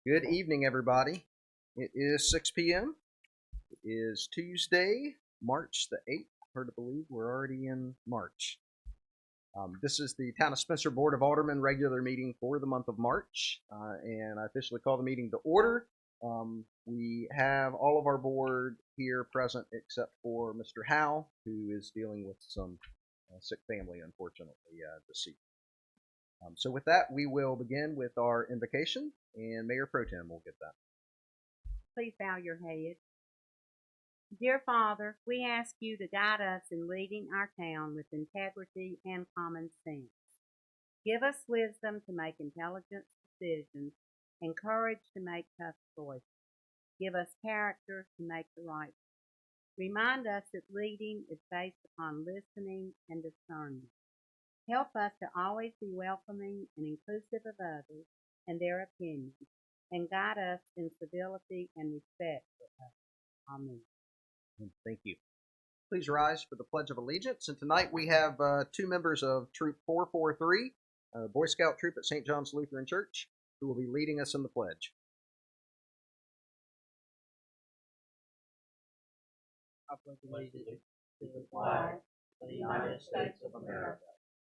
Good evening, everybody. It is 6 p.m. It is Tuesday, March the 8th. Hard to believe we're already in March. This is the Town of Spencer Board of Aldermen regular meeting for the month of March, and I officially call the meeting to order. We have all of our board here present except for Mr. Howe, who is dealing with some sick family, unfortunately, this evening. So with that, we will begin with our invocation, and Mayor Pro Tem will get that. Please bow your head. Dear Father, we ask you to guide us in leading our town with integrity and common sense. Give us wisdom to make intelligent decisions and courage to make tough choices. Give us character to make the right choice. Remind us that leading is based upon listening and discernment. Help us to always be welcoming and inclusive of others and their opinions, and guide us in civility and respect for others. Amen. Thank you. Please rise for the Pledge of Allegiance. And tonight we have two members of Troop 443, Boy Scout Troop at St. John's Lutheran Church, who will be leading us in the pledge. I pledge allegiance to the flag of the United States of America,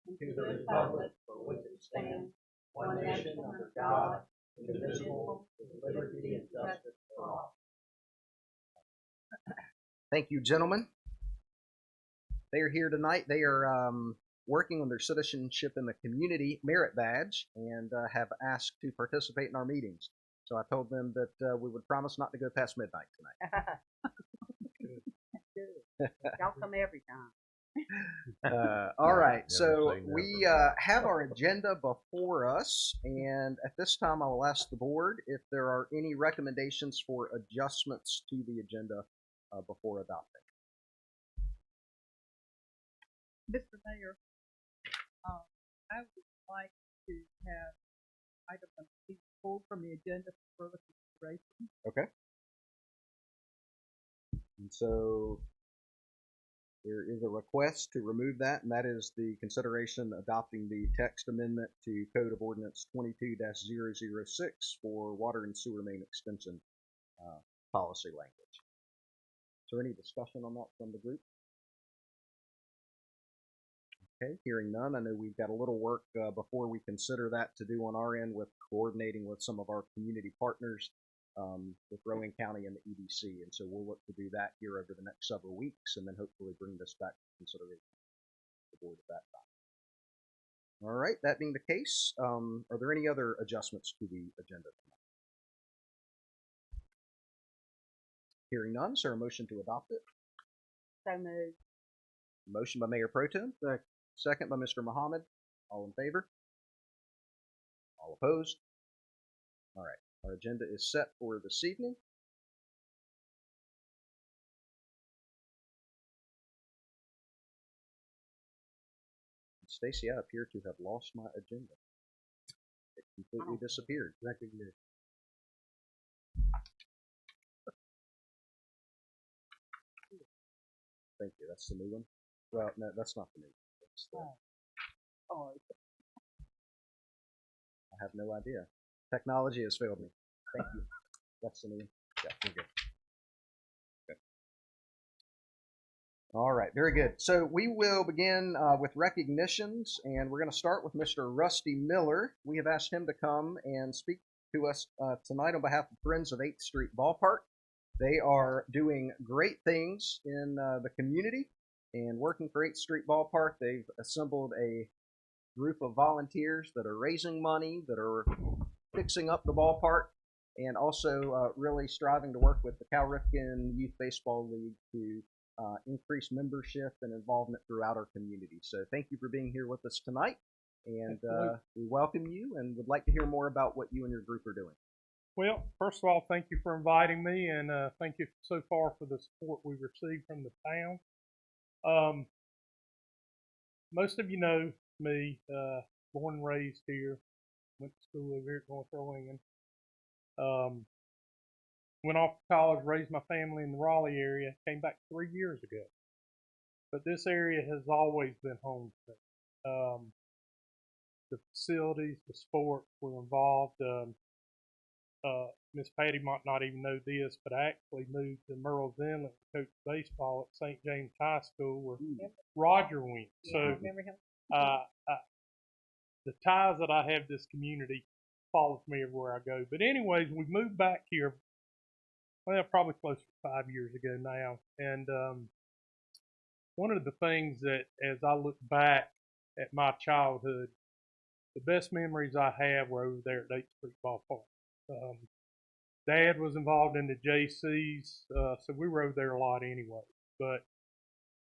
and to the republic for which it stands, one nation under God, indivisible, with liberty and justice for all. Thank you, gentlemen. They are here tonight. They are working on their Citizenship in the Community Merit Badge and have asked to participate in our meetings. So I told them that we would promise not to go past midnight tonight. Y'all come every time. All right, so we have our agenda before us, and at this time I will ask the board if there are any recommendations for adjustments to the agenda before adopting. Mr. Mayor, I would like to have item be pulled from the agenda for further consideration. Okay. And so there is a request to remove that, and that is the consideration adopting the text amendment to Code of Ordinance 22-006 for water and sewer main extension policy language. Is there any discussion on that from the group? Okay, hearing none, I know we've got a little work before we consider that to do on our end with coordinating with some of our community partners with Rowan County and the EDC, and so we'll look to do that here over the next several weeks, and then hopefully bring this back to consideration of the board at that time. All right, that being the case, are there any other adjustments to the agenda tonight? Hearing none, is there a motion to adopt it? So moved. Motion by Mayor Pro Tem, second by Mr. Muhammad. All in favor? All opposed? All right. Our agenda is set for this evening. Stacy, I appear to have lost my agenda. It completely disappeared. Recognition. Thank you. That's the new one. Well, no, that's not the new one. That's the... I have no idea. Technology has failed me. Thank you. That's the new one. Yeah, we're good. Okay. All right, very good. So we will begin with recognitions, and we're going to start with Mr. Rusty Miller. We have asked him to come and speak to us tonight on behalf of Friends of 8th Street Ballpark. They are doing great things in the community and working for 8th Street Ballpark. They've assembled a group of volunteers that are raising money, that are fixing up the ballpark, and also really striving to work with the Cal Ripken Youth Baseball League to increase membership and involvement throughout our community. So thank you for being here with us tonight, and we welcome you and would like to hear more about what you and your group are doing. Well, first of all, thank you for inviting me, and thank you so far for the support we've received from the town. Most of you know me, born and raised here, went to school over here at North Rowan. Went off to college, raised my family in the Raleigh area, came back 3 years ago. But this area has always been home to me. the facilities, the sports were involved. Miss Patty might not even know this, but I actually moved to Murrells Inlet to coach baseball at St. James High School where Roger went. Yeah, So I remember him. the ties that I have to this community follows me everywhere I go. But anyways, we moved back here, well, probably close to 5 years ago now. And one of the things that, as I look back at my childhood, the best memories I have were over there at 8th Street Ballpark. Dad was involved in the JCs, so we rode there a lot anyway. But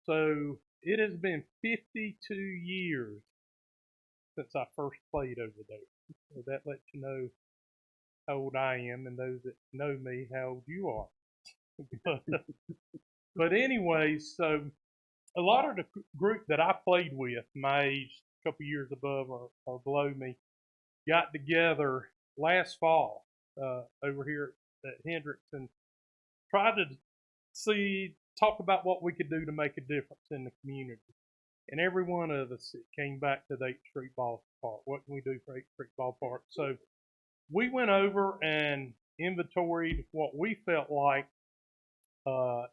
so it has been 52 years since I first played over there. So that lets you know how old I am, and those that know me, how old you are. But anyways, so a lot of the group that I played with, my age, a couple years above or below me, got together last fall over here at Hendricks and tried to talk about what we could do to make a difference in the community. And every one of us came back to the 8th Street Ballpark. What can we do for 8th Street Ballpark? So we went over and inventoried what we felt like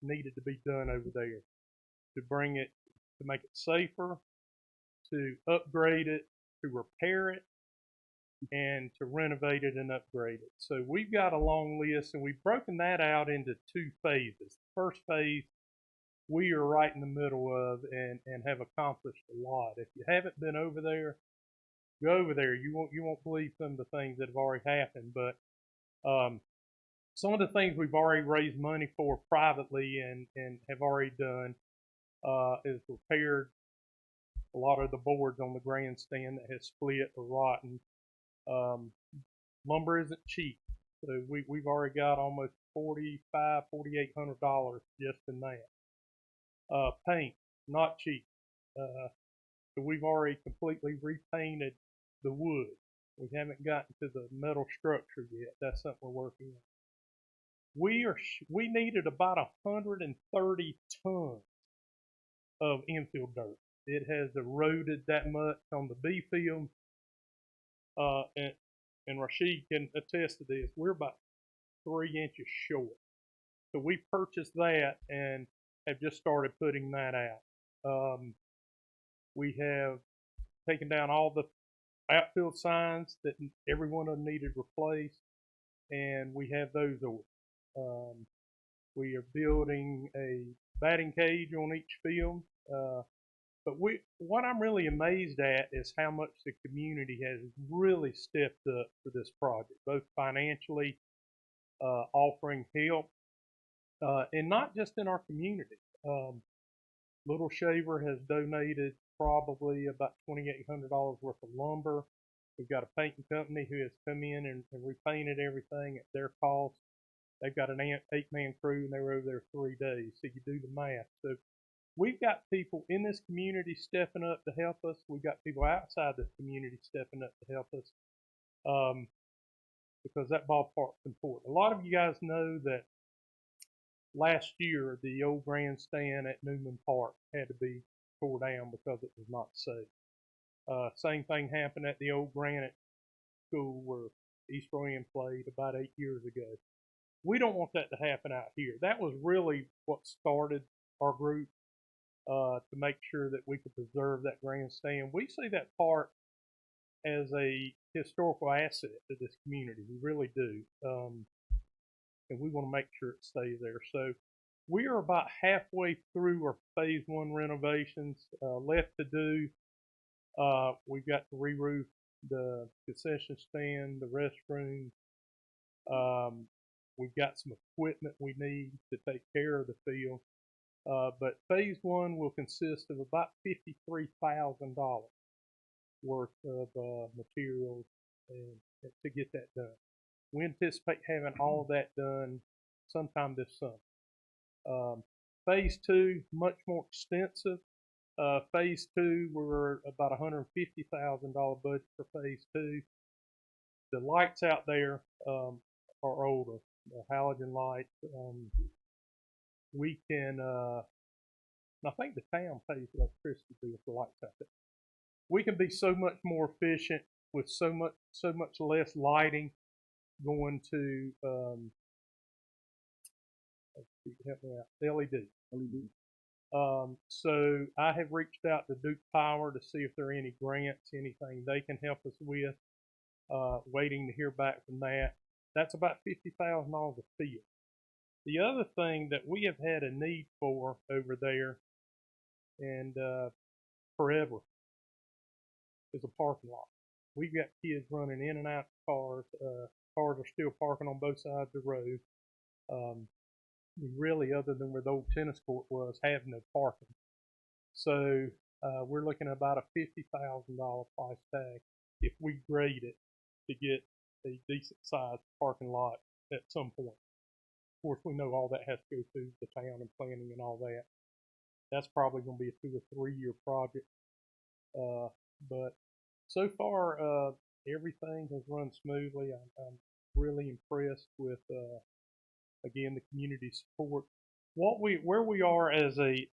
needed to be done over there to bring it, to make it safer, to upgrade it, to repair it, and to renovate it and upgrade it. So we've got a long list, and we've broken that out into 2 phases. The first phase we are right in the middle of and have accomplished a lot. If you haven't been over there, go over there. You won't believe some of the things that have already happened. But some of the things we've already raised money for privately and have already done is repaired a lot of the boards on the grandstand that has split or rotten. Lumber isn't cheap, so we've already got almost $4,800 just in that. Paint, not cheap. So we've already completely repainted the wood. We haven't gotten to the metal structure yet. That's something we're working on. We needed about 130 tons of infill dirt. It has eroded that much on the B field. And Rashid can attest to this. We're about 3 inches short. So we purchased that and have just started putting that out. We have taken down all the outfield signs that every one of them needed replaced, and we have those ordered. We are building a batting cage on each field. But what I'm really amazed at is how much the community has really stepped up for this project, both financially, offering help, and not just in our community. Little Shaver has donated probably about $2,800 worth of lumber. We've got a painting company who has come in and repainted everything at their cost. They've got an 8-man crew, and they were over there 3 days, so you do the math. So we've got people in this community stepping up to help us. We've got people outside this community stepping up to help us because that ballpark's important. A lot of you guys know that last year the old grandstand at Newman Park had to be tore down because it was not safe. Same thing happened at the old Granite School where East Rowan played about 8 years ago. We don't want that to happen out here. That was really what started our group to make sure that we could preserve that grandstand. We see that park as a historical asset to this community. We really do. And we want to make sure it stays there. So we are about halfway through our phase 1 renovations. Left to do, we've got to re-roof the concession stand, the restroom. We've got some equipment we need to take care of the field. But phase 1 will consist of about $53,000 worth of materials to get that done. We anticipate having all of that done sometime this summer. Phase 2, much more extensive. Phase 2, we're about $150,000 budget for phase 2. The lights out there are older. The halogen lights. We can, I think the town pays electricity bill for lights out there. we can be so much more efficient with so much less lighting going to help me out, LED. So I have reached out to Duke Power to see if there are any grants, anything they can help us with. Waiting to hear back from that. That's about $50,000 a field. The other thing that we have had a need for over there, and forever, is a parking lot. We've got kids running in and out of cars. Cars are still parking on both sides of the road. We really, other than where the old tennis court was, have no parking. So we're looking at about a $50,000 price tag if we grade it to get a decent sized parking lot at some point. Of course, we know all that has to go through the town and planning and all that. That's probably going to be a 2 or 3 year project. But so far, everything has run smoothly. I'm really impressed with, again, the community support. Where we are as a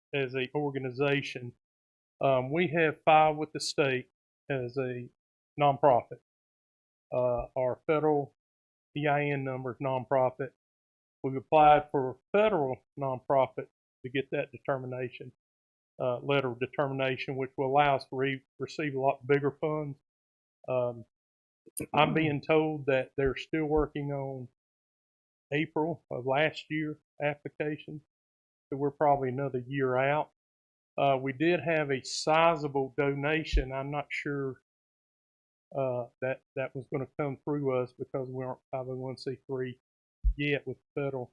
organization, we have filed with the state as a nonprofit. Our federal EIN number is nonprofit. We've applied for federal nonprofit to get that determination, letter of determination, which will allow us to receive a lot bigger funds. I'm being told that they're still working on April of last year application, so we're probably another year out. We did have a sizable donation. I'm not sure that was going to come through us because we aren't 501c3 yet with federal,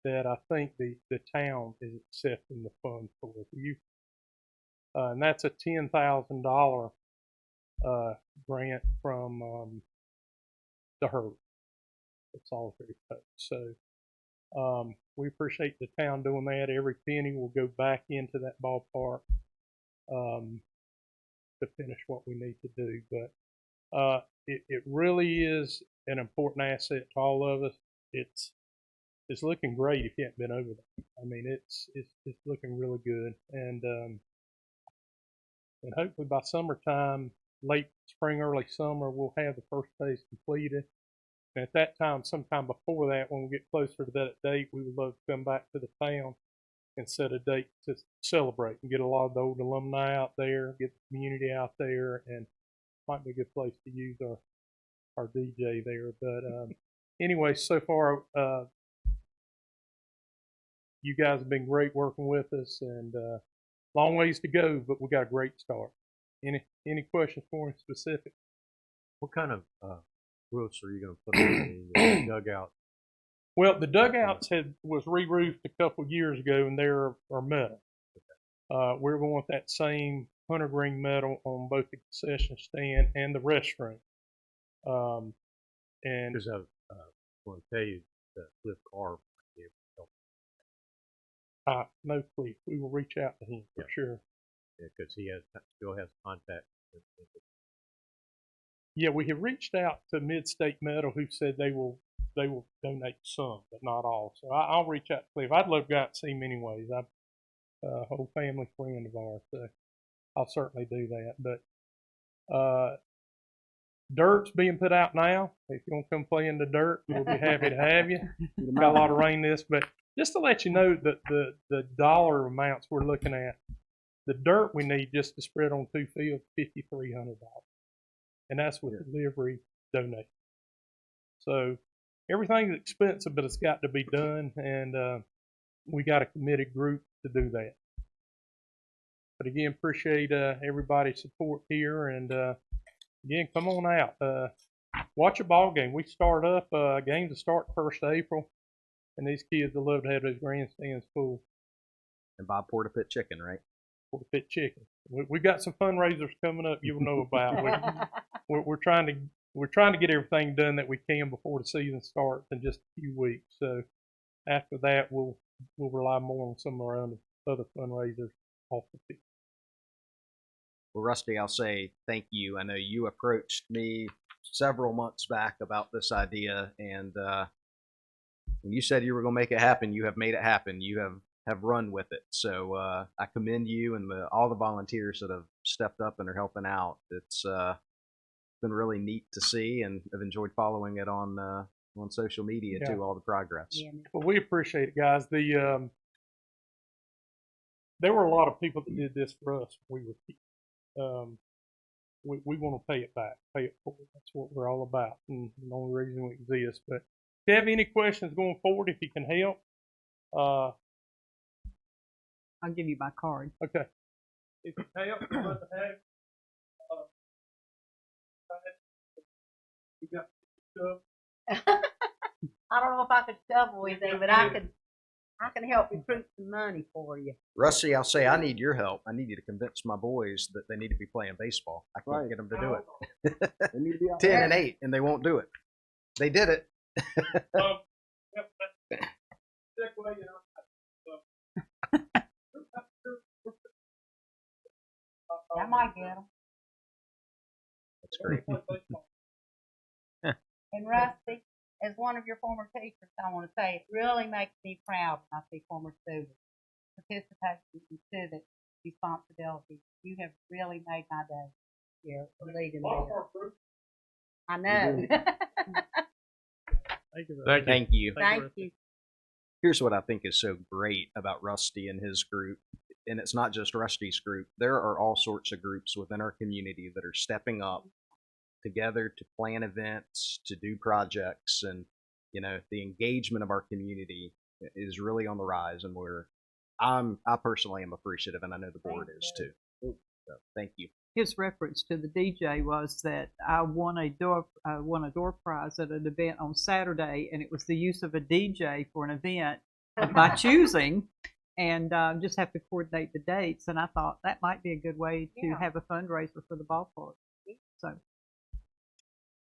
that I think the town is accepting the funds for you. And that's a $10,000 grant from the HERB. It's all very close. So we appreciate the town doing that. Every penny will go back into that ballpark to finish what we need to do. But it really is an important asset to all of us. It's looking great if you haven't been over there. I mean, it's looking really good, and hopefully by summertime, late spring, early summer, we'll have the first phase completed. And at that time, sometime before that, when we get closer to that date, we would love to come back to the town and set a date to celebrate and get a lot of the old alumni out there, get the community out there, and might be a good place to use our DJ there. But anyway, so far, you guys have been great working with us, and long ways to go, but we got a great start. Any questions for me specific? What kind of roofs are you going to put on the dugout? Well, the dugouts was re-roofed a couple of years ago, and they're metal. We're going with that same hunter green metal on both the concession stand and the restroom. And because I want to tell you that Cliff Carr might be able to help. No, please, we will reach out to him for sure. Yeah, because he still has contact with. Yeah, we have reached out to Mid-State Metal, who said they will donate some, but not all. So I'll reach out to Cliff. I'd love to go out and see him anyways. I'm a whole family friend of ours, so I'll certainly do that. But dirt's being put out now. If you want to come play in the dirt, we'll be happy to have you. Got a lot of rain this, but just to let you know that the dollar amounts we're looking at, the dirt we need just to spread on 2 fields, $5,300. And that's with delivery donation. So everything's expensive, but it's got to be done, and we got a committed group to do that. But again, appreciate everybody's support here, and again, come on out. Watch a ball game. We start up, games will start 1st of April, and these kids will love to have those grandstands full. And buy Porta Pit chicken, right? Porta Pit chicken. We've got some fundraisers coming up you'll know about. We're trying to get everything done that we can before the season starts in just a few weeks. So after that, we'll rely more on some of our other fundraisers off the field. Well, Rusty, I'll say thank you. I know you approached me several months back about this idea, and when you said you were going to make it happen, you have made it happen. You have have run with it. So I commend you and all the volunteers that have stepped up and are helping out. It's been really neat to see, and I've enjoyed following it on social media too. All the progress. Yeah. Well, we appreciate it, guys. There were a lot of people that did this for us. We want to pay it back, pay it forward. That's what we're all about, and the only reason we exist. But if you have any questions going forward, if you can help, I'll give you my card. okay. If you can help, we'd love to have it. You got stuff. I don't know if I could shovel anything, but I can help recruit some money for you. Rusty, I'll say I need your help. I need you to convince my boys that they need to be playing baseball. I can't get them to do it. They need to be out 10 there. and 8, and they won't do it. They did it. Yep, segue, you know. I might get them. That's great. And Rusty, as one of your former teachers, I want to say it really makes me proud when I see former students participation in civic responsibility. You have really made my day here for leading me. I know. Thank you. Thank you. Here's what I think is so great about Rusty and his group, and it's not just Rusty's group. There are all sorts of groups within our community that are stepping up together to plan events, to do projects, and the engagement of our community is really on the rise, and I personally am appreciative, and I know the board is too. So thank you. His reference to the DJ was that I won a door prize at an event on Saturday, and it was the use of a DJ for an event by choosing, and just have to coordinate the dates. And I thought that might be a good way to have a fundraiser for the ballpark. So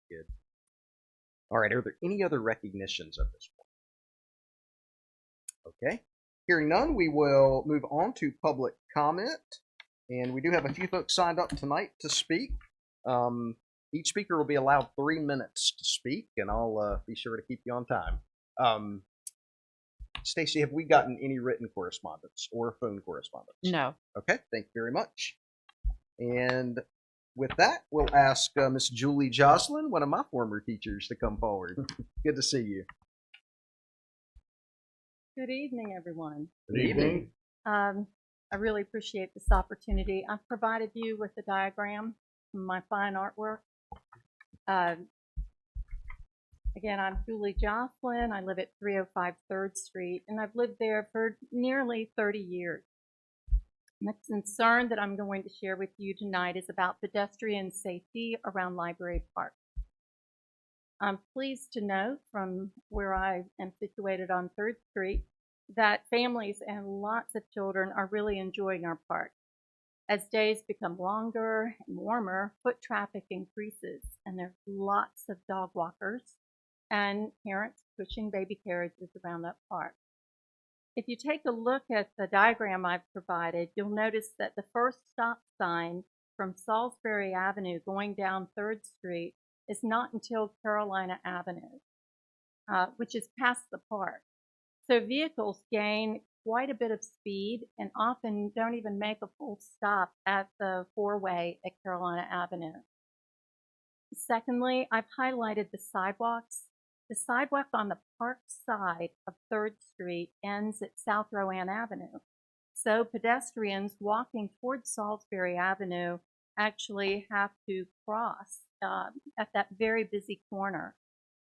good. All right. Are there any other recognitions at this point? Okay. Hearing none, we will move on to public comment. And we do have a few folks signed up tonight to speak. Each speaker will be allowed 3 minutes to speak, and I'll be sure to keep you on time. Stacy, have we gotten any written correspondence or phone correspondence? no. Okay, thank you very much. And with that, we'll ask Miss Julie Jocelyn, one of my former teachers, to come forward. Good to see you. Good evening, everyone. Good evening. I really appreciate this opportunity. I've provided you with a diagram from my fine artwork. Again, I'm Julie Jocelyn. I live at 305 3rd Street, and I've lived there for nearly 30 years. The concern that I'm going to share with you tonight is about pedestrian safety around Library Park. I'm pleased to note from where I am situated on 3rd Street that families and lots of children are really enjoying our park. As days become longer and warmer, foot traffic increases, and there's lots of dog walkers and parents pushing baby carriages around that park. If you take a look at the diagram I've provided, you'll notice that the first stop sign from Salisbury Avenue going down 3rd Street is not until Carolina Avenue, which is past the park. So vehicles gain quite a bit of speed and often don't even make a full stop at the four-way at Carolina Avenue. Secondly, I've highlighted the sidewalks. The sidewalk on the park side of 3rd Street ends at South Rowan Avenue. So pedestrians walking towards Salisbury Avenue actually have to cross at that very busy corner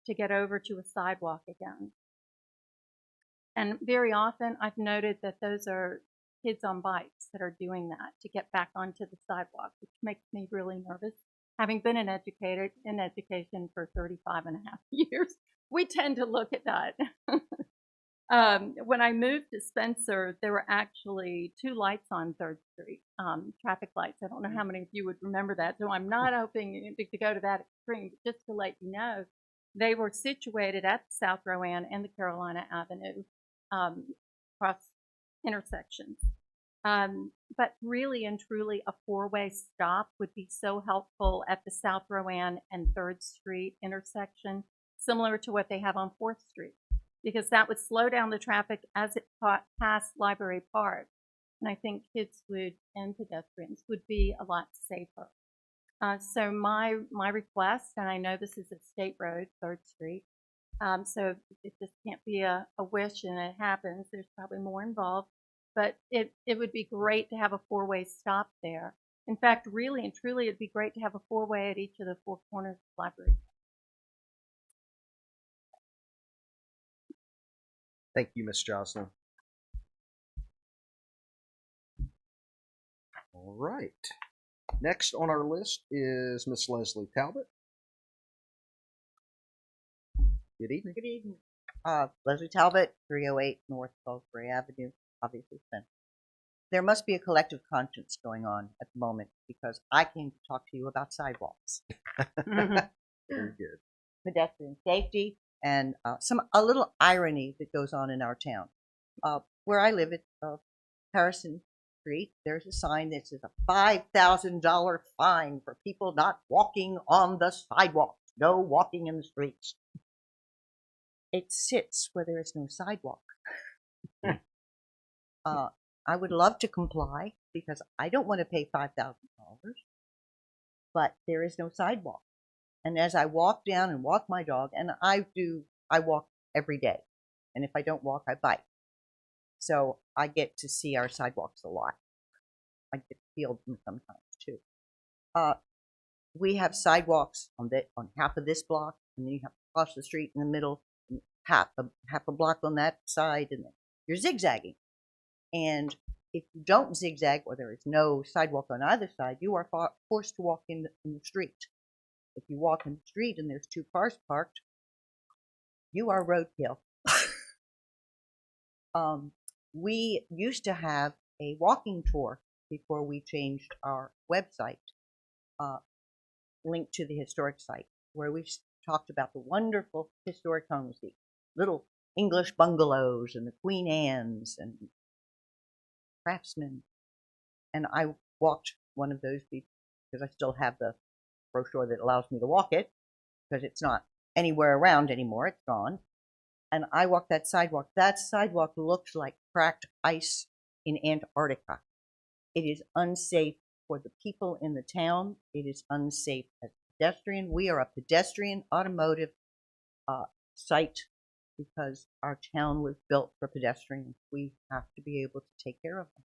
to get over to a sidewalk again. And very often I've noted that those are kids on bikes that are doing that to get back onto the sidewalk, which makes me really nervous. Having been an educator in education for 35 and a half years, we tend to look at that. When I moved to Spencer, there were actually 2 lights on 3rd Street, traffic lights. I don't know how many of you would remember that, so I'm not hoping to go to that extreme, but just to let you know, they were situated at South Rowan and the Carolina Avenue cross intersections. But really and truly, a 4-way stop would be so helpful at the South Rowan and 3rd Street intersection, similar to what they have on 4th Street. because that would slow down the traffic as it passed Library Park. And I think kids and pedestrians would be a lot safer. So my request, and I know this is a state road, 3rd Street, so it just can't be a wish and it happens. There's probably more involved, but it would be great to have a 4-way stop there. In fact, really and truly, it'd be great to have a 4-way at each of the 4 corners of the library. Thank you, Ms. Jocelyn. All right. Next on our list is Miss Leslie Talbot. Good evening. Good evening. Leslie Talbot, 308 North Salisbury Avenue, obviously Spencer. There must be a collective conscience going on at the moment because I came to talk to you about sidewalks. Very good. Pedestrian safety and a little irony that goes on in our town. Where I live at Harrison Street, there's a sign that says a $5,000 fine for people not walking on the sidewalks. No walking in the streets. It sits where there is no sidewalk. I would love to comply because I don't want to pay $5,000, but there is no sidewalk. And as I walk down and walk my dog, and I walk every day. And if I don't walk, I bike. So I get to see our sidewalks a lot. I get to feel them sometimes too. We have sidewalks on half of this block, and then you have to cross the street in the middle, and half a block on that side, and then you're zigzagging. And if you don't zigzag, or there is no sidewalk on either side, you are forced to walk in the street. If you walk in the street and there's 2 cars parked, you are roadkill. We used to have a walking tour before we changed our website, linked to the historic site, where we talked about the wonderful historic homes, the little English bungalows and the Queen Anne's and Craftsman. And I walked one of those because I still have the brochure that allows me to walk it, because it's not anywhere around anymore, it's gone. And I walked that sidewalk. That sidewalk looks like cracked ice in Antarctica. It is unsafe for the people in the town. It is unsafe as a pedestrian. We are a pedestrian automotive site because our town was built for pedestrians. We have to be able to take care of them.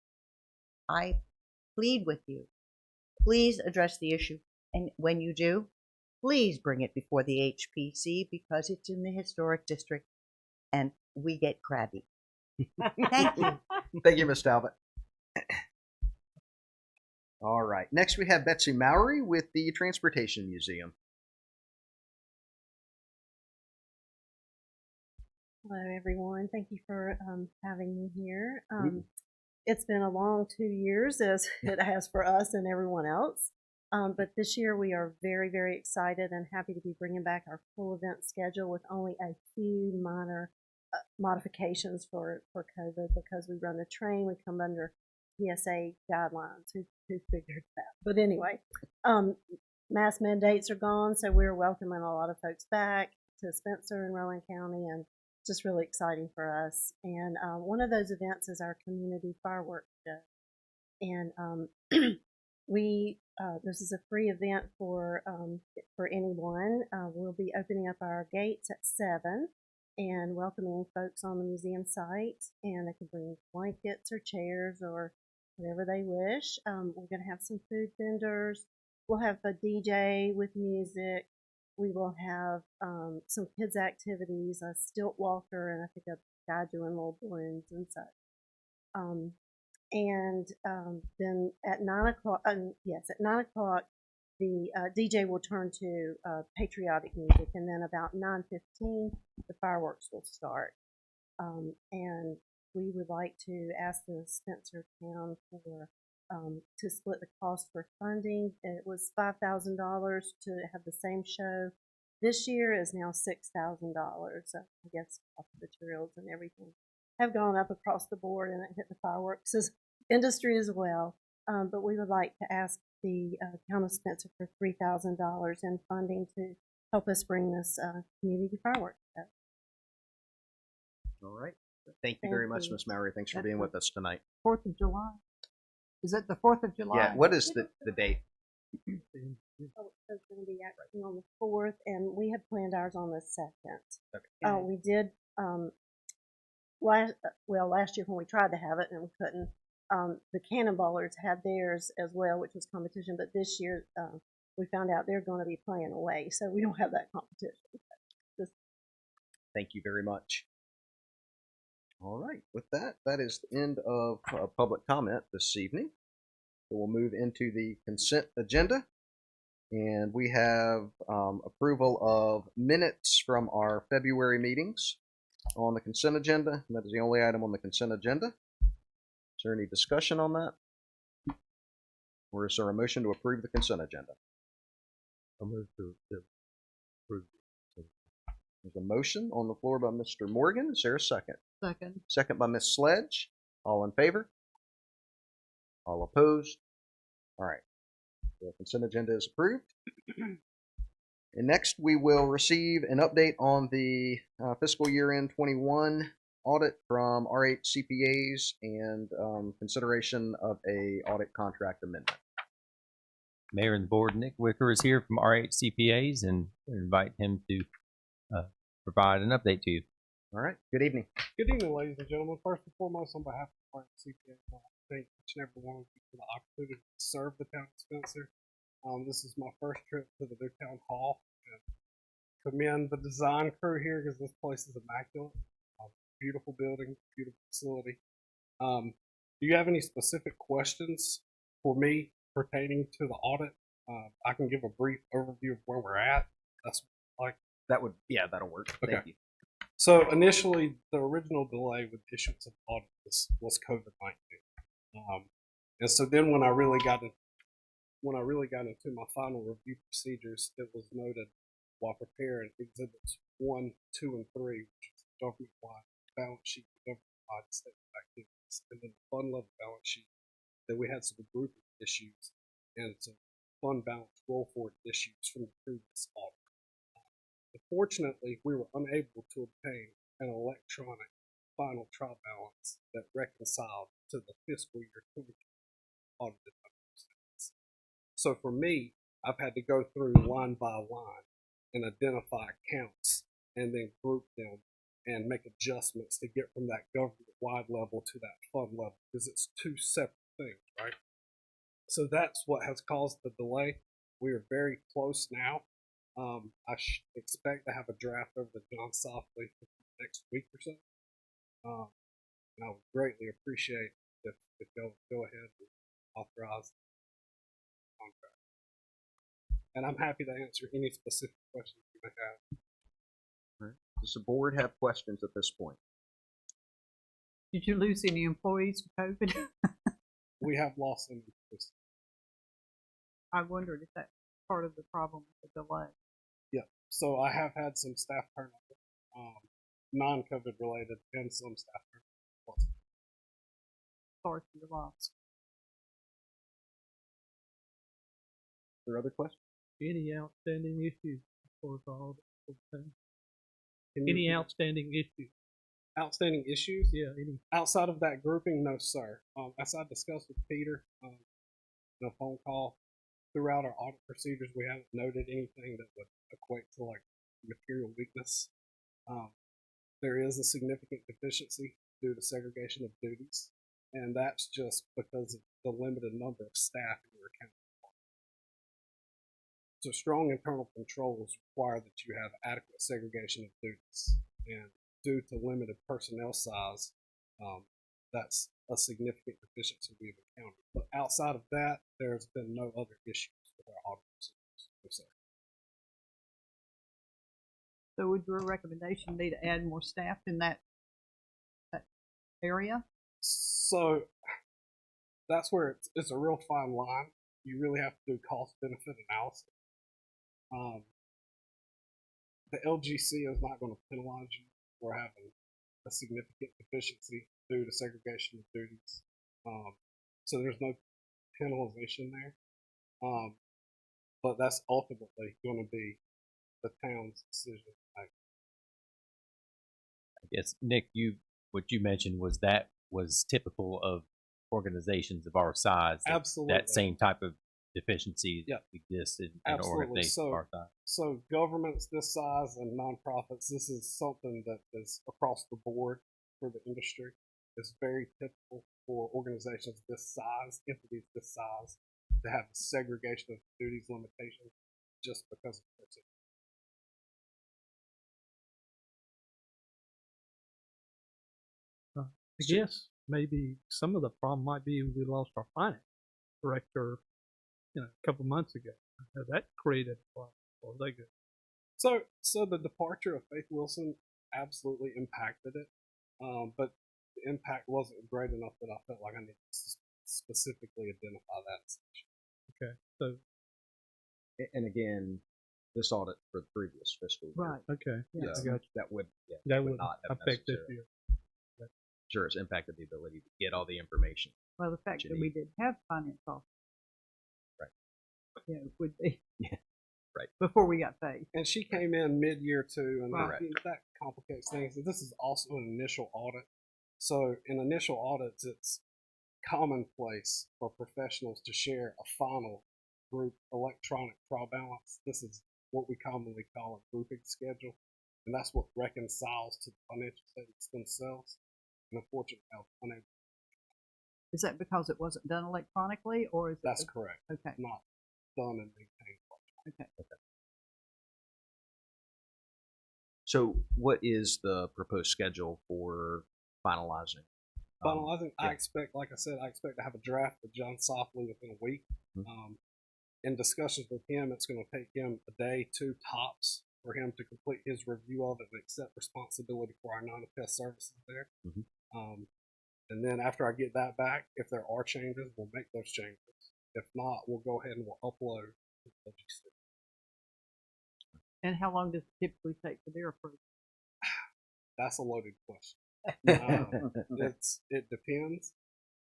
I plead with you, please address the issue. And when you do, please bring it before the HPC because it's in the historic district and we get crabby. Thank you. Thank you, Ms. Talbot. All right. Next, we have Betsy Mowry with the Transportation Museum. Hello, everyone. Thank you for having me here. It's been a long 2 years, as it has for us and everyone else. But this year we are very, very excited and happy to be bringing back our full event schedule with only a few minor modifications for COVID, because we run the train, we come under PSA guidelines. Who figured that? But anyway, mask mandates are gone, so we're welcoming a lot of folks back to Spencer and Rowan County, and just really exciting for us. And one of those events is our community fireworks show. And this is a free event for anyone. We'll be opening up our gates at 7 and welcoming folks on the museum site, and they can bring blankets or chairs or whatever they wish. We're going to have some food vendors. We'll have a DJ with music. We will have some kids' activities, a stilt walker, and I think a guy doing little balloons and such. Then at 9 o'clock, the DJ will turn to patriotic music, and then about 9:15, the fireworks will start. And we would like to ask the Spencer town to split the cost for funding. It was $5,000 to have the same show. This year is now $6,000. So I guess all the materials and everything have gone up across the board, and it hit the fireworks industry as well. But we would like to ask the town of Spencer for $3,000 in funding to help us bring this community fireworks show. All right. Thank you very much, you. Miss Mowry. Thanks for That's being a- with us tonight. 4th of July. Is it the 4th of July? Yeah. What is the date? Oh, it's going to be actually on the 4th, and we had planned ours on the 2nd. Okay. We did, last year when we tried to have it and we couldn't, the Cannonballers had theirs as well, which was competition, but this year, we found out they're going to be playing away, so we don't have that competition. Thank you very much. All right. With that, that is the end of public comment this evening. So we'll move into the consent agenda. And we have approval of minutes from our February meetings on the consent agenda. That is the only item on the consent agenda. Is there any discussion on that? Or is there a motion to approve the consent agenda? I'll move to approve. There's a motion on the floor by Mr. Morgan. Is there a second? Second. Second by Ms. Sledge. All in favor? All opposed? All right. The consent agenda is approved. And next, we will receive an update on the fiscal year end 21 audit from RH CPAs and consideration of a audit contract amendment. Mayor and the board, Nick Wicker is here from RH CPAs, and we invite him to provide an update to you. All right. Good evening. Good evening, ladies and gentlemen. First and foremost, on behalf of our CPA, I want to thank each and every one of you for the opportunity to serve the town of Spencer. This is my first trip to the new town hall. And commend the design crew here because this place is immaculate. Beautiful building, beautiful facility. Do you have any specific questions for me pertaining to the audit? I can give a brief overview of where we're at. That's like That would, yeah, that'll work. Okay. Thank you. So initially, the original delay with the issuance of the audit was COVID-19, and so then when I really got into my final review procedures, it was noted while preparing exhibits 1, 2, and 3, which is the government-wide balance sheet, government-wide statement activities, and then the fund level balance sheet, that we had some grouping issues and some fund balance roll forward issues from the previous audit. Unfortunately, we were unable to obtain an electronic final trial balance that reconciled to the fiscal year 2020 audited statements. So for me, I've had to go through line by line and identify accounts and then group them and make adjustments to get from that government-wide level to that fund level, because it's two separate things, right? So that's what has caused the delay. We are very close now. I expect to have a draft over to John Softly next week or so. And I would greatly appreciate if you'll go ahead and authorize the contract. And I'm happy to answer any specific questions you may have. All right. Does the board have questions at this point? Did you lose any employees to COVID? We have lost some employees. I wondered if that's part of the problem with the delay. Yeah. So I have had some staff turnover, non-COVID related, and some staff turnover. Sorry for your loss. Are there other questions? Any outstanding issues for the audit? Can Any you- outstanding issues? outstanding issues? Yeah, any. Outside of that grouping, no, sir. As I discussed with Peter in a phone call, throughout our audit procedures, we haven't noted anything that would equate to like material weakness. There is a significant deficiency due to segregation of duties, and that's just because of the limited number of staff in your account. So strong internal controls require that you have adequate segregation of duties, and due to limited personnel size, that's a significant deficiency we've encountered. But outside of that, there's been no other issues with our audit procedures. So would your recommendation be to add more staff in that area? So that's where it's a real fine line. You really have to do cost benefit analysis. The LGC is not going to penalize you for having a significant deficiency due to segregation of duties. So there's no penalization there. But that's ultimately going to be the town's decision to make. I guess, Nick, what you mentioned was typical of organizations of our size. Absolutely. That same type of deficiencies Yep. exists in Absolutely. organizations of our size. So governments this size and nonprofits, this is something that is across the board for the industry. It's very typical for organizations this size, entities this size, to have a segregation of duties limitations just because of person. I guess maybe some of the problem might be we lost our finance director, a couple months ago. Has that created a problem? Or is that good? So the departure of Faith Wilson absolutely impacted it, but the impact wasn't great enough that I felt like I needed to specifically identify that section. Okay, so And again, this audit for the previous fiscal year. Right. okay, Yeah. I got you. That would That would not have affect this necessarily- year. Sure, it's impacted the ability to get all the information. Well, the fact you that we need. didn't have finance officer. Right. Would be. Yeah. Right. Before we got paid. And she came in mid-year too, and Right. that complicates things. This is also an initial audit. So in initial audits, it's commonplace for professionals to share a final group electronic trial balance. This is what we commonly call a grouping schedule, and that's what reconciles to the financial statements themselves. And unfortunately, I was unable. Is that because it wasn't done electronically, or is it? That's correct. Okay. Not done and maintained. Okay. So, what is the proposed schedule for finalizing? Finalizing, yeah. I expect to have a draft with John Softly within a week. Mhm. In discussions with him, it's going to take him a day, 2 tops, for him to complete his review of it and accept responsibility for our non-attest services there. Mhm. And then after I get that back, if there are changes, we'll make those changes. If not, we'll go ahead and we'll upload to the LGC. And how long does it typically take for their approval? That's a loaded question. It depends.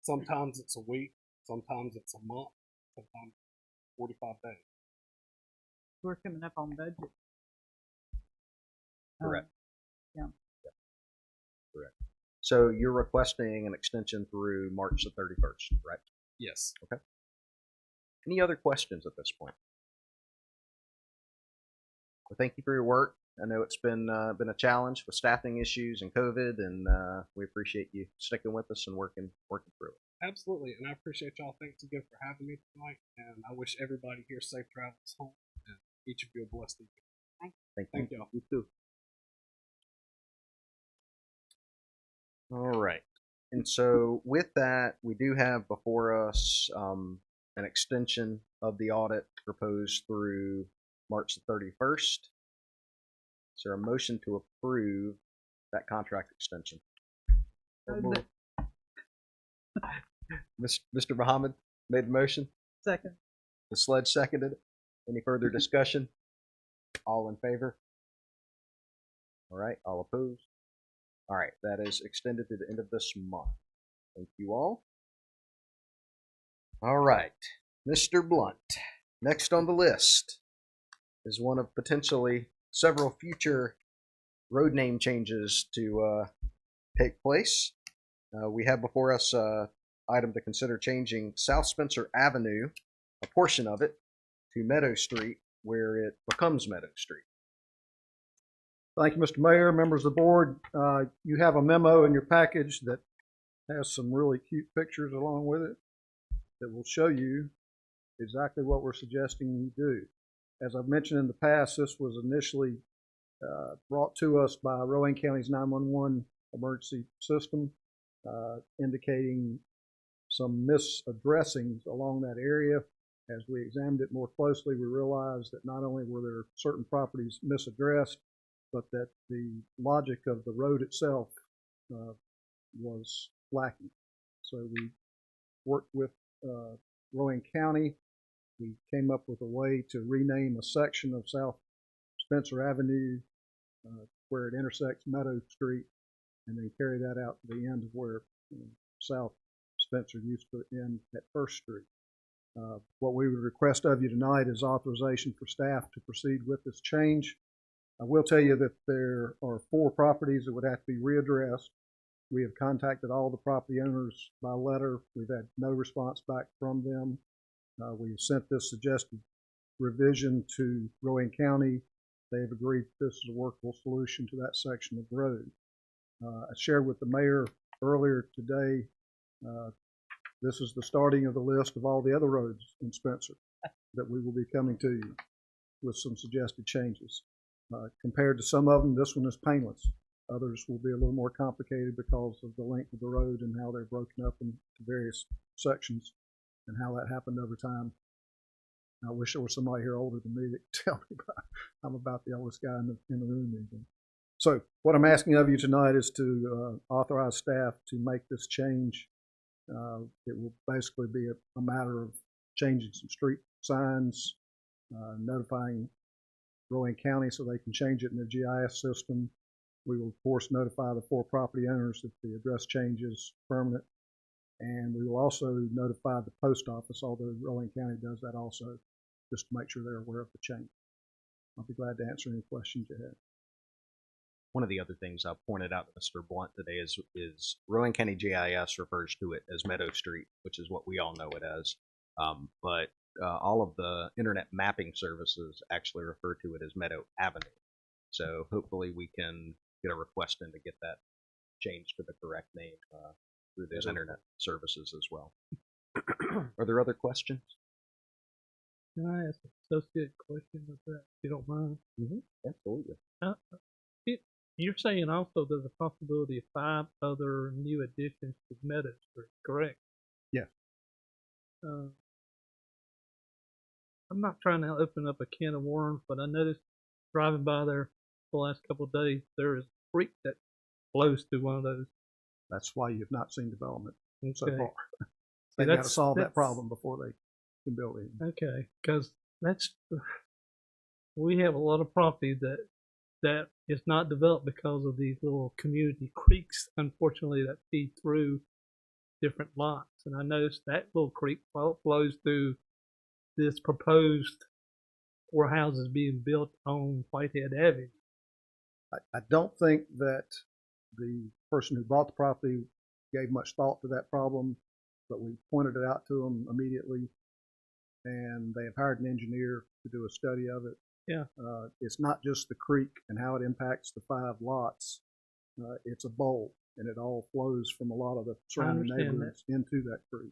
Sometimes it's a week, sometimes it's a month, sometimes 45 days. We're coming up on budget. Correct. Yeah. Correct. So you're requesting an extension through March the 31st, right? Yes. Okay. Any other questions at this point? Well, thank you for your work. I know it's been a challenge with staffing issues and COVID, and we appreciate you sticking with us and working through it. Absolutely, and I appreciate y'all. Thanks again for having me tonight, and I wish everybody here safe travels home, and each of you a blessed evening. Thank you. y'all. You too. All right. And so with that, we do have before us an extension of the audit proposed through March the 31st. Is there a motion to approve that contract extension? Mr. Muhammad made the motion. Second. The Sledge seconded it. Any further discussion? All in favor? All right. All opposed? All right. That is extended to the end of this month. Thank you all. All right. Mr. Blunt, next on the list is one of potentially several future road name changes to take place. We have before us an item to consider changing South Spencer Avenue, a portion of it, to Meadow Street, where it becomes Meadow Street. Thank you, Mr. Mayor, members of the board. You have a memo in your package that has some really cute pictures along with it that will show you exactly what we're suggesting you do. As I've mentioned in the past, this was initially brought to us by Rowan County's 911 emergency system, indicating some misaddressings along that area. As we examined it more closely, we realized that not only were there certain properties misaddressed, but that the logic of the road itself was lacking. So we worked with Rowan County. We came up with a way to rename a section of South Spencer Avenue where it intersects Meadow Street, and then carry that out to the end of where South Spencer used to end at First Street. What we would request of you tonight is authorization for staff to proceed with this change. I will tell you that there are 4 properties that would have to be readdressed. We have contacted all the property owners by letter. We've had no response back from them. We have sent this suggested revision to Rowan County. They have agreed that this is a workable solution to that section of the road. I shared with the mayor earlier today, this is the starting of the list of all the other roads in Spencer that we will be coming to you with some suggested changes. Compared to some of them, this one is painless. Others will be a little more complicated because of the length of the road and how they're broken up into various sections and how that happened over time. I wish there was somebody here older than me that could tell me about. I'm about the oldest guy in the room even. So what I'm asking of you tonight is to authorize staff to make this change. It will basically be a matter of changing some street signs, notifying Rowan County so they can change it in their GIS system. We will, of course, notify the 4 property owners that the address change is permanent. And we will also notify the post office, although Rowan County does that also, just to make sure they're aware of the change. I'll be glad to answer any questions you have. One of the other things I pointed out to Mr. Blunt today is Rowan County GIS refers to it as Meadow Street, which is what we all know it as. But all of the internet mapping services actually refer to it as Meadow Avenue. So hopefully we can get a request in to get that changed to the correct name through those internet services as well. Are there other questions? Can I ask an associated question with that, if you don't mind? Absolutely. You're saying also there's a possibility of 5 other new additions to Meadow Street, correct? Yeah. I'm not trying to open up a can of worms, but I noticed driving by there the last couple of days, there is a creek that flows through one of those. That's why you've not seen development so Okay. far. They've got to solve that problem before they can build it. Okay, because we have a lot of property that is not developed because of these little community creeks, unfortunately, that feed through different lots. And I noticed that little creek flows through this proposed 4 houses being built on Whitehead Avenue. I don't think that the person who bought the property gave much thought to that problem, but we pointed it out to them immediately, and they have hired an engineer to do a study of it. Yeah. It's not just the creek and how it impacts the 5 lots. It's a bowl, and it all flows from a lot of the surrounding neighborhoods into that creek.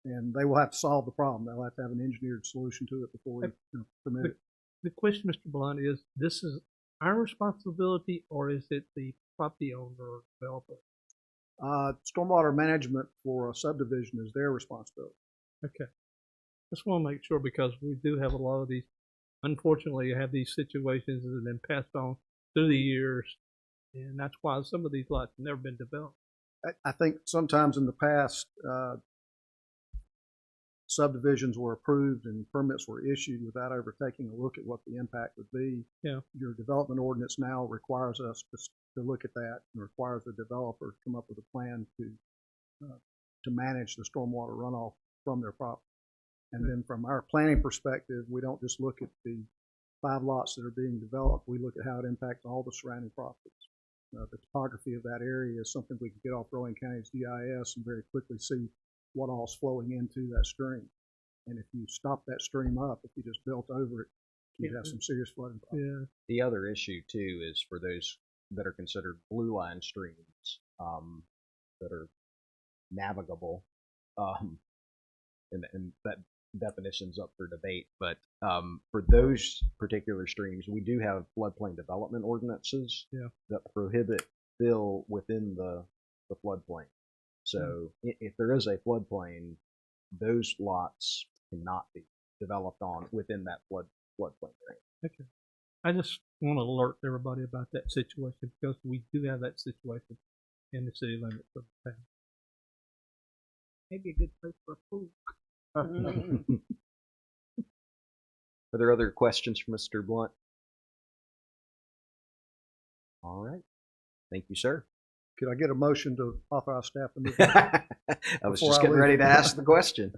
And they will have to solve the problem. They'll have to have an engineered solution to it before we permit it. The question, Mr. Blunt, is this is our responsibility or is it the property owner or developer? Stormwater management for a subdivision is their responsibility. Okay. Just want to make sure because we do have a lot of these, unfortunately, you have these situations that have been passed on through the years, and that's why some of these lots have never been developed. I think sometimes in the past, subdivisions were approved and permits were issued without ever taking a look at what the impact would be. Yeah. Your development ordinance now requires us to look at that and requires the developer to come up with a plan to manage the stormwater runoff from their property. And then from our planning perspective, we don't just look at the 5 lots that are being developed. We look at how it impacts all the surrounding properties. The topography of that area is something we can get off Rowan County's GIS and very quickly see what all's flowing into that stream. And if you stop that stream up, if you just built over it, you'd have some serious flooding problems. Yeah. The other issue too is for those that are considered blue line streams that are navigable, and that definition's up for debate. But for those particular streams, we do have floodplain development ordinances that prohibit fill within the floodplain. So if there is a floodplain, those lots cannot be developed on within that floodplain area. Okay. I just want to alert everybody about that situation because we do have that situation in the city limits of the town. Maybe a good place for a pool. Are there other questions for Mr. Blunt? All right. Thank you, sir. Could I get a motion to authorize staff to move? I was just getting ready to ask the question.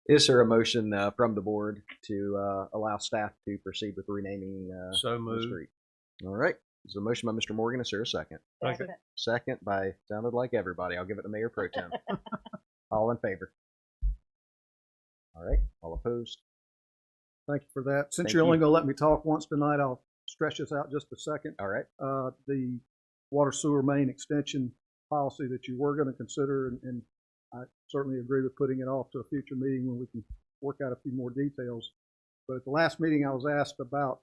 Is there a motion from the board to allow staff to proceed with renaming So the moved. street? All right. There's a motion by Mr. Morgan. Is there a second? Second. Second by, sounded like everybody. I'll give it to Mayor Pro Tem. All in favor? All right. All opposed? Thank you for that. Since Thank you're only you. going to let me talk once tonight, I'll stretch this out just a second. All right. The water sewer main extension policy that you were going to consider, and I certainly agree with putting it off to a future meeting when we can work out a few more details. But at the last meeting, I was asked about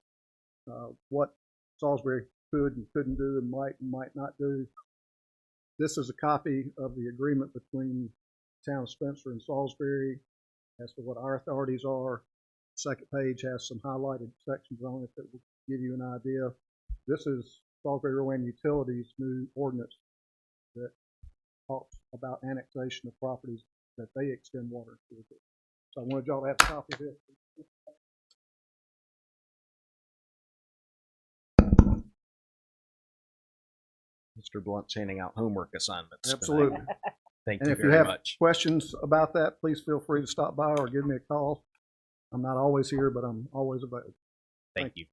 what Salisbury could and couldn't do and might not do. This is a copy of the agreement between the town of Spencer and Salisbury as to what our authorities are. The second page has some highlighted sections on it that will give you an idea. This is Salisbury Rowan Utilities' new ordinance that talks about annexation of properties that they extend water to. So I wanted y'all to have a copy of it. Mr. Blunt's handing out homework assignments. tonight. Absolutely. Thank And you if you very have much. questions about that, please feel free to stop by or give me a call. I'm not always here, but I'm always available. Thank you.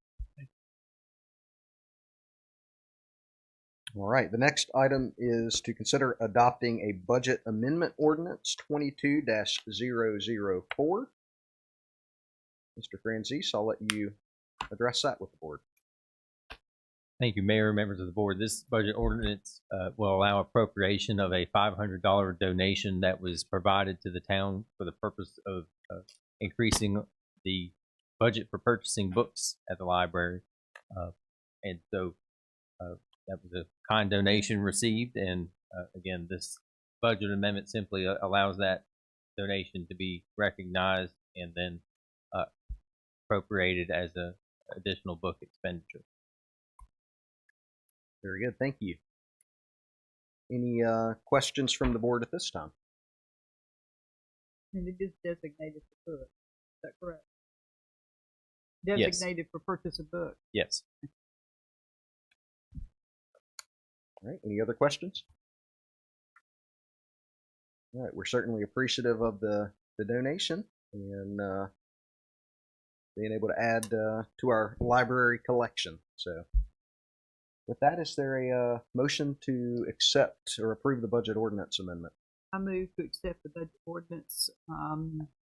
All right, the next item is to consider adopting a budget amendment ordinance 22-004. Mr. Franzese, I'll let you address that with the board. Thank you, Mayor, members of the board. This budget ordinance will allow appropriation of a $500 donation that was provided to the town for the purpose of increasing the budget for purchasing books at the library. And so that was a kind donation received. And again, this budget amendment simply allows that donation to be recognized and then appropriated as an additional book expenditure. Very good, thank you. Any questions from the board at this time? And it is designated for book. Is that correct? Yes. Designated for purchase of book. Yes. All right, any other questions? All right, we're certainly appreciative of the donation and being able to add to our library collection. So with that, is there a motion to accept or approve the budget ordinance amendment? I move to accept the budget ordinance,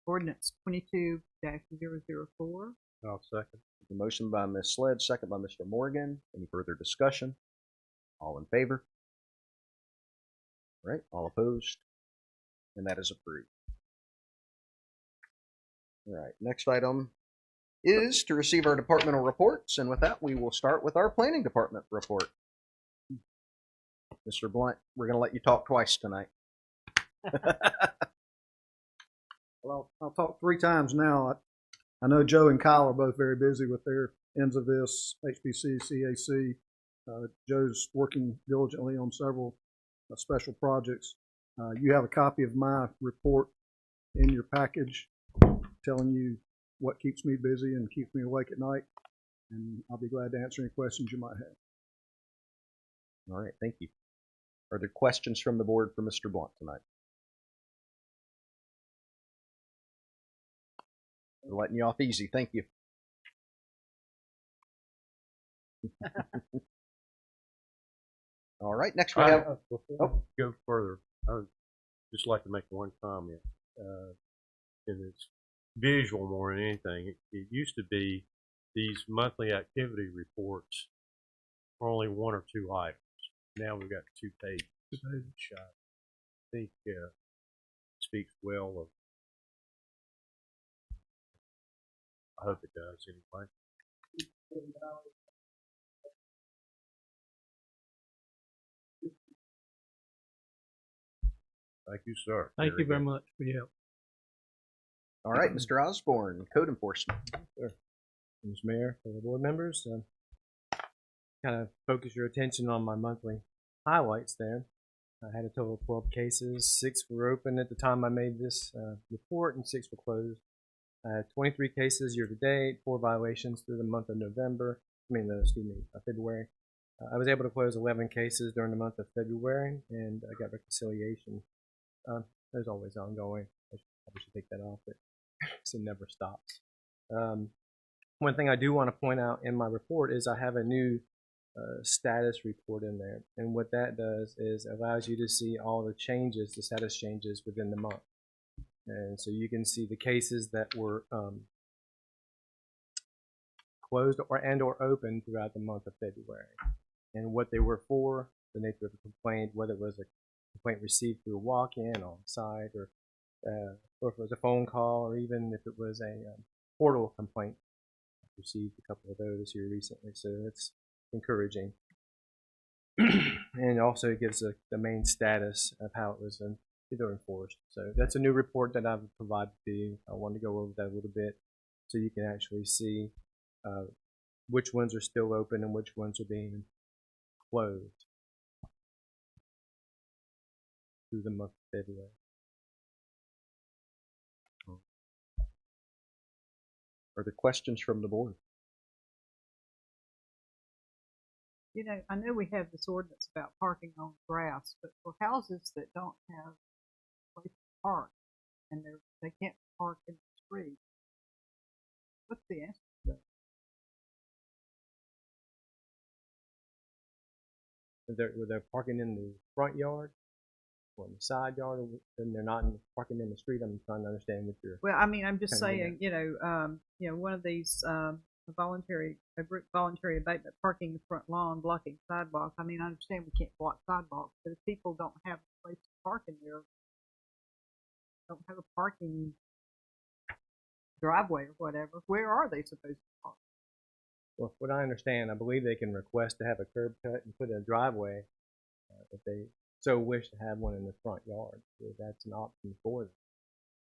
ordinance 22-004. I'll second. The motion by Ms. Sledge, second by Mr. Morgan. Any further discussion? All in favor? All right, all opposed? And that is approved. All right, next item is to receive our departmental reports, and with that, we will start with our planning department report. Mr. Blunt, we're going to let you talk twice tonight. Well, I'll talk 3 times now. I know Joe and Kyle are both very busy with their ends of this, HPC, CAC. Joe's working diligently on several special projects. You have a copy of my report in your package telling you what keeps me busy and keeps me awake at night, and I'll be glad to answer any questions you might have. All right, thank you. Are there questions from the board for Mr. Blunt tonight? We're letting you off easy, thank you. All right, next we have. Before we go further, I would just like to make one comment. And it's visual more than anything. It used to be these monthly activity reports were only 1 or 2 items. Now we've got 2 pages. Which I think speaks well of. I hope it does anyway. Thank you, sir. Thank you very much for your help. All right, Mr. Osborne, code enforcement. Sure. Mr. Mayor, fellow board members, kind of focus your attention on my monthly highlights there. I had a total of 12 cases. 6 were open at the time I made this report, and 6 were closed. I had 23 cases year to date, 4 violations through the month of February. I was able to close 11 cases during the month of February, and I got reconciliation. There's always ongoing. I should take that off, but so it never stops. One thing I do want to point out in my report is I have a new status report in there, and what that does is allows you to see all the changes, the status changes within the month. And so you can see the cases that were closed or open throughout the month of February, and what they were for, the nature of the complaint, whether it was a complaint received through a walk-in on site, or if it was a phone call, or even if it was a portal complaint. I've received a couple of those here recently, so it's encouraging. And also it gives the main status of how it was either enforced. So that's a new report that I've provided to you. I wanted to go over that a little bit so you can actually see which ones are still open and which ones are being closed through the month of February. Are there questions from the board? You know, I know we have this ordinance about parking on grass, but for houses that don't have a place to park and they can't park in the street, what's the answer to that? They're parking in the front yard or in the side yard, and they're not parking in the street. I'm trying to understand what you're. Well, I mean, I'm just saying, you know, one of these voluntary abatement, parking the front lawn, blocking sidewalk. I mean, I understand we can't block sidewalks, but if people don't have a place to park in there, don't have a parking driveway or whatever, where are they supposed to park? Well, what I understand, I believe they can request to have a curb cut and put in a driveway if they so wish to have one in the front yard. So that's an option for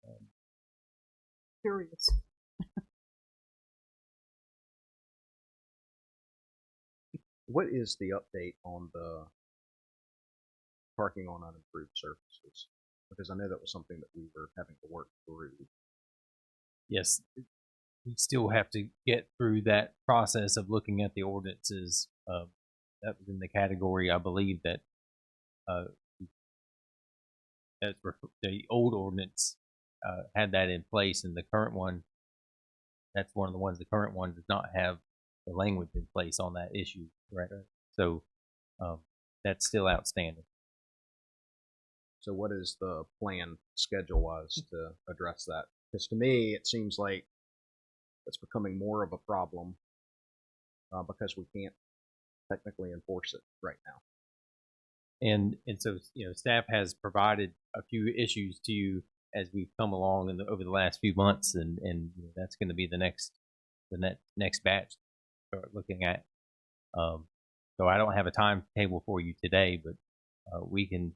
them. Curious. What is the update on the parking on unimproved surfaces? Because I know that was something that we were having to work through. Yes, we still have to get through that process of looking at the ordinances. That was in the category, I believe, that the old ordinance had that in place, and the current one, that's one of the ones, the current one does not have the language in place on that issue, right? So that's still outstanding. So what is the plan schedule-wise to address that? Because to me, it seems like it's becoming more of a problem because we can't technically enforce it right now. And so, you know, staff has provided a few issues to you as we've come along over the last few months, and you know, that's going to be the next batch to start looking at. So I don't have a timetable for you today, but we can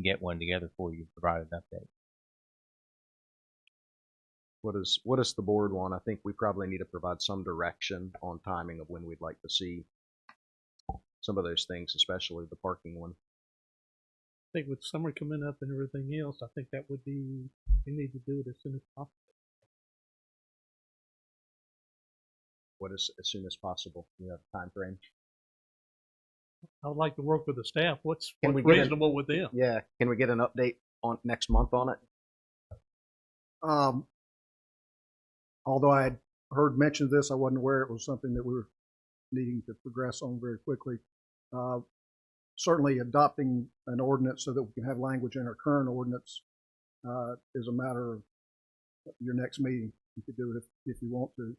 get one together for you, provide an update. What does the board want? I think we probably need to provide some direction on timing of when we'd like to see some of those things, especially the parking one. I think with summer coming up and everything else, I think that would be, we need to do it as soon as possible. What is as soon as possible? You have a time frame? I would like to work with the staff. What's we reasonable with them? Yeah. Can we get an update on next month on it? Although I had heard mention of this, I wasn't aware it was something that we were needing to progress on very quickly. Certainly adopting an ordinance so that we can have language in our current ordinance is a matter of your next meeting. You could do it if you want to.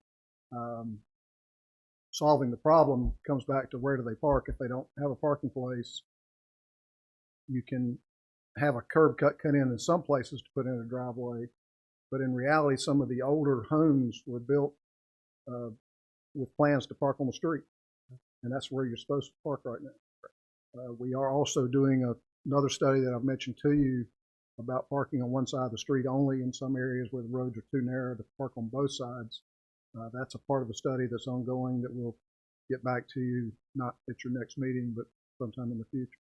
Solving the problem comes back to where do they park. If they don't have a parking place, you can have a curb cut in some places to put in a driveway. But in reality, some of the older homes were built with plans to park on the street. And that's where you're supposed to park right now. We are also doing another study that I've mentioned to you about parking on one side of the street only in some areas where the roads are too narrow to park on both sides. That's a part of the study that's ongoing that we'll get back to you, not at your next meeting, but sometime in the future.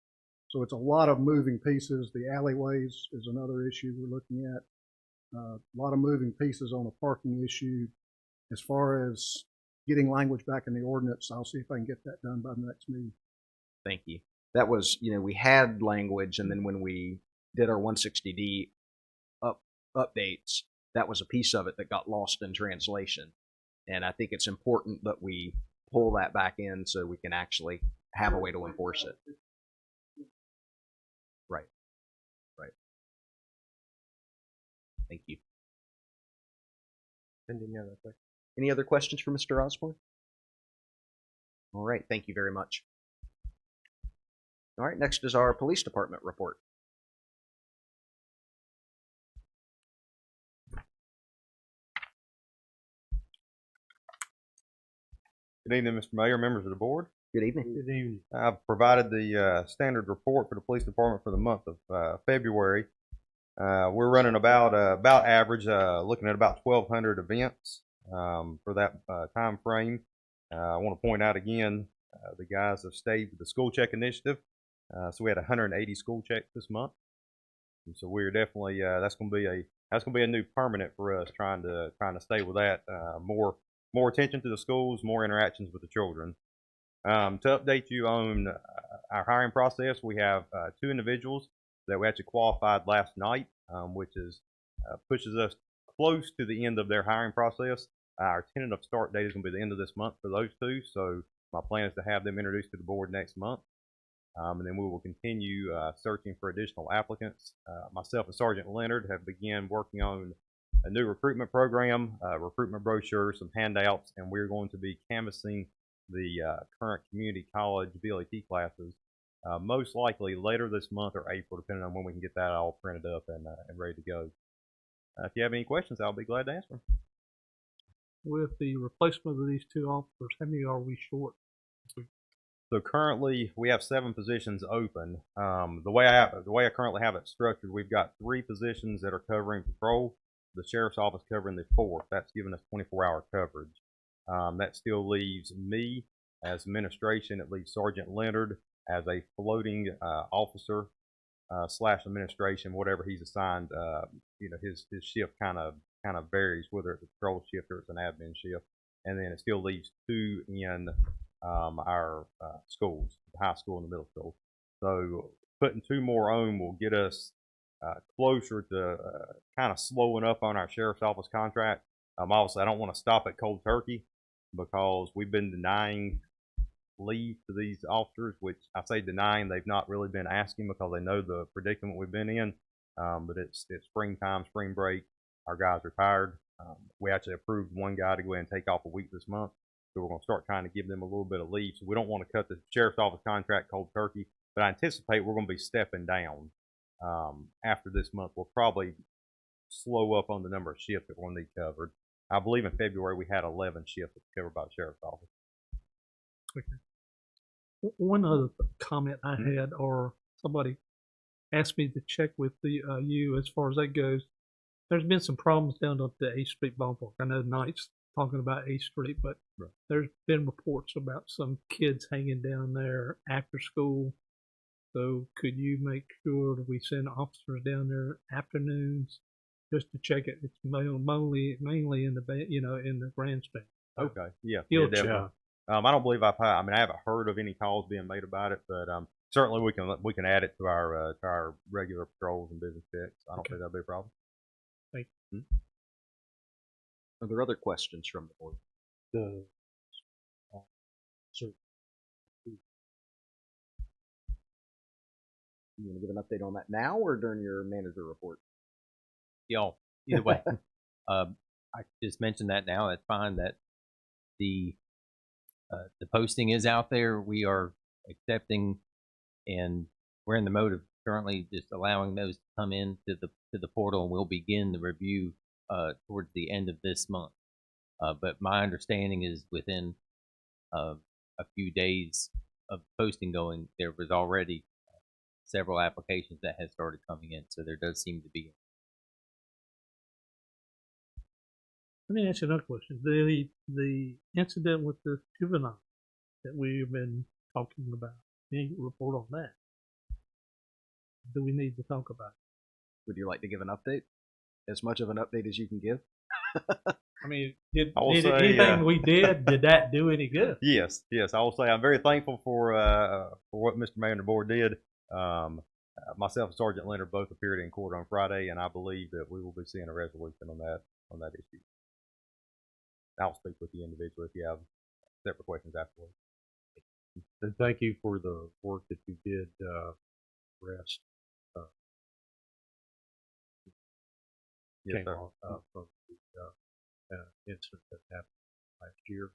So it's a lot of moving pieces. The alleyways is another issue we're looking at. A lot of moving pieces on the parking issue. As far as getting language back in the ordinance, I'll see if I can get that done by the next meeting. Thank you. That was, we had language, and then when we did our 160D updates, that was a piece of it that got lost in translation. And I think it's important that we pull that back in so we can actually have a way to enforce it. Right. Right. Thank you. Any other questions for Mr. Osborne? All right. Thank you very much. All right. Next is our police department report. Good evening, Mr. Mayor, members of the board. Good evening. Good evening. I've provided the standard report for the police department for the month of February. We're running about average, looking at about 1,200 events for that time frame. I want to point out again, the guys have stayed with the school check initiative. So we had 180 school checks this month, and so we're definitely that's going to be a new permanent for us, trying to stay with that. More attention to the schools, more interactions with the children. To update you on our hiring process, we have 2 individuals that we actually qualified last night, which pushes us close to the end of their hiring process. Our tentative start date is going to be the end of this month for those 2, so my plan is to have them introduced to the board next month. And then we will continue searching for additional applicants. Myself and Sergeant Leonard have begun working on a new recruitment program, recruitment brochure, some handouts, and we're going to be canvassing the current community college VLET classes, most likely later this month or April, depending on when we can get that all printed up and ready to go. If you have any questions, I'll be glad to answer them. With the replacement of these 2 officers, how many are we short? So currently, we have 7 positions open. The way I currently have it structured, we've got 3 positions that are covering patrol. The sheriff's office covering the 4th. That's giving us 24-hour coverage. That still leaves me as administration. It leaves Sergeant Leonard as a floating officer / administration, whatever he's assigned. His shift kind of varies, whether it's a patrol shift or it's an admin shift. And then it still leaves 2 in our schools, the high school and the middle school. So putting 2 more on will get us closer to kind of slowing up on our sheriff's office contract. Obviously, I don't want to stop at cold turkey because we've been denying leave to these officers, which I say denying, they've not really been asking because they know the predicament we've been in. But it's springtime, spring break. Our guys retired. We actually approved one guy to go ahead and take off a week this month. So we're going to start trying to give them a little bit of leave. So we don't want to cut the sheriff's office contract cold turkey, but I anticipate we're going to be stepping down. After this month, we'll probably slow up on the number of shifts that we'll need covered. I believe in February we had 11 shifts covered by the sheriff's office. Okay. One other comment I had, or somebody asked me to check with you as far as that goes. There's been some problems down at the 8th Street ballpark. I know Knight's talking about 8th Street, but there's been reports about some kids hanging down there after school. So could you make sure that we send officers down there afternoons just to check it? It's mainly in the grandstand. Okay, yeah, definitely. I don't believe I haven't heard of any calls being made about it, but certainly we can add it to our regular patrols and business checks. I don't think that'll be a problem. Thank you. Are there other questions from the board? You want to give an update on that now or during your manager report? Either way. I just mentioned that now. That's fine. That the posting is out there. We are accepting, and we're in the mode of currently just allowing those to come in to the portal, and we'll begin the review towards the end of this month. But my understanding is within a few days of posting going, there was already several applications that had started coming in, so there does seem to be. Let me ask you another question. The incident with the juvenile that we've been talking about, any report on that? Do we need to talk about it? Would you like to give an update? As much of an update as you can give? I mean, did anything we did that do any good? Yes. I will say I'm very thankful for what Mr. Mayor and the board did. myself and Sergeant Leonard both appeared in court on Friday, and I believe that we will be seeing a resolution on that issue. I'll speak with you individually if you have separate questions afterwards. And thank you for the work that you did, rest. Yes, sir. From the incident that happened last year.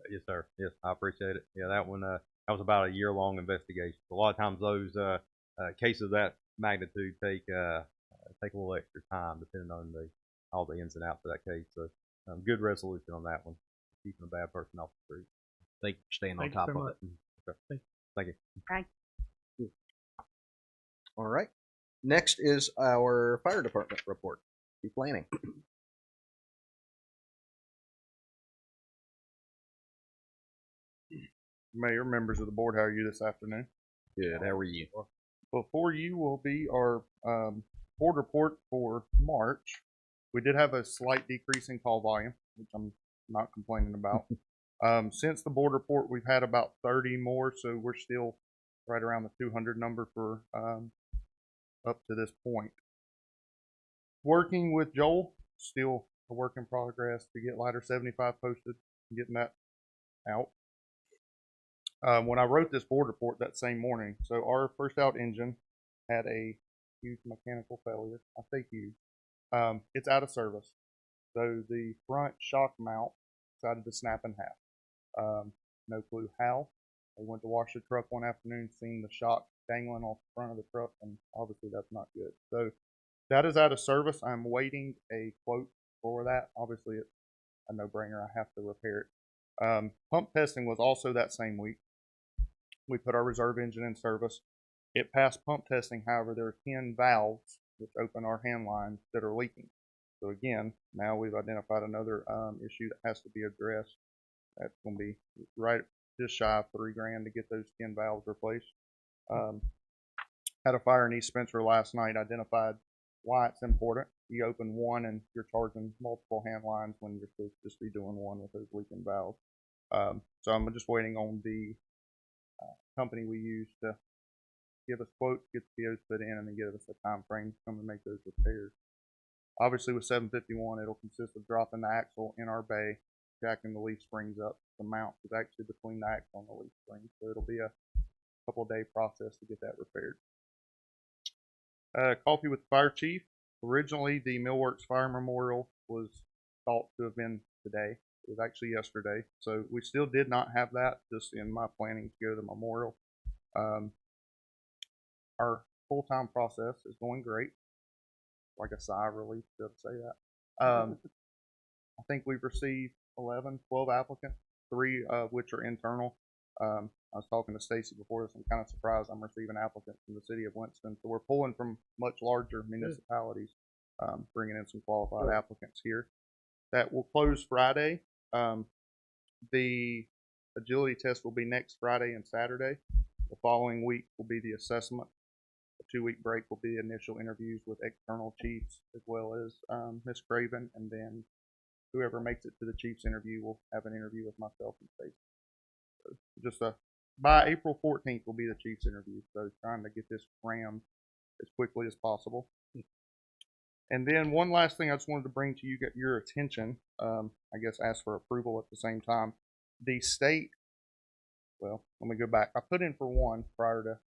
Yes, sir. Yes, I appreciate it. Yeah, that one, that was about a year-long investigation. A lot of times those cases of that magnitude take a little extra time depending on all the ins and outs of that case. So, good resolution on that one. Keeping a bad person off the street. Thank you for staying on Thank you top very of much. it. Okay. Thank you. Thank All right. Next is our fire department report. Be planning. Mayor, members of the board, how are you this afternoon? Good. How are you? Before you will be our board report for March. We did have a slight decrease in call volume, which I'm not complaining about. Since the board report, we've had about 30 more, so we're still right around the 200 number for up to this point. Working with Joel, still a work in progress to get ladder 75 posted and getting that out. When I wrote this board report that same morning, so our first out engine had a huge mechanical failure. I say huge. It's out of service. So the front shock mount decided to snap in half. No clue how. I went to wash the truck one afternoon, seen the shock dangling off the front of the truck, and obviously that's not good. So that is out of service. I'm waiting a quote for that. Obviously it's a no-brainer. I have to repair it. Pump testing was also that same week. We put our reserve engine in service. It passed pump testing. However, there are 10 valves which open our hand lines that are leaking. So again, now we've identified another issue that has to be addressed. That's going to be right just shy of $3,000 to get those 10 valves replaced. Had a fire in East Spencer last night. Identified why it's important. You open one and you're charging multiple hand lines when you're supposed to just be doing one with those leaking valves. So I'm just waiting on the company we use to give us quotes, get the POs put in, and then give us a time frame to come and make those repairs. Obviously with 751, it'll consist of dropping the axle in our bay, jacking the leaf springs up. The mount is actually between the axle and the leaf springs, so it'll be a couple of day process to get that repaired. Coffee with the fire chief. Originally, the Millworks Fire Memorial was thought to have been today. It was actually yesterday, so we still did not have that, just in my planning to go to the memorial. Our full-time process is going great. Like a sigh of relief to say that. I think we've received 11, 12 applicants, 3 of which are internal. I was talking to Stacy before this. I'm kind of surprised I'm receiving applicants from the city of Winston. So we're pulling from much larger municipalities, bringing in some qualified applicants here. That will close Friday. The agility test will be next Friday and Saturday. The following week will be the assessment. The 2-week break will be initial interviews with external chiefs as well as Ms. Craven, and then whoever makes it to the chief's interview will have an interview with myself and Stacy. So just by April 14th will be the chief's interview. So trying to get this crammed as quickly as possible. And then one last thing I just wanted to bring to you, get your attention. I guess ask for approval at the same time. The state, well, let me go back. I put in for one prior to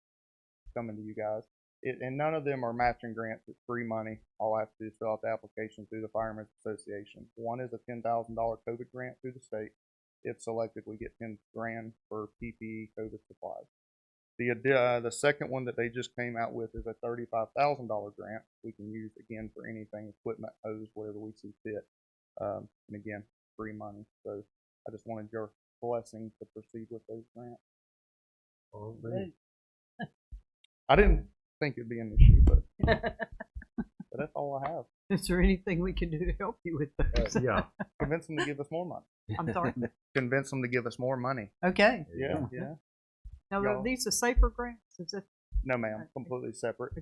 coming to you guys. And none of them are matching grants. It's free money. All I have to do is fill out the application through the Firemen's Association. One is a $10,000 COVID grant through the state. If selected, we get $10,000 for PPE COVID supplies. The second one that they just came out with is a $35,000 grant. We can use again for anything, equipment, hose, whatever we see fit. And again, free money. So I just wanted your blessing to proceed with those grants. I didn't think it'd be an issue, but that's all I have. Is there anything we can do to help you with those? Yeah. Convince them to give us more money. I'm sorry? Convince them to give us more money. Okay. Yeah. Now, Y'all- are these the safer grants? Is it? No, ma'am. Completely separate.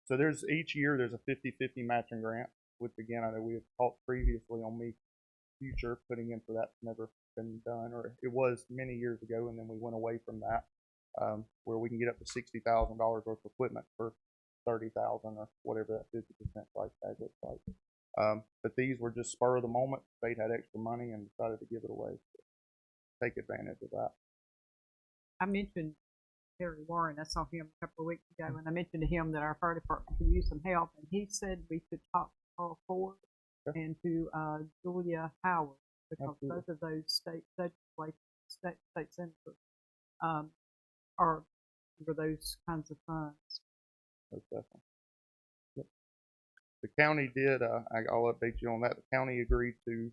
So each year there's a 50-50 matching grant, which again, I know we have talked previously on me future putting in for that. Never been done, or it was many years ago, and then we went away from that, where we can get up to $60,000 worth of equipment for 30,000 or whatever that 50% price tag looks like. But these were just spur of the moment. State had extra money and decided to give it away. So take advantage of that. I mentioned Harry Warren. I saw him a couple of weeks ago, and I mentioned to him that our fire department could use some help, and he said we should talk to Carl Ford and to Julia Howard, because Absolutely. both of those state senators are for those kinds of funds. Most definitely. Yep. The county did, I'll update you on that. The county agreed to,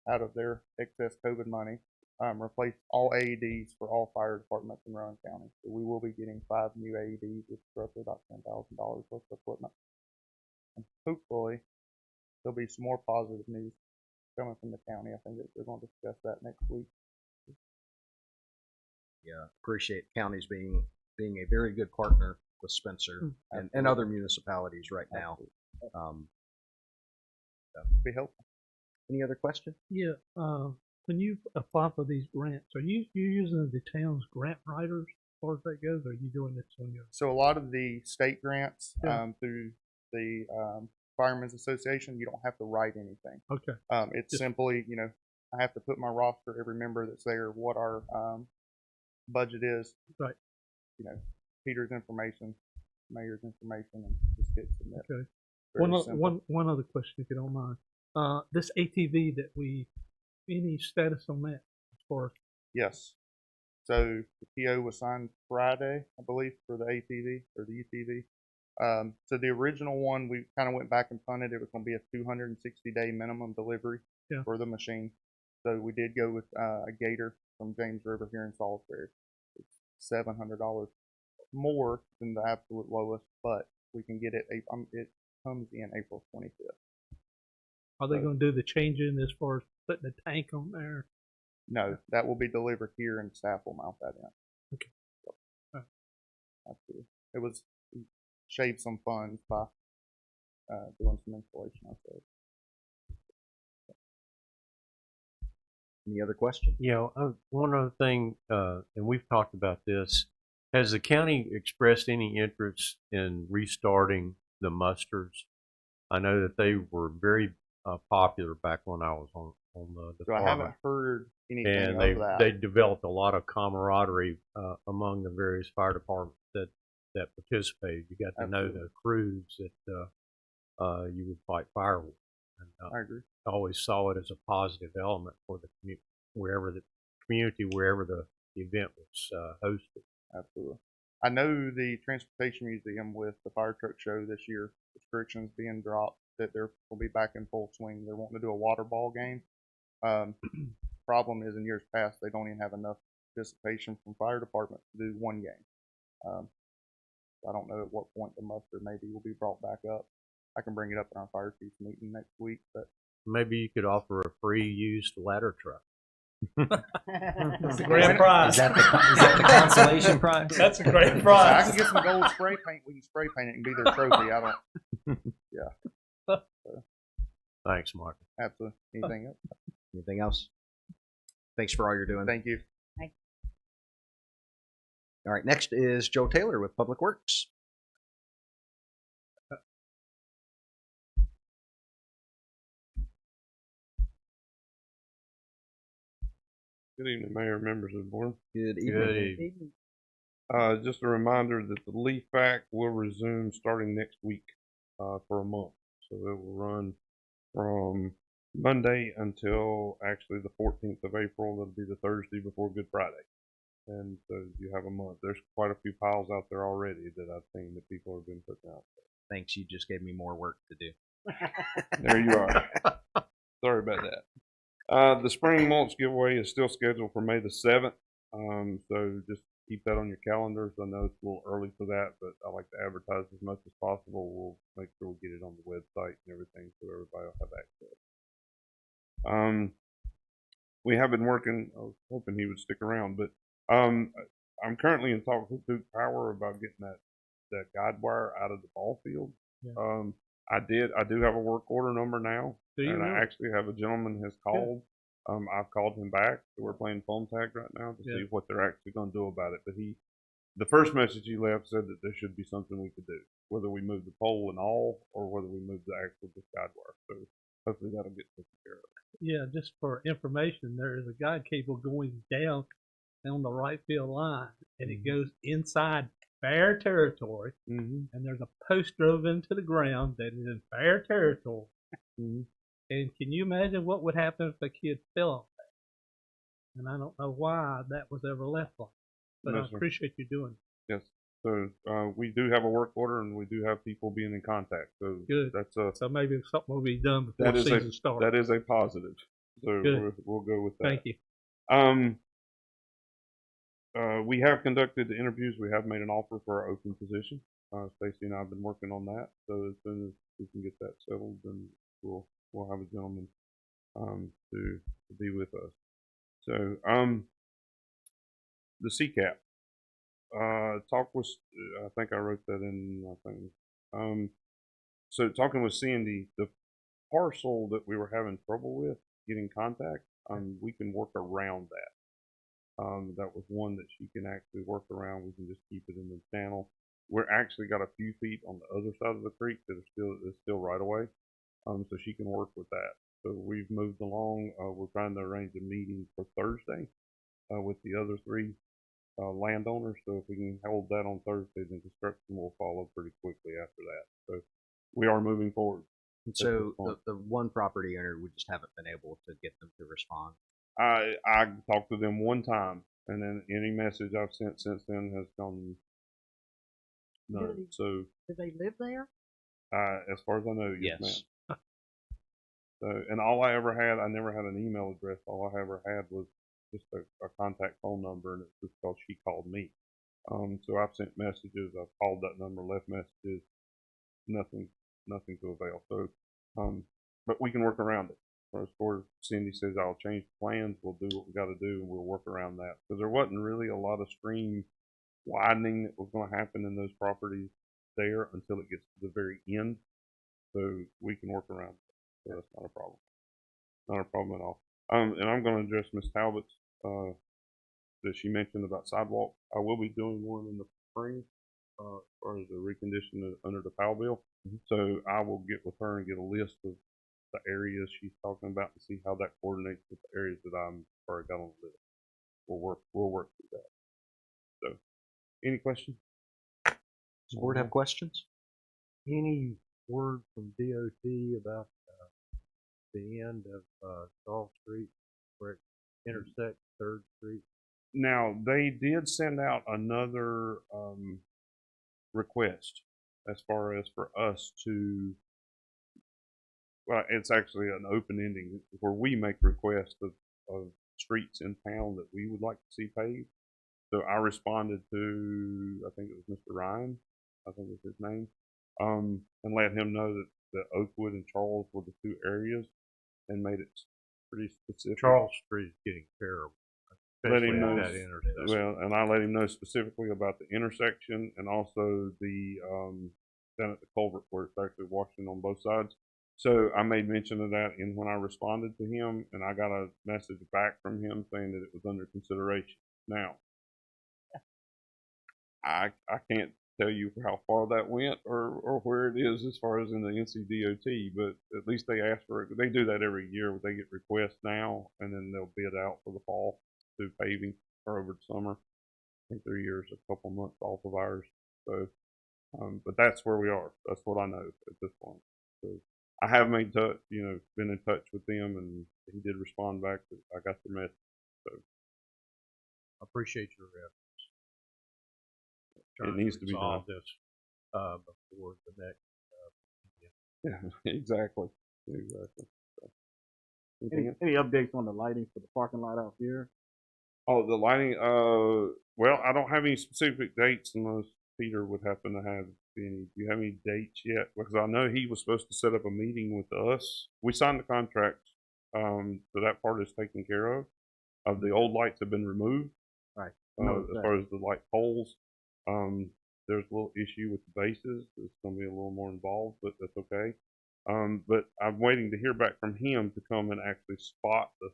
out of their excess COVID money, replace all AEDs for all fire departments in Rowan County. So we will be getting 5 new AEDs, which is roughly about $10,000 worth of equipment. And hopefully, there'll be some more positive news coming from the county. I think that we're going to discuss that next week. Yeah, appreciate counties being a very good partner with Spencer and other municipalities right now. Be helpful. Any other questions? Yeah. When you apply for these grants, are you using the town's grant writers as far as that goes, or are you doing this on your? So a lot of the state grants through the Firemen's Association, you don't have to write anything. Okay. It's simply, I have to put my roster, every member that's there, what our budget is. Right. Peter's information, mayor's information, and just hit submit. Okay. Very One other question, if you don't mind. This ATV that any status on that as far as? Yes. So the PO was signed Friday, I believe, for the ATV or the UTV. So the original one, we kind of went back and punted. It was going to be a 260-day minimum delivery for the machine. So we did go with a Gator from James River here in Salisbury. It's $700 more than the absolute lowest, but we can get it. It comes in April 25th. Are they going to do the changing as far as putting the tank on there? No, that will be delivered here, and staff will mount that in. Okay. So, absolutely. It was shaved some funds by doing some installation ourselves. Any other questions? Yeah, one other thing, and we've talked about this. Has the county expressed any interest in restarting the musters? I know that they were very popular back when I was on the department. So I haven't heard anything and of that. they developed a lot of camaraderie among the various fire departments that participated. You got to know the crews that you would fight fire with. And, I agree. I always saw it as a positive element for the community, wherever the event was hosted. Absolutely. I know the Transportation Museum with the fire truck show this year, restrictions being dropped, that they're will be back in full swing. They're wanting to do a water ball game. Problem is, in years past, they don't even have enough participation from fire departments to do one game. I don't know at what point the muster maybe will be brought back up. I can bring it up in our fire chiefs meeting next week, but maybe you could offer a free used ladder truck. That's a grand prize. Is that the consolation prize? That's a great prize. I can get some gold spray paint. We can spray paint it and be their trophy. I don't. Yeah. So, Thanks, Mark. absolutely. Anything else? Anything else? Thanks for all you're doing. Thank you. All right, next is Joe Taylor with Public Works. Good evening, Mayor, members of the board. Good evening. Good evening. Just a reminder that the Leaf Act will resume starting next week for a month. So it will run from Monday until actually the 14th of April. That'll be the Thursday before Good Friday. And so you have a month. There's quite a few piles out there already that I've seen that people have been putting out. Thanks, you just gave me more work to do. There you are. Sorry about that. The spring mulch giveaway is still scheduled for May the 7th. So just keep that on your calendars. I know it's a little early for that, but I like to advertise as much as possible. We'll make sure we get it on the website and everything so everybody will have access. We have been working, I was hoping he would stick around, but I'm currently in talks with Duke Power about getting that guide wire out of the ball field. Yeah. I do have a work order number now, and I actually have a gentleman has called. I've called him back, so we're playing phone tag right now to see what they're actually going to do about it. But the first message he left said that there should be something we could do, whether we move the pole and all, or whether we move the actual just guide wire. So hopefully that'll get taken care of. Yeah, just for information, there is a guide cable going down on the right field line, and it goes inside fair territory, and there's a post drove into the ground that is in fair territory. And can you imagine what would happen if a kid fell on that? And I don't know why that was ever left like that, but No, I sir. appreciate you doing it. Yes. So we do have a work order, and we do have people being in contact. So Good. that's So maybe something will be done before the season starts. that is a positive. So Good. we'll go with that. Thank you. We have conducted the interviews. We have made an offer for our open position. Stacy and I have been working on that. So as soon as we can get that settled, then we'll have a gentleman to be with us. So the CCAP. Talk with, I think I wrote that in my thing. So talking with Sandy, the parcel that we were having trouble with getting contact, we can work around that. That was one that she can actually work around. We can just keep it in the channel. We're actually got a few feet on the other side of the creek that is still right away. So she can work with that. So we've moved along. We're trying to arrange a meeting for Thursday with the other three landowners. So if we can hold that on Thursday, then construction will follow pretty quickly after that. So we are moving forward. And so the one property owner, we just haven't been able to get them to respond. I talked to them one time, and then any message I've sent since then has gone none. So Do they live there? as far as I know, yes, Yes. ma'am. So, and all I ever had, I never had an email address. All I ever had was just a contact phone number, and it's just because she called me. So I've sent messages. I've called that number, left messages. Nothing to avail. So, but we can work around it. As far as Cindy says, I'll change the plans. We'll do what we got to do, and we'll work around that. Because there wasn't really a lot of stream widening that was going to happen in those properties there until it gets to the very end. So we can work around it. So that's not a problem. Not a problem at all. And I'm going to address Ms. Talbot's that she mentioned about sidewalks. I will be doing one in the spring as far as the recondition under the POW bill. So I will get with her and get a list of the areas she's talking about and see how that coordinates with the areas that I'm already got on the list. We'll work through that. So, any questions? Does the board have questions? Any word from DOT about the end of Charles Street where it intersects 3rd Street? Now, they did send out another request as far as for us to, well, it's actually an open ending where we make requests of streets in town that we would like to see paved. So I responded to, I think it was Mr. Ryan, I think was his name, and let him know that Oakwood and Charles were the two areas and made it pretty specific. Charles Street is getting terrible. Let him know, that intersection. well, and I let him know specifically about the intersection and also the down at the culvert where it's actually washing on both sides. So I made mention of that when I responded to him, and I got a message back from him saying that it was under consideration. Now, I can't tell you how far that went or where it is as far as in the NCDOT, but at least they asked for it. They do that every year. They get requests now, and then they'll bid out for the fall to paving or over the summer. I think their year's a couple months off of ours. So, but that's where we are. That's what I know at this point. So I have made touch, been in touch with them, and he did respond back that I got the message. So I appreciate your efforts. It needs to be done. This before the next. Yeah, exactly. So, any updates on the lighting for the parking lot out here? Oh, the lighting. Well, I don't have any specific dates unless Peter would happen to have any. Do you have any dates yet? Because I know he was supposed to set up a meeting with us. We signed the contract, so that part is taken care of. The old lights have been removed. Right. As far as the light poles, there's a little issue with the bases. It's going to be a little more involved, but that's okay. But I'm waiting to hear back from him to come and actually spot the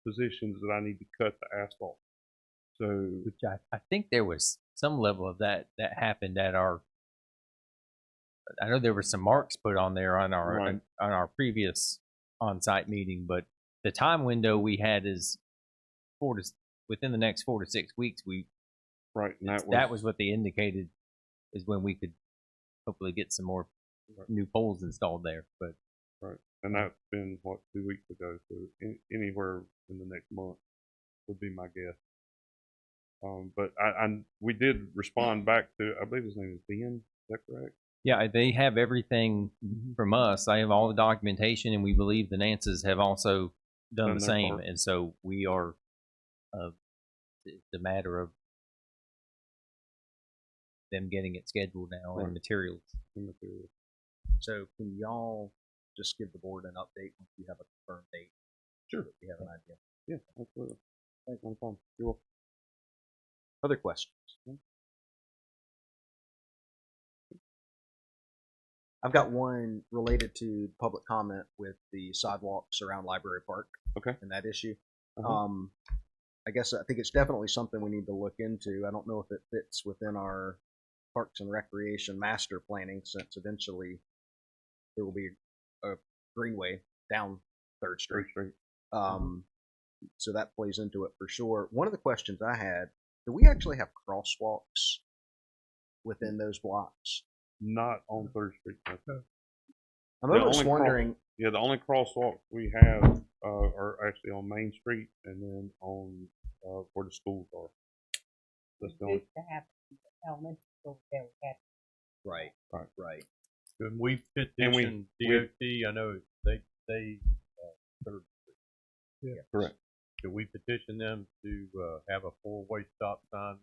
positions that I need to cut the asphalt. So, which I think there was some level of that happened at our. I know there were some marks put on there on our previous on-site meeting, but the time window we had is within the next 4 to 6 weeks. Right, and that was what they indicated is when we could hopefully get some more new poles installed there. But and that's been 2 weeks ago, so anywhere in the next month would be my guess. But we did respond back to, I believe his name is Ben. Is that correct? Yeah, they have everything from us. They have all the documentation, and we believe the Nances have also done the same. Part. And so we are. It's a matter of them getting it scheduled now and materials. So can y'all just give the board an update once you have a confirmed date? Sure. So we have an idea. Yeah, absolutely. Thanks, no problem. You're welcome. Other questions? I've got one related to public comment with the sidewalks around Library Park. Okay. And that issue. I think it's definitely something we need to look into. I don't know if it fits within our Parks and Recreation master planning, since eventually there will be a greenway down 3rd Street. So that plays into it for sure. One of the questions I had, do we actually have crosswalks within those blocks? Not on 3rd Street. I'm almost wondering. The only crosswalks we have are actually on Main Street and then on where the schools are. That's the only. To have elementary school there. Right. And we petitioned DOT. I know they Third Street. Yeah, correct. So we petitioned them to have a 4-way stop sign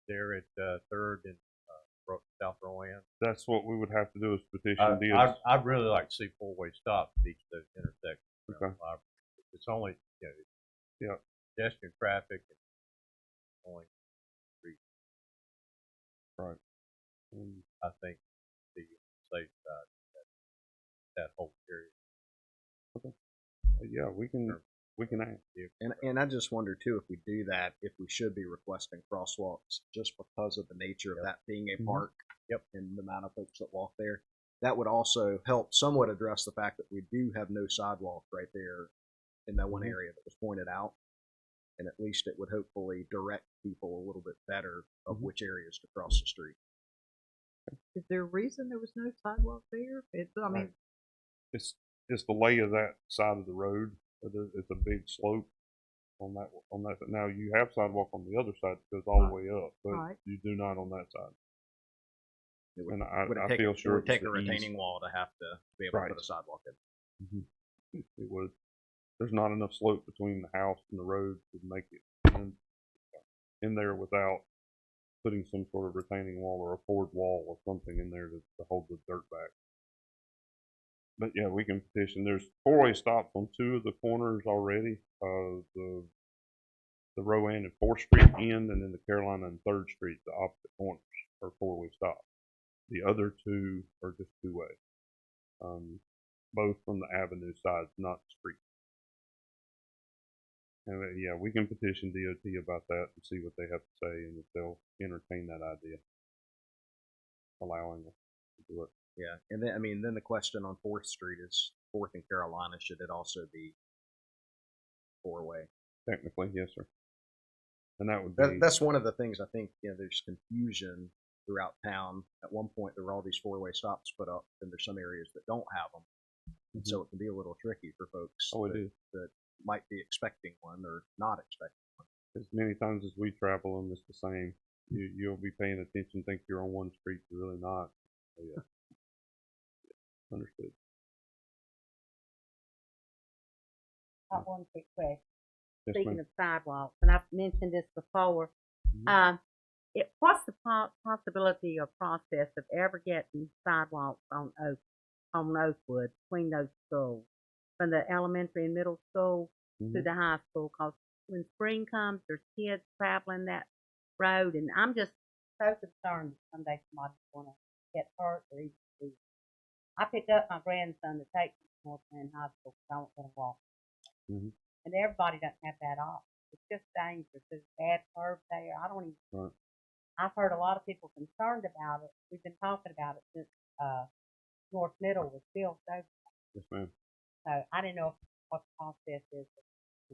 there at 3rd and South Rowan. That's what we would have to do is petition DOT. I'd really like to see 4-way stops at each of those intersections. Okay. It's only pedestrian traffic and only street. Right. I think the safe side that whole area. Okay. Yeah, we can ask. And I just wonder too, if we do that, if we should be requesting crosswalks just because of the nature of that being a park. And the amount of folks that walk there. That would also help somewhat address the fact that we do have no sidewalk right there in that one area that was pointed out. And at least it would hopefully direct people a little bit better of which areas to cross the street. Is there a reason there was no sidewalk there? It's the lay of that side of the road. It's a big slope on that. Now you have sidewalk on the other side that goes all the way up, but you do not on that side. And I feel sure it would take a retaining wall to have to be able to put a sidewalk in. It would. There's not enough slope between the house and the road to make it in there without putting some sort of retaining wall or a poured wall or something in there to hold the dirt back. But yeah, we can petition. There's 4-way stops on 2 of the corners already. The Rowan and 4th Street end, and then the Carolina and 3rd Street, the opposite corners, are 4-way stops. The other 2 are just 2-way, both from the avenue sides, not the street. And yeah, we can petition DOT about that and see what they have to say, and if they'll entertain that idea, allowing us to do it. Yeah, and then the question on 4th Street is 4th and Carolina, should it also be 4-way? Technically, yes, sir. And that would be that's one of the things I think there's confusion throughout town. At one point, there were all these 4-way stops put up, and there's some areas that don't have them, and so it can be a little tricky for folks that might be expecting one or not expecting one. As many times as we travel them, it's the same. You'll be paying attention, think you're on one street, you're really not. So, yeah. Understood. One quick question. Yes, Speaking of sidewalks, and I've mentioned this before, what's the possibility or process of ever getting sidewalks on Oakwood between those schools, from the elementary and middle school to the high school? Because when spring comes, there's kids traveling that road, and I'm just so concerned that someday somebody's going to get hurt or even lose. I picked up my grandson to take him to North Penn High School because I won't let him walk. And everybody doesn't have that option. It's just dangerous. There's a bad curve there. I've heard a lot of people concerned about it. We've been talking about it since, North Middle was built over. Yes, ma'am. So I didn't know what the process is.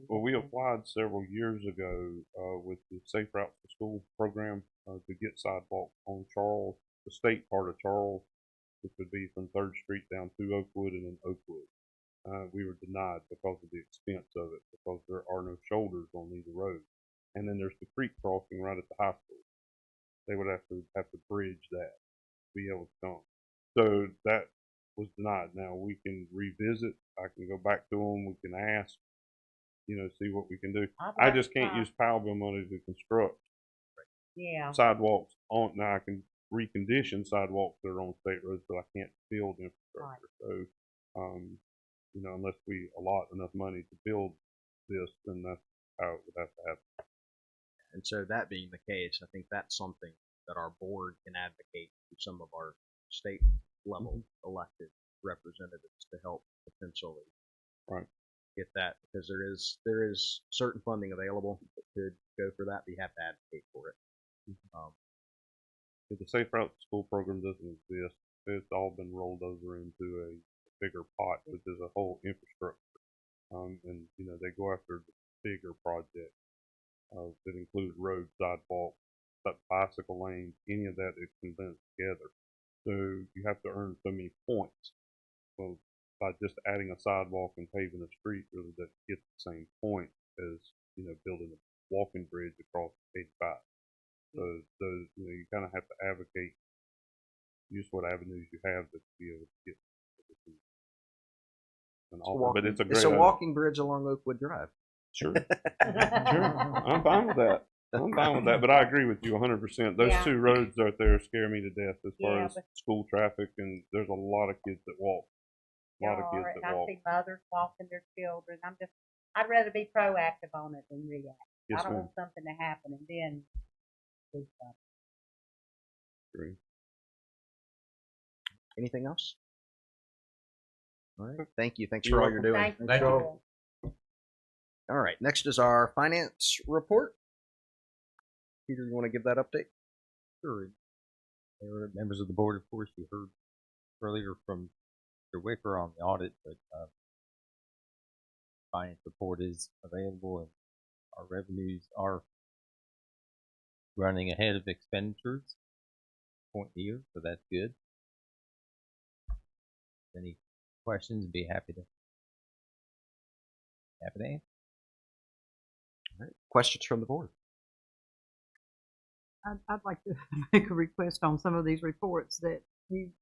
Well, we applied several years ago with the Safe Routes to School program to get sidewalks on Charles, the state part of Charles, which would be from 3rd Street down to Oakwood and then Oakwood. We were denied because of the expense of it, because there are no shoulders on either road. And then there's the creek crossing right at the high school. They would have to bridge that to be able to come. So that was denied. Now we can revisit. I can go back to them. We can ask, see what we can do. I just can't use POW bill money to construct sidewalks on. Now I can recondition sidewalks that are on state roads, but I can't build infrastructure. So, unless we allot enough money to build this, then that's how it would have to happen. And so that being the case, I think that's something that our board can advocate to some of our state level elected representatives to help potentially get that, because there is certain funding available that could go for that, but you have to advocate for it. The Safe Route to School program doesn't exist. It's all been rolled over into a bigger pot, which is a whole infrastructure. And they go after the bigger projects that include roads, sidewalks, bicycle lanes, any of that is condensed together. So you have to earn so many points. Well, by just adding a sidewalk and paving a street, really that gets the same point as building a walking bridge across 85. So those you kind of have to advocate, use what avenues you have to be able to get. But it's a great. It's a walking bridge along Oakwood Drive. Sure. I'm fine with that. But I agree with you 100%. Those two roads out there scare me to death as far as school traffic, and there's a lot of kids that walk. I see mothers walking their children. I'd rather be proactive on it than react. Yes, I don't ma'am. want something to happen and then do something. Agree. Anything else? All right. Thank you. Thanks for all you're doing. Thank you. All right. Next is our finance report. Peter, you want to give that update? Sure. Members of the board, of course, you heard earlier from Mr. Wicker on the audit, but finance report is available, and our revenues are running ahead of expenditures point here, so that's good. Any questions? Be happy to answer. All right. Questions from the board? I'd like to make a request on some of these reports that you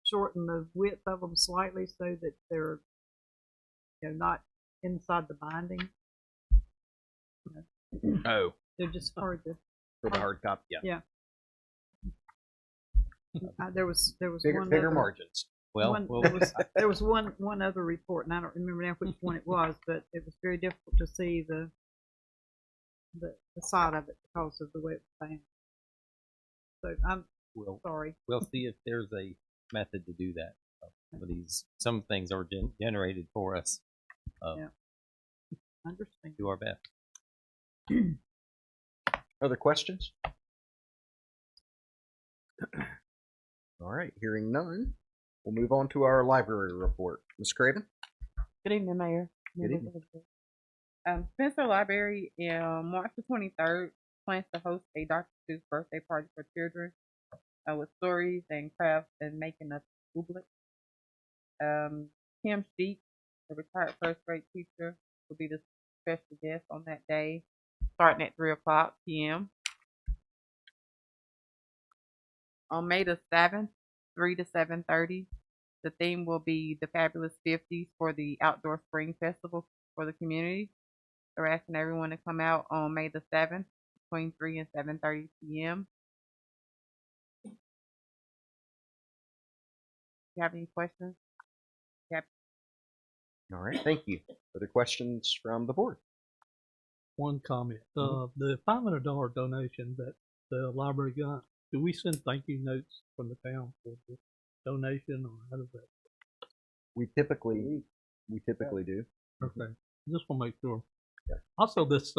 shorten the width of them slightly so that they're not inside the binding. Oh, they're just hard to. For the hard copy, yeah. There was bigger margins. Well, there was one other report, and I don't remember now which one it was, but it was very difficult to see the side of it because of the way it was found. So I'm sorry. We'll see if there's a method to do that. Some things are generated for us. Understand. Do our best. Other questions? All right, hearing none, we'll move on to our library report. Ms. Craven? Good evening, Mayor. Good evening. Spencer Library, March the 23rd, plans to host a Dr. Seuss birthday party for children with stories and crafts and making a doublet. Kim Sheik, the retired first grade teacher, will be the special guest on that day, starting at 3:00 p.m. On May the 7th, 3 to 7:30, the theme will be the Fabulous 50s for the Outdoor Spring Festival for the community. They're asking everyone to come out on May the 7th between 3 and 7:30 p.m. If you have any questions? Yep. All right, thank you. Other questions from the board? One comment. The $500 donation that the library got, do we send thank you notes from the town for the donation, or how does that? We typically do. Okay, just want to make sure. Yeah. Also, this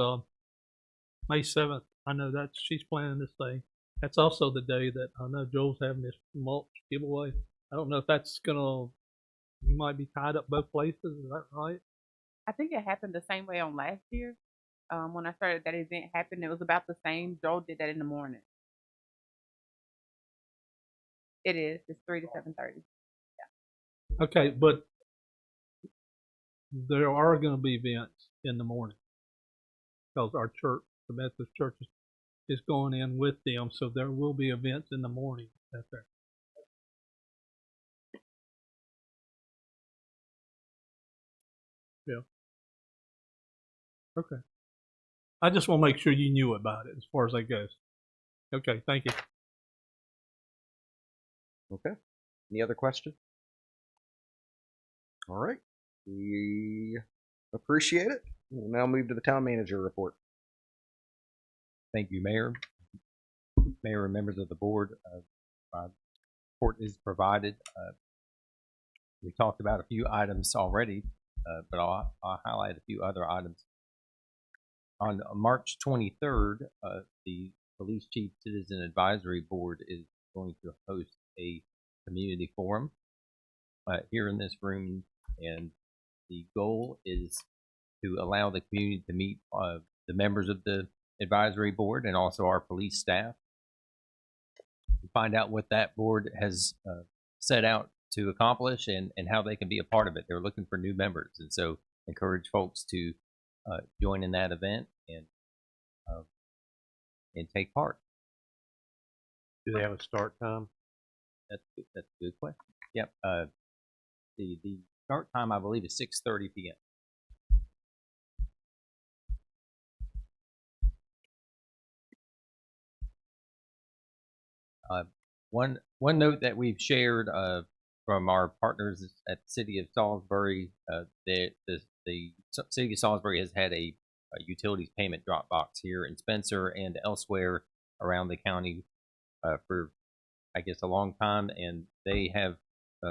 May 7th, I know that she's planning this thing, That's also the day that I know Joel's having this mulch giveaway. I don't know if that's gonna. You might be tied up both places. Is that right? I think it happened the same way on last year. When I started that event happened, it was about the same. Joel did that in the morning. It is. It's 3 to 7:30. Okay, but there are going to be events in the morning because our church, the Methodist Church, is going in with them, so there will be events in the morning out there. Yeah. Okay. I just want to make sure you knew about it as far as that goes. Okay, thank you. Okay. Any other questions? All right. We appreciate it. We'll now move to the town manager report. Thank you, Mayor. Mayor and members of the board. Report is provided. We talked about a few items already, but I'll highlight a few other items. On March 23rd, the Police Chief Citizen Advisory Board is going to host a community forum here in this room, and the goal is to allow the community to meet the members of the advisory board and also our police staff, to find out what that board has set out to accomplish and how they can be a part of it. They're looking for new members, and so encourage folks to join in that event and take part. Do they have a start time? That's a good question. Yep. The start time, I believe, is 6:30 p.m. One note that we've shared from our partners at the City of Salisbury, the City of Salisbury has had a utilities payment drop box here in Spencer and elsewhere around the county for, I guess, a long time, and they have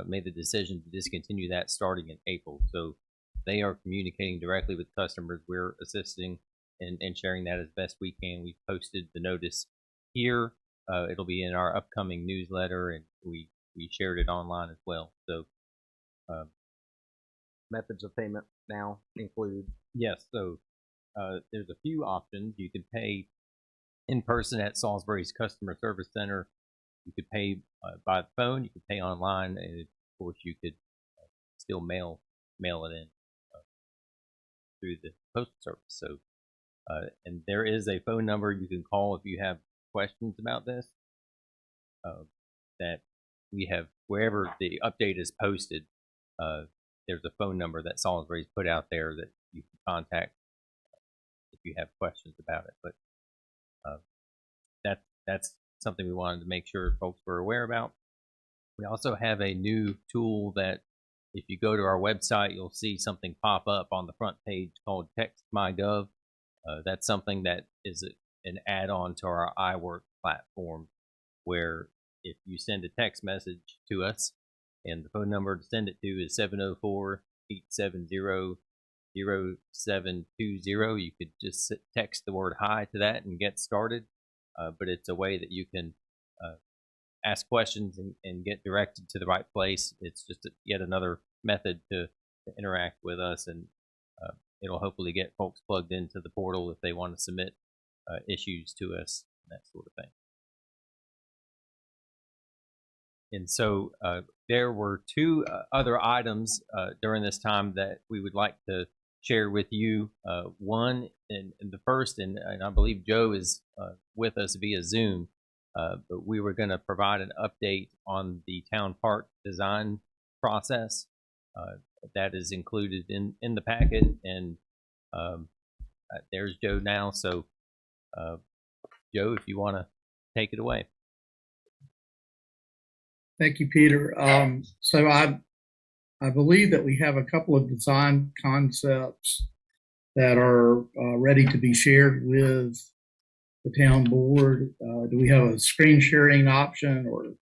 made the decision to discontinue that starting in April. So they are communicating directly with customers. We're assisting and sharing that as best we can. We've posted the notice here. It'll be in our upcoming newsletter, and we shared it online as well. So methods of payment now include? Yes. So there's a few options. You can pay in person at Salisbury's Customer Service Center. You could pay by the phone. You could pay online, and of course, you could still mail it in through the postal service. So, and there is a phone number you can call if you have questions about this. That we have wherever the update is posted. There's a phone number that Salisbury's put out there that you can contact if you have questions about it. But that's something we wanted to make sure folks were aware about. We also have a new tool that if you go to our website, you'll see something pop up on the front page called Text My Gov. That's something that is an add-on to our iWork platform, where if you send a text message to us, and the phone number to send it to is 704-870-0720, you could just text the word hi to that and get started. But it's a way that you can ask questions and get directed to the right place. It's just yet another method to interact with us, and it'll hopefully get folks plugged into the portal if they want to submit issues to us, that sort of thing. And so there were two other items during this time that we would like to share with you. One, and the first, and I believe Joe is with us via Zoom, but we were going to provide an update on the town park design process. That is included in the packet, and there's Joe now. So, Joe, if you want to take it away. Thank you, Peter. So I believe that we have a couple of design concepts that are ready to be shared with the town board. Do we have a screen sharing option, or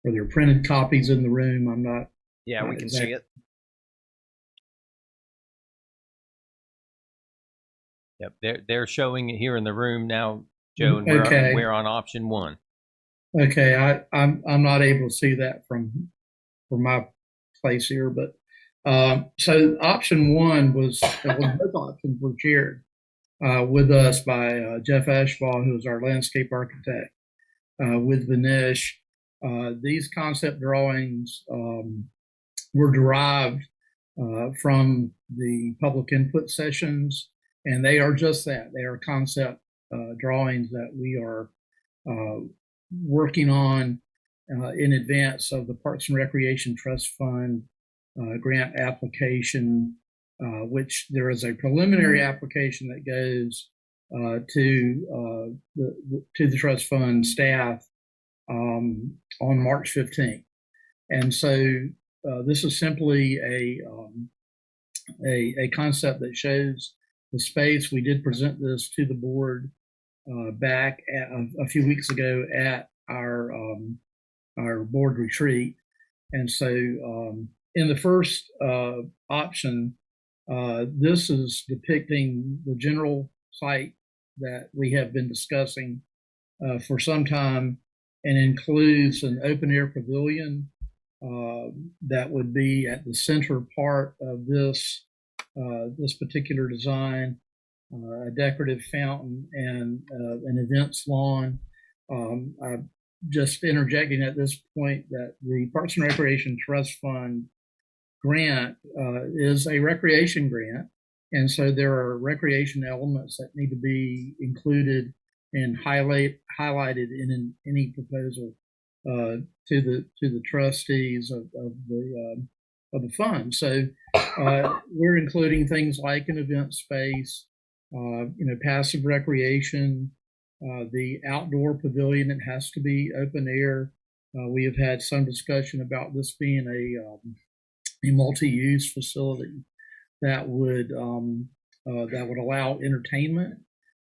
are there printed copies in the room? I'm not. Yeah, we can see it. Yep, they're showing it here in the room now, Joe, and we're on option one. Okay, I'm not able to see that from my place here, but so option one was both options were shared with us by Jeff Ashbaugh, who is our landscape architect, with Vanish. These concept drawings were derived from the public input sessions, and they are just that. They are concept drawings that we are working on in advance of the Parks and Recreation Trust Fund grant application, which there is a preliminary application that goes to the trust fund staff on March 15th. And so this is simply a concept that shows the space. We did present this to the board back a few weeks ago at our board retreat. And so in the first option, this is depicting the general site that we have been discussing for some time, and includes an open air pavilion that would be at the center part of this particular design, a decorative fountain, and an events lawn. I'm just interjecting at this point that the Parks and Recreation Trust Fund grant is a recreation grant, and so there are recreation elements that need to be included and highlighted in any proposal to the trustees of the fund. So we're including things like an event space, passive recreation, the outdoor pavilion. It has to be open air. We have had some discussion about this being a multi-use facility that would allow entertainment,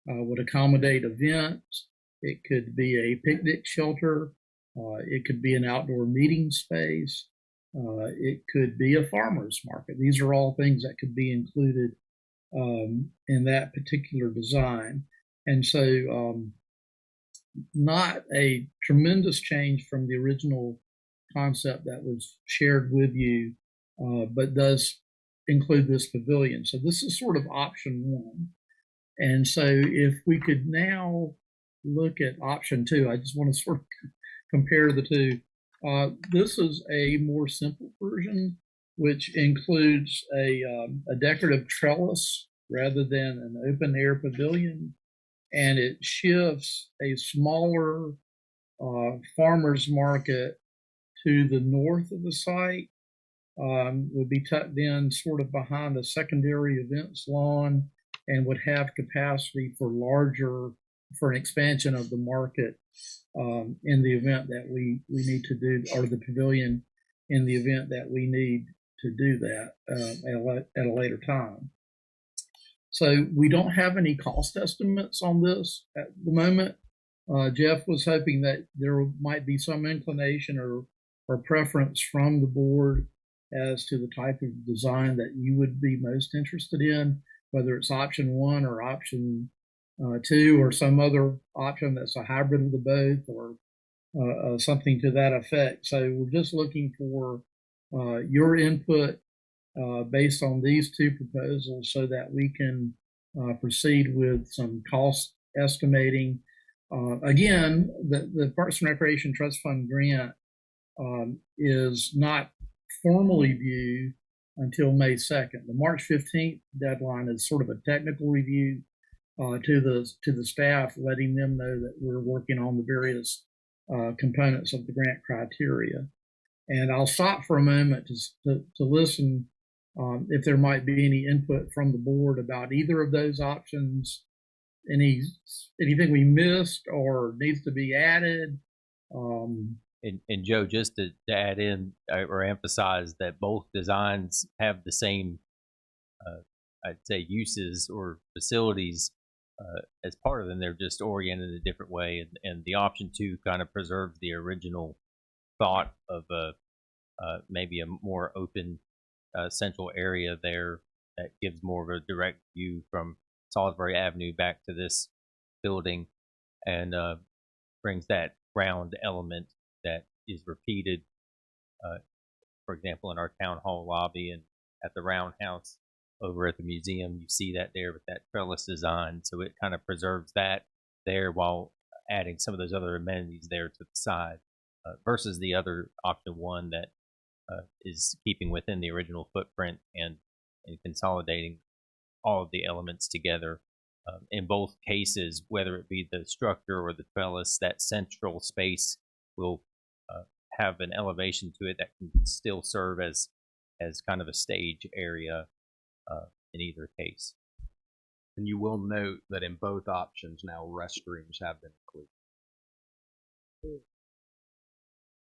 would accommodate events. It could be a picnic shelter. It could be an outdoor meeting space. It could be a farmer's market. These are all things that could be included in that particular design. And so not a tremendous change from the original concept that was shared with you, but does include this pavilion. So this is sort of option one. And so if we could now look at option two, I just want to sort of compare the two. This is a more simple version, which includes a decorative trellis rather than an open air pavilion. And it shifts a smaller farmer's market to the north of the site. Would be tucked in sort of behind a secondary events lawn, and would have capacity for an expansion of the market in the event that we need to do, or the pavilion in the event that we need to do that at a later time. So we don't have any cost estimates on this at the moment. Jeff was hoping that there might be some inclination or preference from the board as to the type of design that you would be most interested in, whether it's option one or option two, or some other option that's a hybrid of the both, or something to that effect. So we're just looking for your input based on these two proposals so that we can proceed with some cost estimating. Again, the Parks and Recreation Trust Fund grant is not formally due until May 2nd. The March 15th deadline is sort of a technical review to the staff, letting them know that we're working on the various components of the grant criteria. And I'll stop for a moment to listen if there might be any input from the board about either of those options, anything we missed or needs to be added. And Joe, just to add in or emphasize that both designs have the same, I'd say, uses or facilities as part of them. They're just oriented a different way, and the option two kind of preserves the original thought of maybe a more open central area there that gives more of a direct view from Salisbury Avenue back to this building, and brings that round element that is repeated, for example, in our town hall lobby and at the roundhouse over at the museum. You see that there with that trellis design. So it kind of preserves that there while adding some of those other amenities there to the side, versus the other option one that is keeping within the original footprint and consolidating all of the elements together. In both cases, whether it be the structure or the trellis, that central space will have an elevation to it that can still serve as kind of a stage area in either case. And you will note that in both options now restrooms have been included.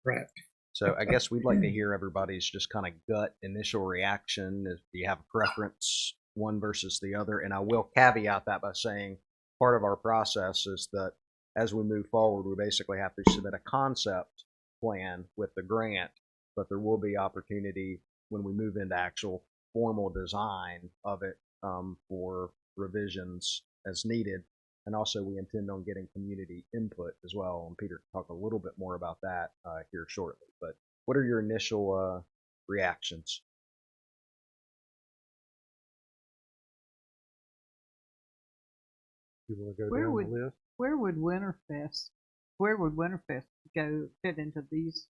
Right. So I guess we'd like to hear everybody's just kind of gut initial reaction. If you have a preference, one versus the other. And I will caveat that by saying part of our process is that as we move forward, we basically have to submit a concept plan with the grant, but there will be opportunity when we move into actual formal design of it for revisions as needed. And also we intend on getting community input as well. And Peter can talk a little bit more about that here shortly. But what are your initial reactions? You want to go Where down would the list? where would Winterfest go fit into these?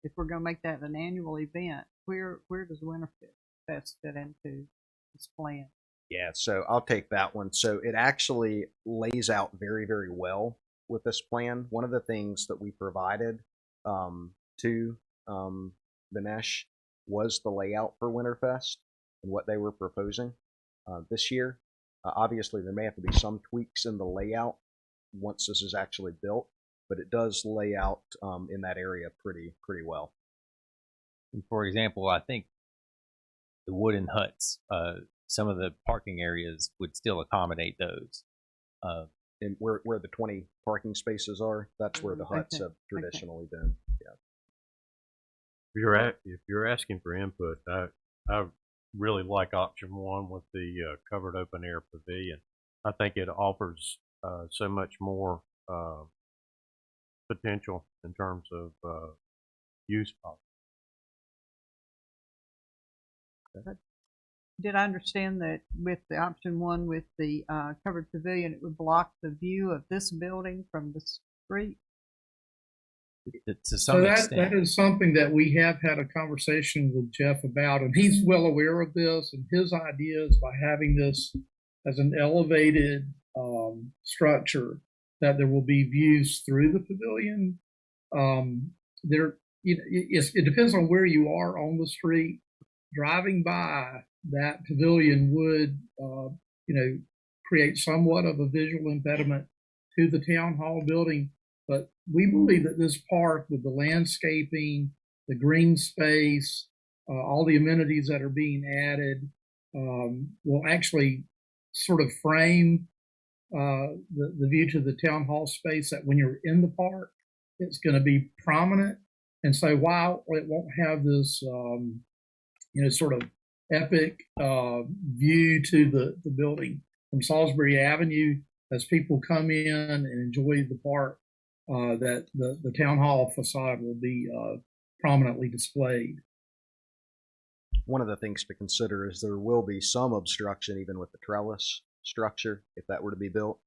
If we're going to make that an annual event, where does Winterfest fit into this plan? Yeah, so I'll take that one. So it actually lays out very, very well with this plan. One of the things that we provided to Dinesh was the layout for Winterfest and what they were proposing this year. Obviously, there may have to be some tweaks in the layout once this is actually built, but it does lay out in that area pretty well. And for example, I think the wooden huts, some of the parking areas would still accommodate those. And where the 20 parking spaces are, that's where the huts have traditionally been. Yeah. If you're asking for input, I really like option one with the covered open air pavilion. I think it offers so much more potential in terms of use. Did I understand that with the option one with the covered pavilion, it would block the view of this building from the street? To some extent. That is something that we have had a conversation with Jeff about, and he's well aware of this. And his idea is by having this as an elevated structure, that there will be views through the pavilion. It depends on where you are on the street. Driving by that pavilion would, create somewhat of a visual impediment to the town hall building. But we believe that this park, with the landscaping, the green space, all the amenities that are being added, will actually sort of frame the view to the town hall space, that when you're in the park, it's going to be prominent. And so while it won't have this, sort of epic view to the building from Salisbury Avenue, as people come in and enjoy the park, that the town hall facade will be prominently displayed. One of the things to consider is there will be some obstruction even with the trellis structure if that were to be built.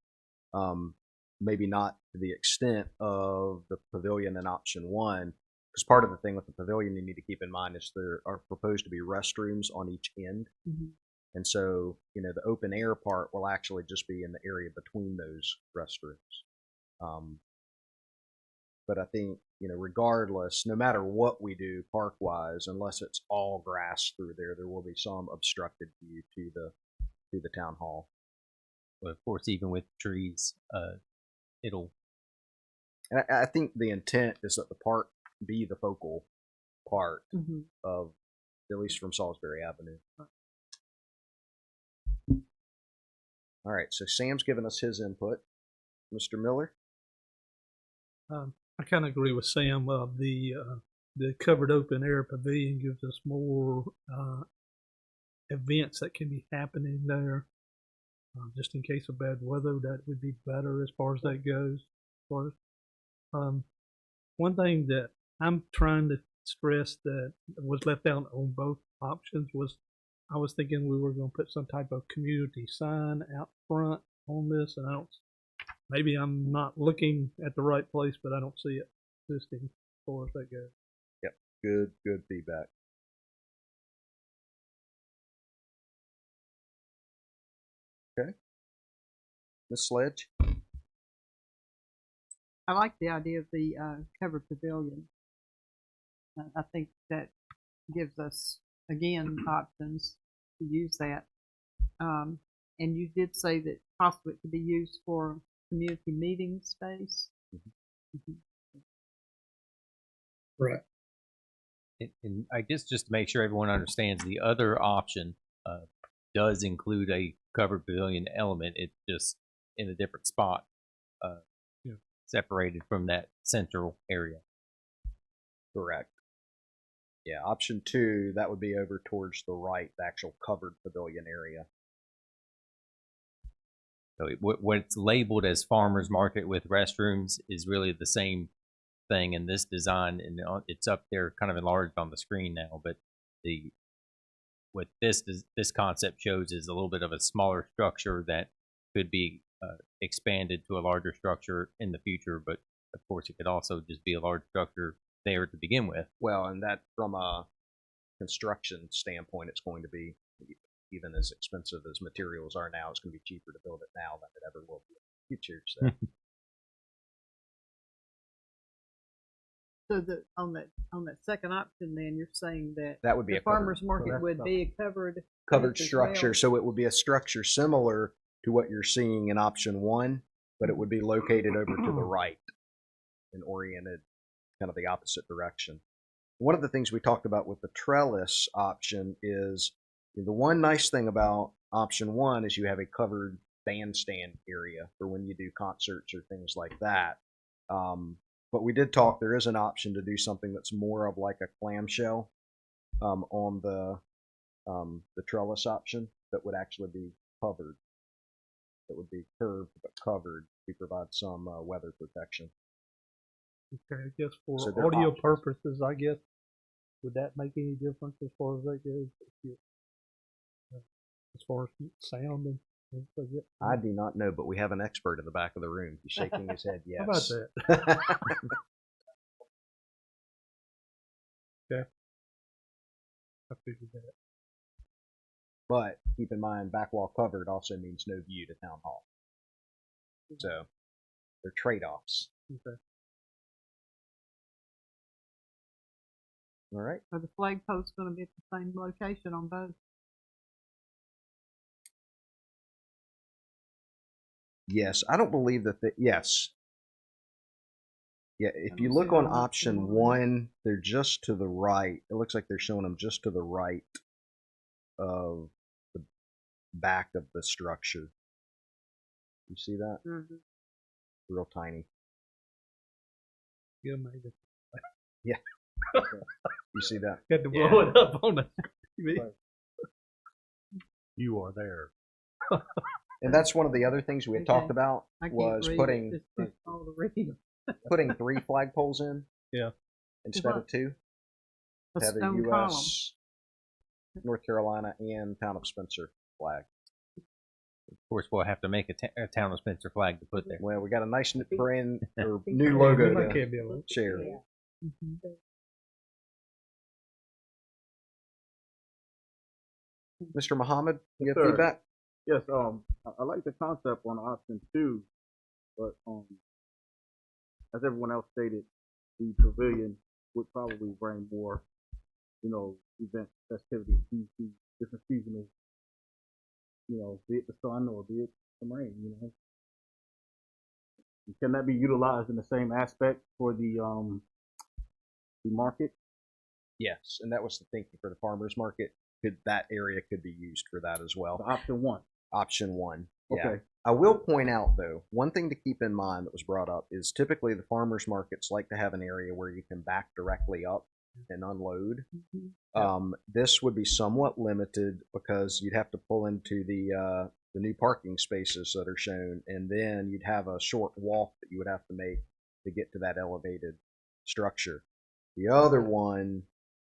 Maybe not to the extent of the pavilion in option one, because part of the thing with the pavilion you need to keep in mind is there are proposed to be restrooms on each end. Mm-hmm. And so, the open air part will actually just be in the area between those restrooms. But I think, regardless, no matter what we do park-wise, unless it's all grass through there, there will be some obstructed view to the town hall. But of course, even with trees, it'll. And I think the intent is that the park be the focal part of, at least from Salisbury Avenue. All right, so Sam's given us his input. Mr. Miller? I kind of agree with Sam. The covered open air pavilion gives us more events that can be happening there. Just in case of bad weather, that would be better as far as that goes. As far as One thing that I'm trying to stress that was left out on both options was I was thinking we were going to put some type of community sign out front on this, and I don't. Maybe I'm not looking at the right place, but I don't see it existing as far as that goes. Yep. Good feedback. Okay. Ms. Sledge? I like the idea of the covered pavilion. I think that gives us, again, options to use that. And you did say that possibly it could be used for community meeting space. Right. And I guess just to make sure everyone understands, the other option does include a covered pavilion element. It's just in a different spot, separated from that central area. Correct. Yeah, option 2, that would be over towards the right, the actual covered pavilion area. So what's labeled as farmer's market with restrooms is really the same thing in this design, and it's up there kind of enlarged on the screen now. But what this concept shows is a little bit of a smaller structure that could be expanded to a larger structure in the future. But of course, it could also just be a large structure there to begin with. Well, and that from a construction standpoint, it's going to be, even as expensive as materials are now, it's going to be cheaper to build it now than it ever will be in the future. So. So on that second option, then you're saying that that would be the a farmers market would be a covered structure. Well. So it would be a structure similar to what you're seeing in option 1, but it would be located over to the right and oriented kind of the opposite direction. One of the things we talked about with the trellis option is the one nice thing about option 1 is you have a covered bandstand area for when you do concerts or things like that. But we did talk, there is an option to do something that's more of like a clamshell on the trellis option that would actually be covered. That would be curved but covered to provide some weather protection. Okay, I guess for So they're audio options. purposes, I guess, would that make any difference as far as that goes? As far as sound and things like that? I do not know, but we have an expert in the back of the room. He's shaking his head yes. How about that? Okay. I figured that. But keep in mind, back wall covered also means no view to town hall. So they're trade-offs. Okay. All right. Are the flag posts going to be at the same location on both? Yes, I don't believe that. Yes. Yeah, if you look on option 1, they're just to the right. It looks like they're showing them just to the right of the back of the structure. You see that? Mm-hmm. Real tiny. Yeah, maybe. Yeah. You see that? Had to blow it up on the TV. Right. You are there. And that's one of the other things we had talked about was putting 3 flagpoles in. Yeah. Instead of 2. A have a stone U.S., North Carolina, and Town of Spencer flag. Of course, we'll have to make a Town of Spencer flag to put there. Well, we got a nice brand or new logo to share. Yeah. Mm-hmm. Mr. Muhammad, you have Sir. feedback? Yes, I like the concept on option 2, but as everyone else stated, the pavilion would probably bring more, event festivities, different seasonal, be it the sun or be it some rain, Can that be utilized in the same aspect for the market? Yes, and that was the thinking for the farmers market. That area could be used for that as well. Option 1. Option 1. Yeah. Okay. I will point out, though, one thing to keep in mind that was brought up is typically the farmers markets like to have an area where you can back directly up and unload. This would be somewhat limited because you'd have to pull into the new parking spaces that are shown, and then you'd have a short walk that you would have to make to get to that elevated structure. The other one,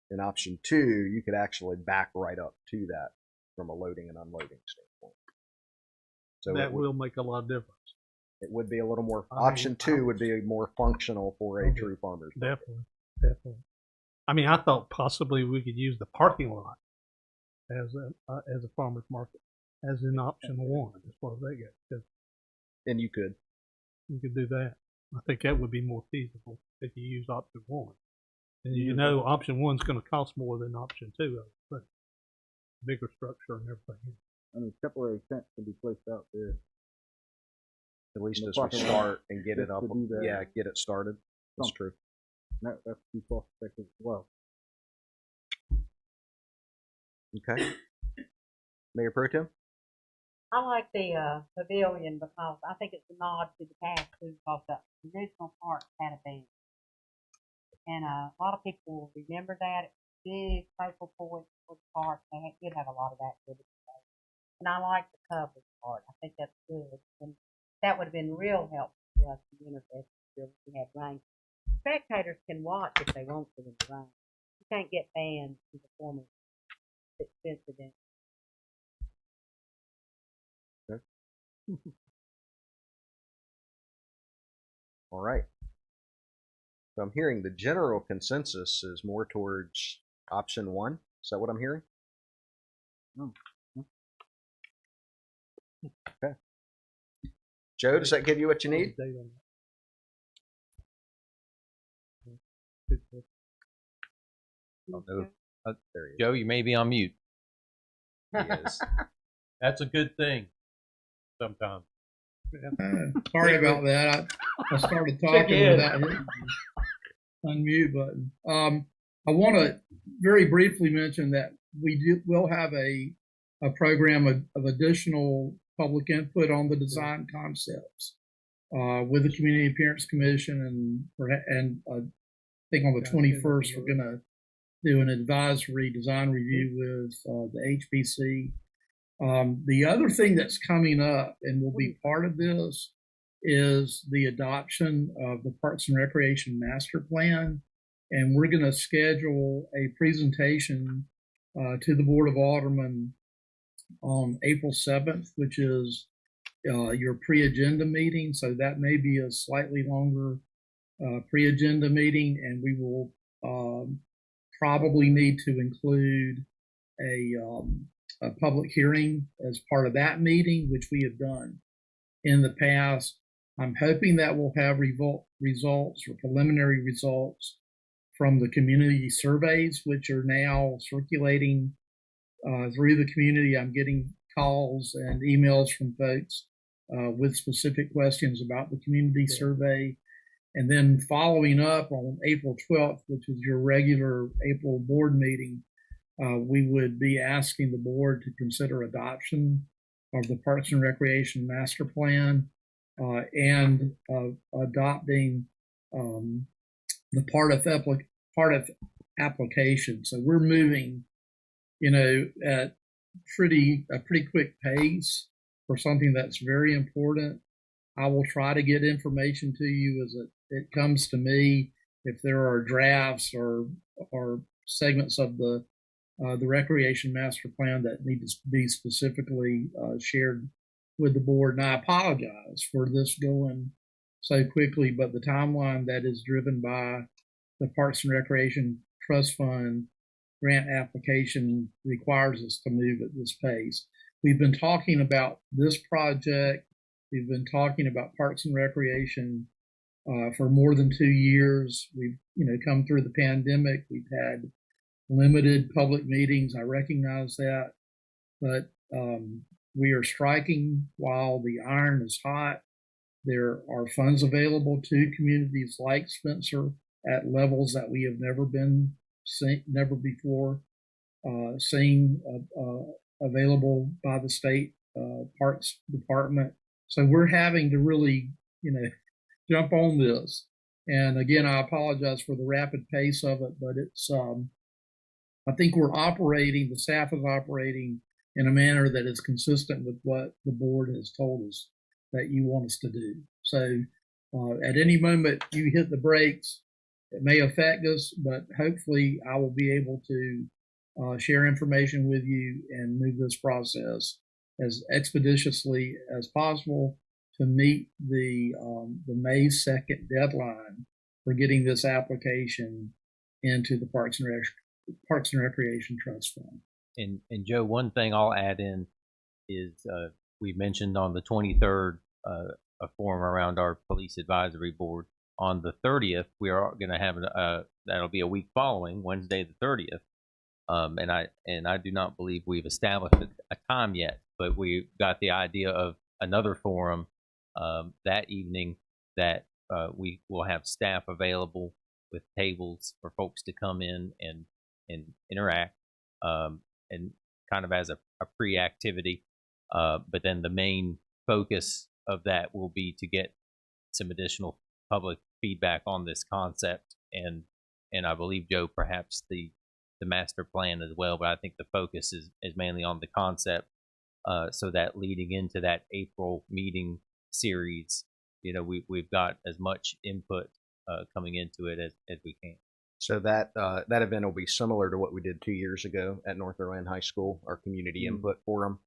in option 2, you could actually back right up to that from a loading and unloading standpoint. So that will make a lot of difference. It would be a little more. Option 2 would be more functional for a true farmer's market. Definitely. I mean, I thought possibly we could use the parking lot as a farmer's market, as in option 1, as far as that goes. And you could do that. I think that would be more feasible if you use option 1. And you know, option 1's going to cost more than option 2, but bigger structure and everything. I mean, temporary tents can be placed out there. At least as we start and get it up, get it started. That's true. That's be cost effective as well. Okay. Mayor Pro Tem? I like the pavilion because I think it's a nod to the past too, because the original park had a band. And a lot of people will remember that. It's a big focal point for the park. They did have a lot of activity. And I like the coverage part. I think that's good. And that would have been real helpful for us to interface if we had rain. Spectators can watch if they want to in the rain. You can't get banned from performing expensive in. All right. So I'm hearing the general consensus is more towards option 1. Is that what I'm hearing? Okay. Joe, does that give you what you need? Joe, you may be on mute. Yes. That's a good thing sometimes. Sorry about that. I started talking without hitting the unmute button. I want to very briefly mention that we will have a program of additional public input on the design concepts with the Community Appearance Commission, and I think on the 21st we're going to do an advisory design review with the HPC. The other thing that's coming up and will be part of this is the adoption of the Parks and Recreation Master Plan. And we're going to schedule a presentation to the Board of Aldermen on April 7th, which is your pre-agenda meeting. So that may be a slightly longer pre-agenda meeting, and we will probably need to include a public hearing as part of that meeting, which we have done in the past. I'm hoping that we'll have results or preliminary results from the community surveys, which are now circulating through the community. I'm getting calls and emails from folks with specific questions about the community survey. And then following up on April 12th, which is your regular April board meeting, we would be asking the board to consider adoption of the Parks and Recreation Master Plan and adopting the part of application. So we're moving, at a pretty quick pace for something that's very important. I will try to get information to you as it comes to me. If there are drafts or segments of the Recreation Master Plan that need to be specifically shared with the board. And I apologize for this going so quickly, but the timeline that is driven by the Parks and Recreation Trust Fund grant application requires us to move at this pace. We've been talking about this project. We've been talking about Parks and Recreation for more than 2 years. We've, come through the pandemic. We've had limited public meetings. I recognize that, but we are striking while the iron is hot. There are funds available to communities like Spencer at levels that we have never before seen available by the state Parks Department. So we're having to really, jump on this. And again, I apologize for the rapid pace of it, but it's, I think the staff is operating in a manner that is consistent with what the board has told us that you want us to do. So At any moment you hit the brakes, it may affect us, but hopefully I will be able to share information with you and move this process as expeditiously as possible to meet the May 2nd deadline for getting this application into the Parks and Recreation Trust Fund. And Joe, one thing I'll add in is we mentioned on the 23rd a forum around our police advisory board. On the 30th, we are going to have that'll be a week following Wednesday the 30th. And I do not believe we've established a time yet, but we got the idea of another forum that evening that we will have staff available with tables for folks to come in and interact, and kind of as a pre-activity. But then the main focus of that will be to get some additional public feedback on this concept, and I believe, Joe, perhaps the master plan as well, but I think the focus is mainly on the concept, so that leading into that April meeting series, we've got as much input coming into it as we can. So that event will be similar to what we did 2 years ago at North Rowan High School, our community input forum,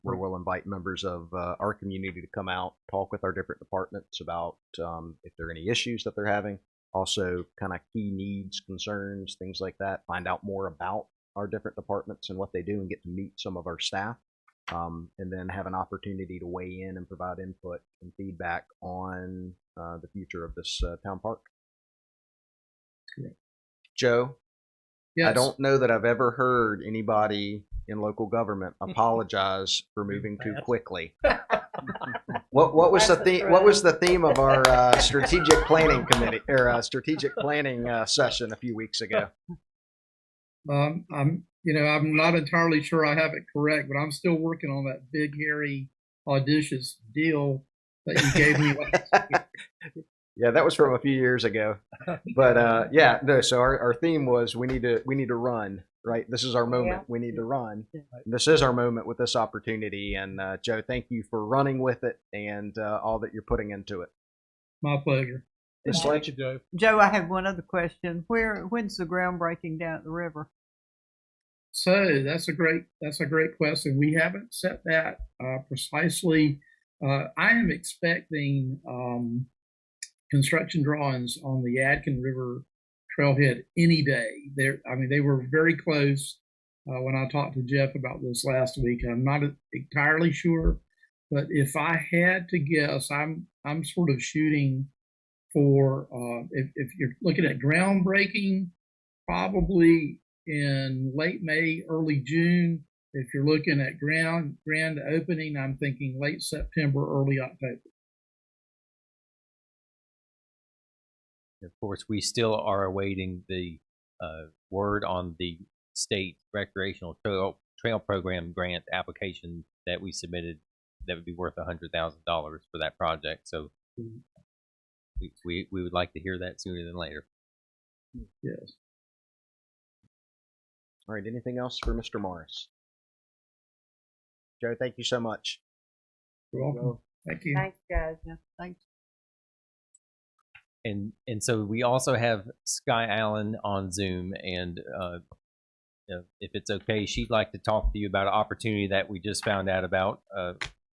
where we'll invite members of our community to come out, talk with our different departments about if there are any issues that they're having, also kind of key needs, concerns, things like that, find out more about our different departments and what they do and get to meet some of our staff, and then have an opportunity to weigh in and provide input and feedback on the future of this town park. Joe, yes. I don't know that I've ever heard anybody in local government apologize for moving too quickly. What was the theme? What was the theme of our strategic planning committee or strategic planning session a few weeks ago? I'm not entirely sure I have it correct, but I'm still working on that big, hairy, audacious deal that you gave me last year. Yeah, that was from a few years ago. But yeah, no. So our theme was we need to run. Right, this is our moment. Yeah. We need to run. This is our moment with this opportunity. And Joe, thank you for running with it and all that you're putting into it. My pleasure. Thank you, Joe. Joe, I have one other question. When's the groundbreaking down at the river? So that's a great question. We haven't set that precisely. I am expecting construction drawings on the Yadkin River Trailhead any day. They were very close when I talked to Jeff about this last week. I'm not entirely sure, but if I had to guess, I'm sort of shooting for if you're looking at groundbreaking, probably in late May, early June. If you're looking at grand opening, I'm thinking late September, early October. Of course, we still are awaiting the word on the state recreational trail program grant application that we submitted that would be worth $100,000 for that project. So we would like to hear that sooner than later. Yes. All right. Anything else for Mr. Morris? Joe, thank you so much. You're welcome. Thank you. Thanks, Joe. Yeah, thanks. And so we also have Sky Allen on Zoom, and if it's okay, she'd like to talk to you about an opportunity that we just found out about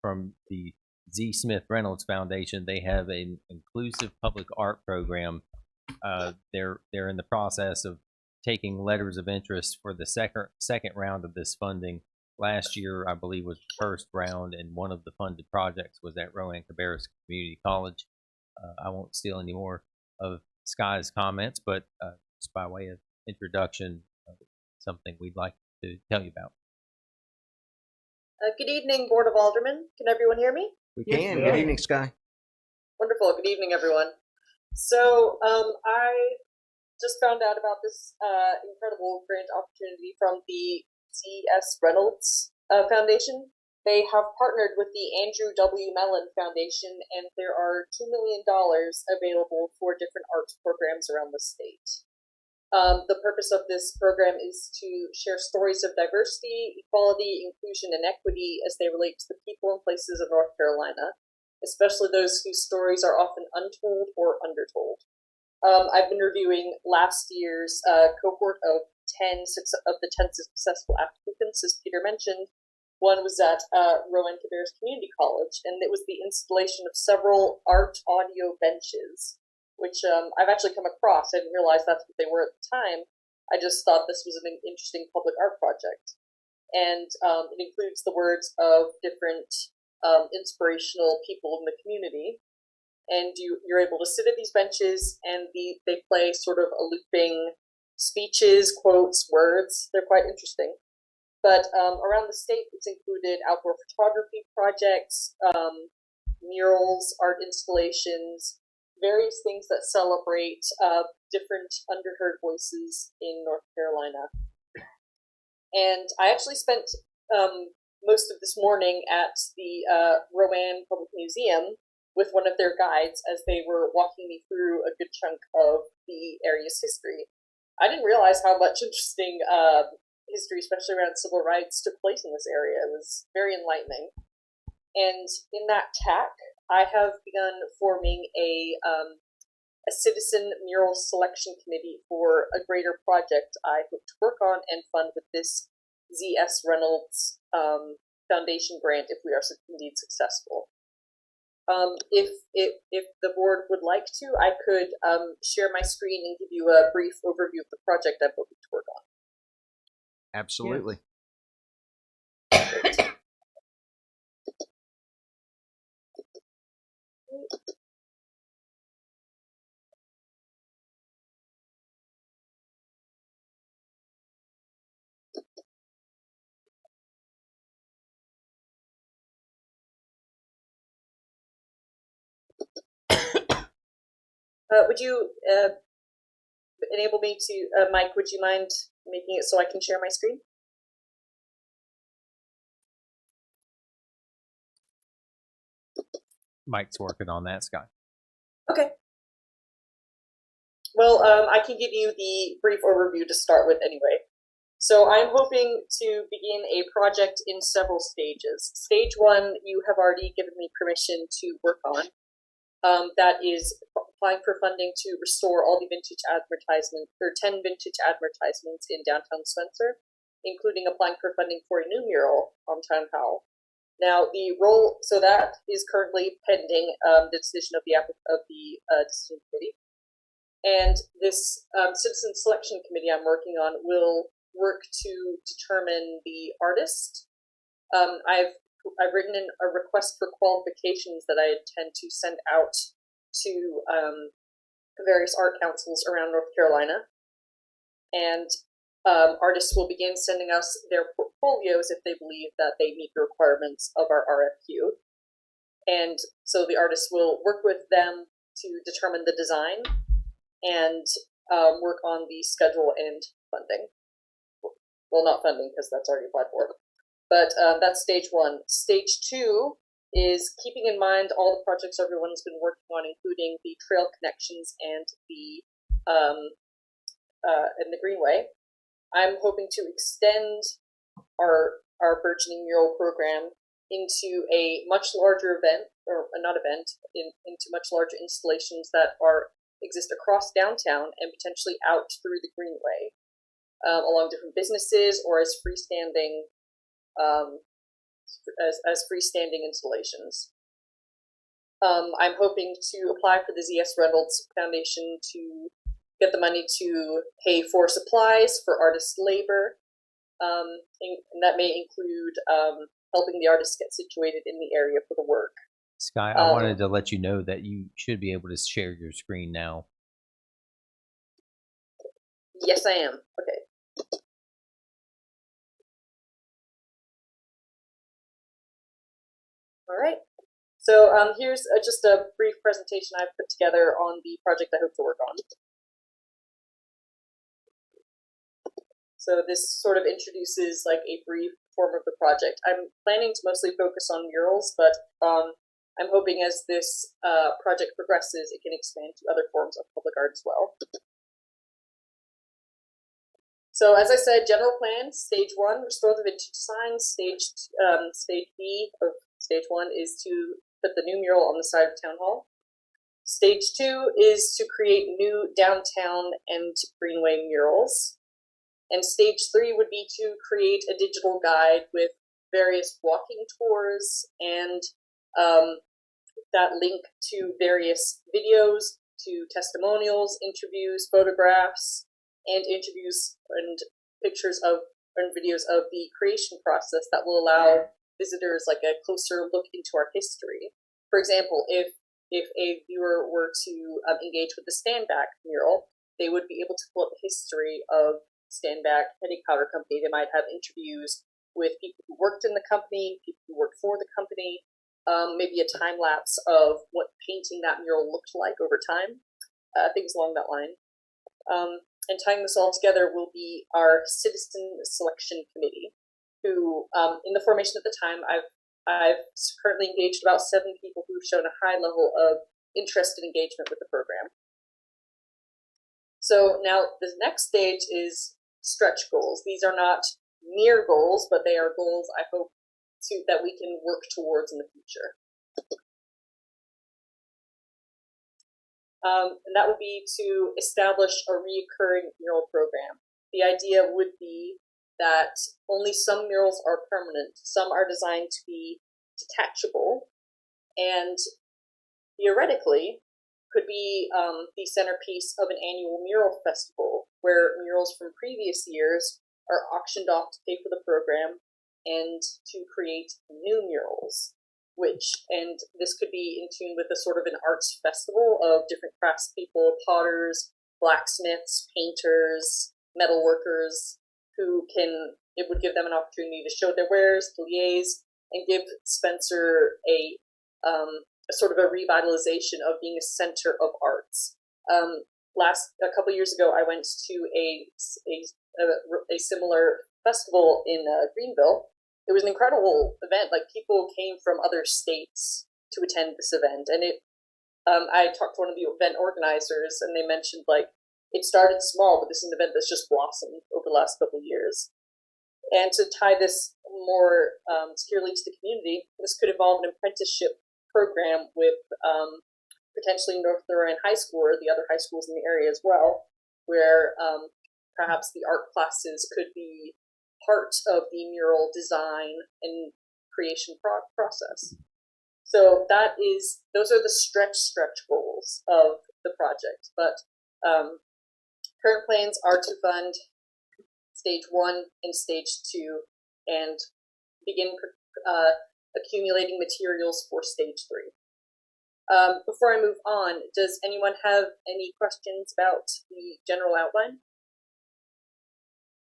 from the Z. Smith Reynolds Foundation. They have an inclusive public art program. They're in the process of taking letters of interest for the second round of this funding. Last year, I believe, was the first round, and one of the funded projects was at Rowan Community College. I won't steal any more of Sky's comments, but just by way of introduction, something we'd like to tell you about. Good evening, Board of Aldermen. Can everyone hear me? We can. Good evening, Sky. Wonderful. Good evening, everyone. So I just found out about this incredible grant opportunity from the C.S. Reynolds Foundation. They have partnered with the Andrew W. Mellon Foundation, and there are $2 million available for different arts programs around the state. The purpose of this program is to share stories of diversity, equality, inclusion, and equity as they relate to the people and places of North Carolina, especially those whose stories are often untold or undertold. I've been reviewing last year's cohort of the 10 successful applicants, as Peter mentioned. One was at Rowan Community College, and it was the installation of several art audio benches, which I've actually come across. I didn't realize that's what they were at the time. I just thought this was an interesting public art project. And it includes the words of different inspirational people in the community. And you're able to sit at these benches, and they play sort of a looping speeches, quotes, words. They're quite interesting. But around the state, it's included outdoor photography projects, murals, art installations, various things that celebrate different underheard voices in North Carolina. And I actually spent most of this morning at the Rowan Public Museum with one of their guides as they were walking me through a good chunk of the area's history. I didn't realize how much interesting history, especially around civil rights, took place in this area. It was very enlightening. And in that tack, I have begun forming a citizen mural selection committee for a greater project I hope to work on and fund with this Z.S. Reynolds Foundation grant if we are indeed successful. If the board would like to, I could share my screen and give you a brief overview of the project I'm hoping to work on. Absolutely. Would you enable me to, Mike, would you mind making it so I can share my screen? Mike's working on that, Scott. Okay. Well, I can give you the brief overview to start with anyway. So I'm hoping to begin a project in several stages. Stage 1, you have already given me permission to work on. That is applying for funding to restore all the vintage advertisements, or 10 vintage advertisements in downtown Spencer, including applying for funding for a new mural on Town Hall. Now, so that is currently pending the decision of the decision committee. And this citizen selection committee I'm working on will work to determine the artist. I've written in a request for qualifications that I intend to send out to various art councils around North Carolina. And artists will begin sending us their portfolios if they believe that they meet the requirements of our RFQ. And so the artists will work with them to determine the design and work on the schedule and funding. Well, not funding, because that's already applied for. But that's stage 1. Stage 2 is keeping in mind all the projects everyone's been working on, including the trail connections and the Greenway. I'm hoping to extend our burgeoning mural program into a much larger event, or not event, into much larger installations that exist across downtown and potentially out through the Greenway, along different businesses or as freestanding freestanding installations. I'm hoping to apply for the Z.S. Reynolds Foundation to get the money to pay for supplies for artist labor, and that may include helping the artists get situated in the area for the work. Sky, I wanted to let you know that you should be able to share your screen now. Yes, I am. Okay. All right. So here's just a brief presentation I've put together on the project I hope to work on. So this sort of introduces like a brief form of the project. I'm planning to mostly focus on murals, but I'm hoping as this project progresses, it can expand to other forms of public art as well. So as I said, general plan, stage 1, restore the vintage signs. Stage B of stage 1 is to put the new mural on the side of Town Hall. Stage 2 is to create new downtown and greenway murals. And stage 3 would be to create a digital guide with various walking tours and that link to various videos, to testimonials, interviews, photographs, and interviews and pictures of and videos of the creation process that will allow visitors like a closer look into our history. For example, if a viewer were to engage with the Standback mural, they would be able to pull up the history of Standback Heading Powder Company. They might have interviews with people who worked in the company, people who worked for the company, maybe a time lapse of what painting that mural looked like over time, things along that line. And tying this all together will be our citizen selection committee, who, in the formation at the time, I've currently engaged about 7 people who've shown a high level of interest and engagement with the program. So now the next stage is stretch goals. These are not mere goals, but they are goals I hope that we can work towards in the future. And that would be to establish a recurring mural program. The idea would be that only some murals are permanent, some are designed to be detachable, and theoretically could be the centerpiece of an annual mural festival where murals from previous years are auctioned off to pay for the program and to create new murals. And this could be in tune with a sort of an arts festival of different craftspeople, potters, blacksmiths, painters, metalworkers, it would give them an opportunity to show their wares, to liaise, and give Spencer a sort of a revitalization of being a center of arts. A couple years ago, I went to a similar festival in Greenville. It was an incredible event. Like, people came from other states to attend this event, and I talked to one of the event organizers, and they mentioned, like, it started small, but this is an event that's just blossomed over the last couple of years. And to tie this more securely to the community, this could involve an apprenticeship program with potentially North Lorraine High School or the other high schools in the area as well, where perhaps the art classes could be part of the mural design and creation process. So those are the stretch goals of the project. But current plans are to fund stage 1 and stage 2 and begin accumulating materials for stage 3. Before I move on, does anyone have any questions about the general outline?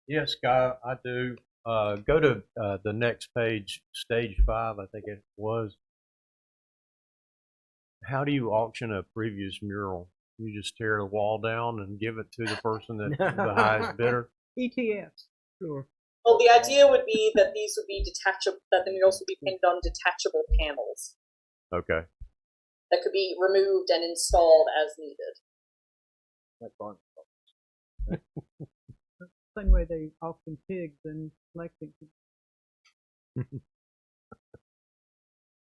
Yes, Guy, I do. Go to the next page, stage 5, I think it was. How do you auction a previous mural? You just tear the wall down and give it to the person that's the highest bidder? ETFs, sure. Well, the idea would be that these would be detachable, that the murals would be painted on detachable panels. Okay. That could be removed and installed as needed. Like barn. Same way they auction pigs in Lexington.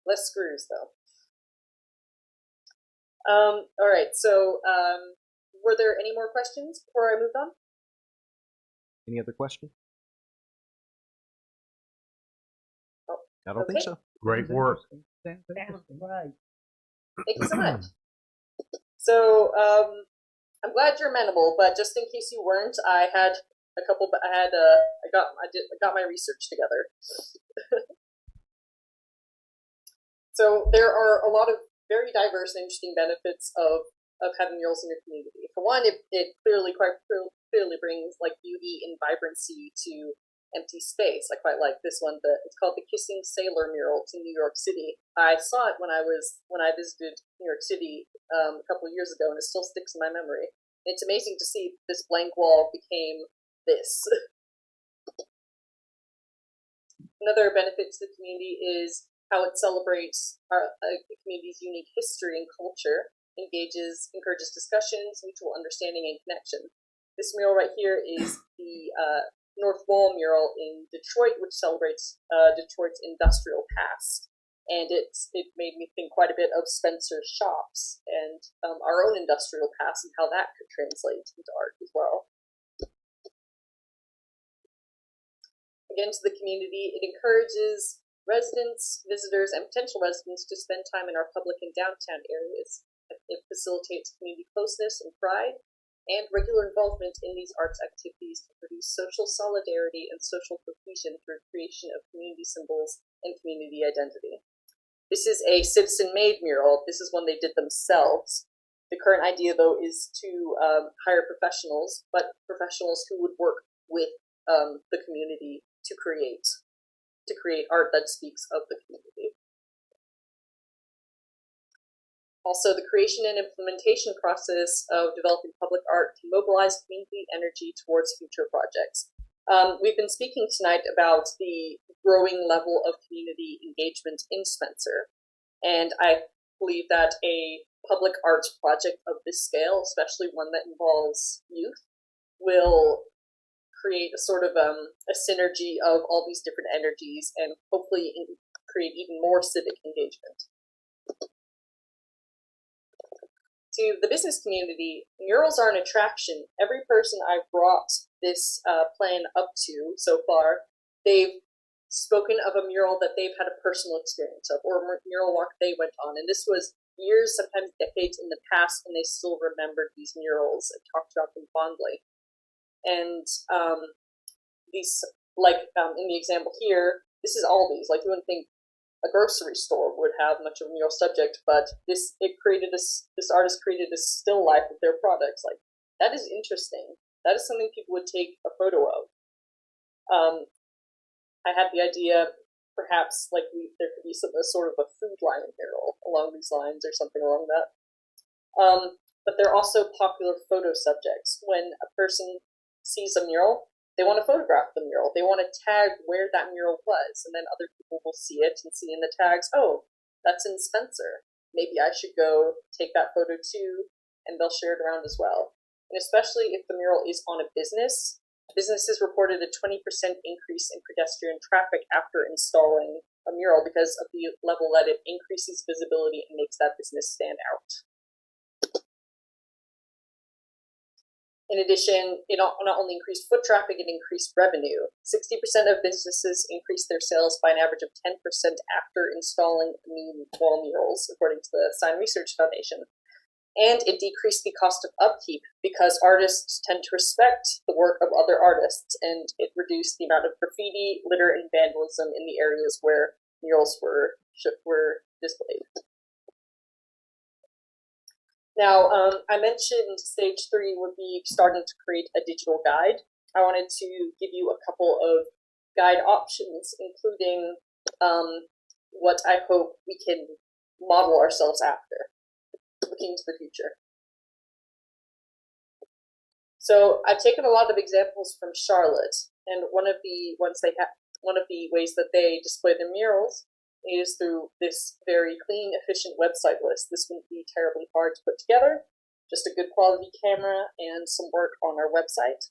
Less screws, though. All right, so were there any more questions before I moved on? Any other questions? Oh, I don't think so. Great work. Sounds right. Thank you so much. So I'm glad you're amenable, but just in case you weren't, I got my research together. So there are a lot of very diverse and interesting benefits of having murals in your community. For one, it quite clearly brings like beauty and vibrancy to empty space. I quite like this one. It's called the Kissing Sailor mural to New York City. I saw it when I visited New York City a couple of years ago, and it still sticks in my memory. It's amazing to see this blank wall became this. Another benefit to the community is how it celebrates the community's unique history and culture, encourages discussions, mutual understanding, and connection. This mural right here is the North Wall mural in Detroit, which celebrates Detroit's industrial past. and it made me think quite a bit of Spencer's shops and our own industrial past and how that could translate into art as well. Again, to the community, it encourages residents, visitors, and potential residents to spend time in our public and downtown areas. It facilitates community closeness and pride, and regular involvement in these arts activities to produce social solidarity and social cohesion through creation of community symbols and community identity. This is a citizen-made mural. This is one they did themselves. The current idea, though, is to hire professionals, but professionals who would work with the community to create art that speaks of the community. Also, the creation and implementation process of developing public art can mobilize community energy towards future projects. We've been speaking tonight about the growing level of community engagement in Spencer, and I believe that a public arts project of this scale, especially one that involves youth, will create a sort of a synergy of all these different energies and hopefully create even more civic engagement. To the business community, murals are an attraction. Every person I've brought this plan up to so far, they've spoken of a mural that they've had a personal experience of, or a mural walk they went on. And this was years, sometimes decades in the past, and they still remembered these murals and talked about them fondly. And these, like in the example here, this is Aldi's. Like, you wouldn't think a grocery store would have much of a mural subject, but this artist created a still life of their products. Like, that is interesting. That is something people would take a photo of. I had the idea, perhaps, like there could be a sort of a food line mural along these lines or something along that. But they're also popular photo subjects. When a person sees a mural, they want to photograph the mural. They want to tag where that mural was, and then other people will see it and see in the tags, oh, that's in Spencer. Maybe I should go take that photo too, and they'll share it around as well. And especially if the mural is on a business, businesses reported a 20% increase in pedestrian traffic after installing a mural because of the level that it increases visibility and makes that business stand out. In addition, it not only increased foot traffic, it increased revenue. 60% of businesses increased their sales by an average of 10% after installing new wall murals, according to the Sign Research Foundation. And it decreased the cost of upkeep because artists tend to respect the work of other artists, and it reduced the amount of graffiti, litter, and vandalism in the areas where murals were displayed. Now, I mentioned stage 3 would be starting to create a digital guide. I wanted to give you a couple of guide options, including what I hope we can model ourselves after, looking to the future. So I've taken a lot of examples from Charlotte, and one of the ways that they display their murals is through this very clean, efficient website list. This wouldn't be terribly hard to put together, just a good quality camera and some work on our website.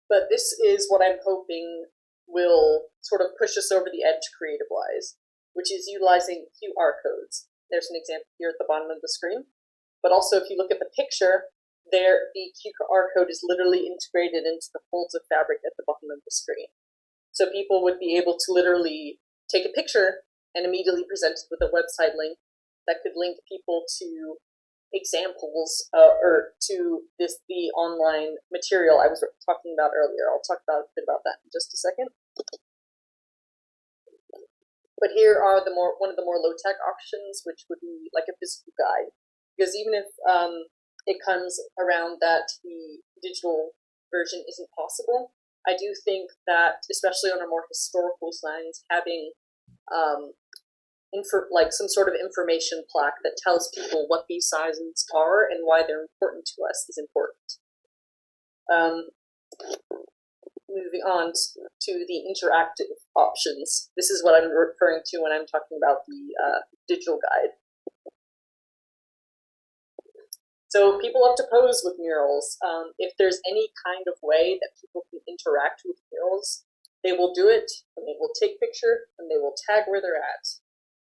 But this is what I'm hoping will sort of push us over the edge creative-wise, which is utilizing QR codes. There's an example here at the bottom of the screen. But also, if you look at the picture, the QR code is literally integrated into the folds of fabric at the bottom of the screen. So people would be able to literally take a picture and immediately present it with a website link that could link people to examples or to the online material I was talking about earlier. I'll talk about a bit about that in just a second. But here are one of the more low-tech options, which would be like a physical guide. Because even if it comes around that the digital version isn't possible, I do think that, especially on our more historical signs, having some sort of information plaque that tells people what these signs are and why they're important to us is important. Moving on to the interactive options. This is what I'm referring to when I'm talking about the digital guide. So people love to pose with murals. If there's any kind of way that people can interact with murals, They will do it, and they will take picture, and they will tag where they're at.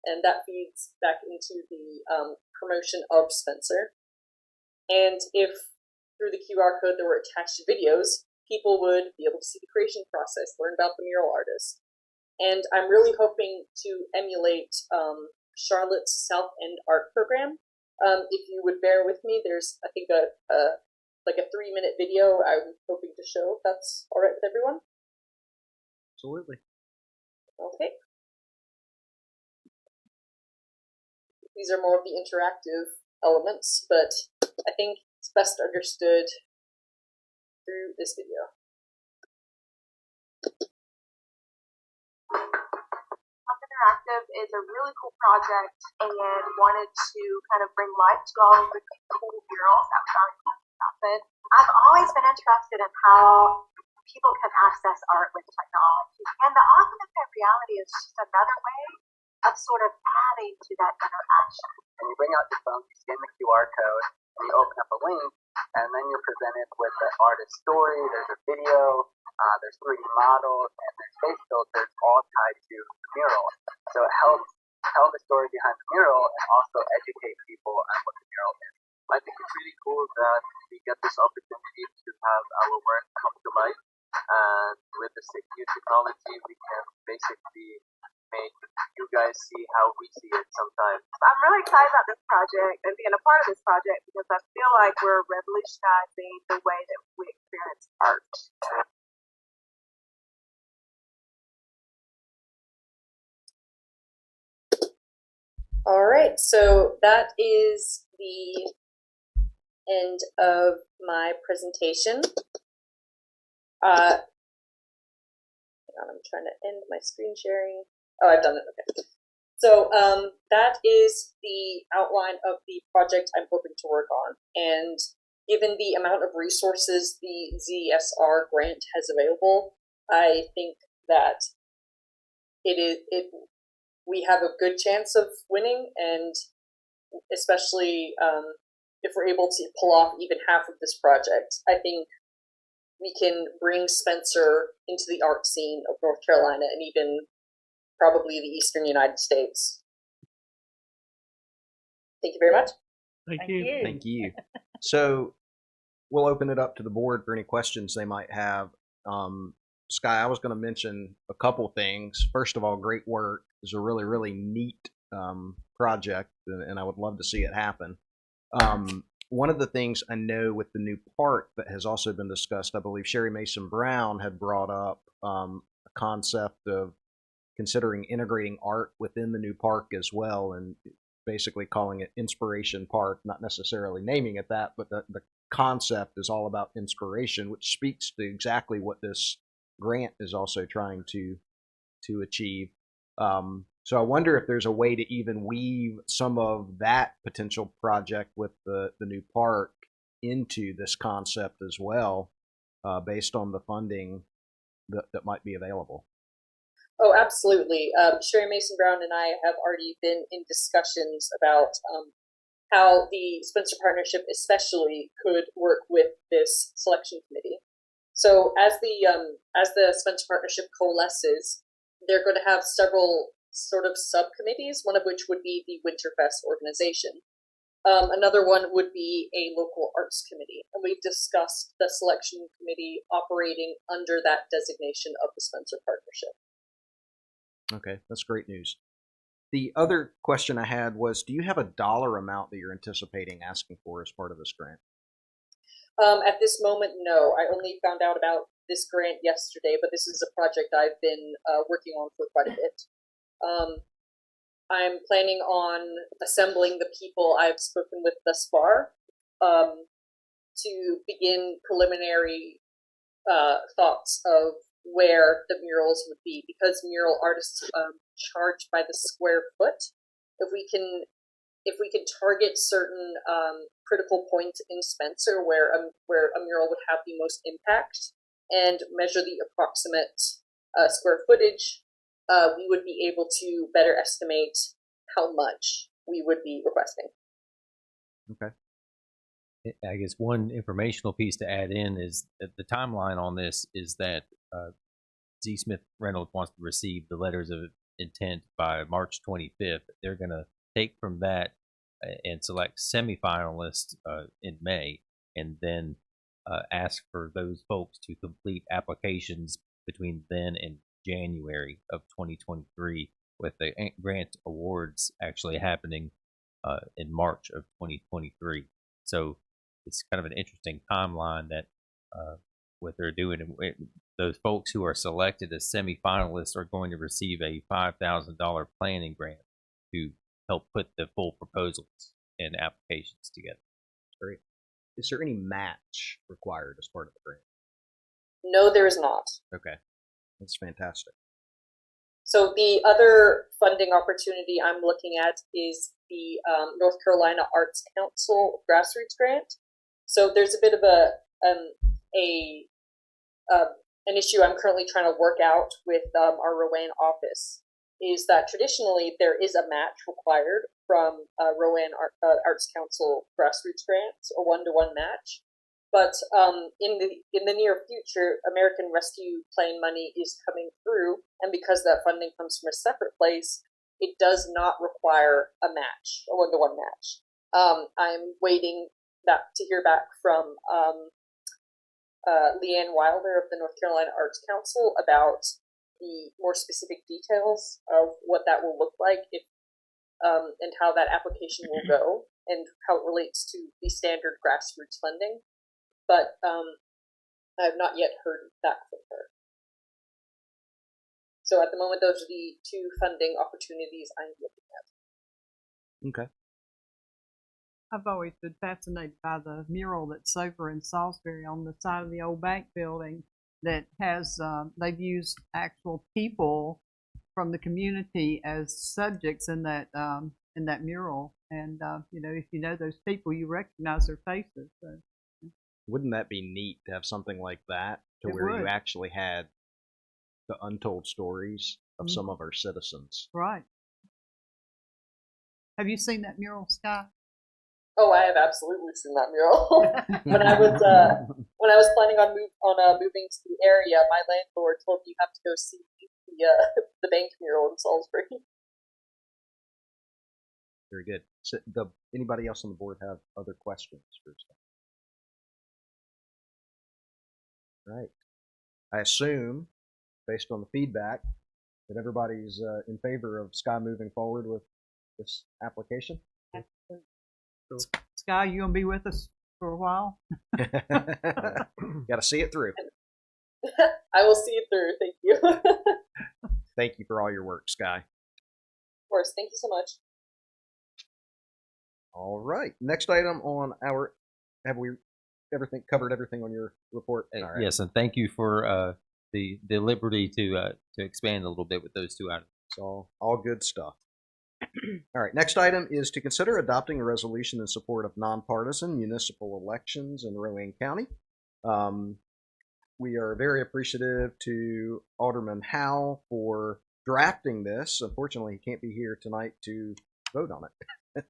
And that feeds back into the promotion of Spencer. And if through the QR code there were attached videos, people would be able to see the creation process, learn about the mural artist. And I'm really hoping to emulate Charlotte's South End art program. If you would bear with me, there's, I think, a 3-minute video I'm hoping to show, if that's all right with everyone. Absolutely. Okay. These are more of the interactive elements, but I think it's best understood through this video. Interactive is a really cool project and wanted to kind of bring life to all of the cool murals that we already happen. I've always been interested in how people can access art with technology, and the augmented reality is just another way of sort of adding to that interaction. And you bring out your phone, you scan the QR code, and you open up a link, and then you're presented with the artist's story, there's a video, there's 3D models, and there's face filters all tied to the mural. So it helps tell the story behind the mural and also educate people on what the mural is. I think it's really cool that we get this opportunity to have our work come to life, and with this new technology we can basically make you guys see how we see it sometimes. I'm really excited about this project and being a part of this project because I feel like we're revolutionizing the way that we experience art. All right, so that is the end of my presentation. Hang on, I'm trying to end my screen sharing. Oh, I've done it, okay. So that is the outline of the project I'm hoping to work on. And given the amount of resources the ZSR grant has available, I think that we have a good chance of winning, and especially if we're able to pull off even half of this project, I think we can bring Spencer into the art scene of North Carolina and even probably the eastern United States. Thank you very much. Thank you. Thank you. So we'll open it up to the board for any questions they might have. Sky, I was going to mention a couple things. First of all, great work. It's a really, really neat project, and I would love to see it happen. One of the things I know with the new park that has also been discussed, I believe Sherry Mason Brown had brought up a concept of considering integrating art within the new park as well, and basically calling it Inspiration Park, not necessarily naming it that, but the concept is all about inspiration, which speaks to exactly what this grant is also trying to achieve. So I wonder if there's a way to even weave some of that potential project with the new park into this concept as well, based on the funding that might be available. Oh, absolutely. Sherry Mason Brown and I have already been in discussions about how the Spencer Partnership especially could work with this selection committee. So as the Spencer Partnership coalesces, they're going to have several sort of subcommittees, one of which would be the Winterfest organization. Another one would be a local arts committee, and we've discussed the selection committee operating under that designation of the Spencer Partnership. Okay, that's great news. The other question I had was, do you have a dollar amount that you're anticipating asking for as part of this grant? At this moment, no. I only found out about this grant yesterday, but this is a project I've been working on for quite a bit. I'm planning on assembling the people I've spoken with thus far to begin preliminary thoughts of where the murals would be, because mural artists charge by the square foot. If we can target certain critical points in Spencer where a mural would have the most impact and measure the approximate square footage, we would be able to better estimate how much we would be requesting. Okay. I guess one informational piece to add in is that the timeline on this is that Z. Smith Reynolds wants to receive the letters of intent by March 25th. They're going to take from that and select semifinalists in May, and then ask for those folks to complete applications between then and January of 2023, with the grant awards actually happening in March of 2023. So it's kind of an interesting timeline that what they're doing. And those folks who are selected as semifinalists are going to receive a $5,000 planning grant to help put the full proposals and applications together. Great. Is there any match required as part of the grant? No, there is not. Okay, that's fantastic. So the other funding opportunity I'm looking at is the North Carolina Arts Council Grassroots grant. So there's a bit of an issue I'm currently trying to work out with our Rowan office, is that traditionally there is a match required from Rowan Arts Council Grassroots grants, a 1-to-1 match. But in the near future, American Rescue Plan money is coming through, and because that funding comes from a separate place, it does not require a match, a 1-to-1 match. I'm waiting to hear back from Leanne Wilder of the North Carolina Arts Council about the more specific details of what that will look like, if and how that application will go, and how it relates to the standard grassroots funding. But I have not yet heard back from her. So at the moment, those are the two funding opportunities I'm looking at. Okay. I've always been fascinated by the mural that's over in Salisbury on the side of the old bank building that has, they've used actual people from the community as subjects in that mural. And, if you know those people, you recognize their faces. So. Wouldn't that be neat to have something like that, to It where would. you actually had the untold stories of some of our citizens? Right. Have you seen that mural, Sky? Oh, I have absolutely seen that mural. when I was planning on moving to the area, my landlord told me you have to go see the bank mural in Salisbury. Very good. So anybody else on the board have other questions for Sky? Right. I assume, based on the feedback, that everybody's in favor of Sky moving forward with this application. Sky, you gonna be with us for a while? Got to see it through. I will see it through. Thank you. Thank you for all your work, Sky. Of course. Thank you so much. All right. Next item on our, have we covered everything on your report? All right. Yes, and thank you for the liberty to expand a little bit with those two items. It's all good stuff. All right. Next item is to consider adopting a resolution in support of nonpartisan municipal elections in Rowan County. We are very appreciative to Alderman Howe for drafting this. Unfortunately, he can't be here tonight to vote on it.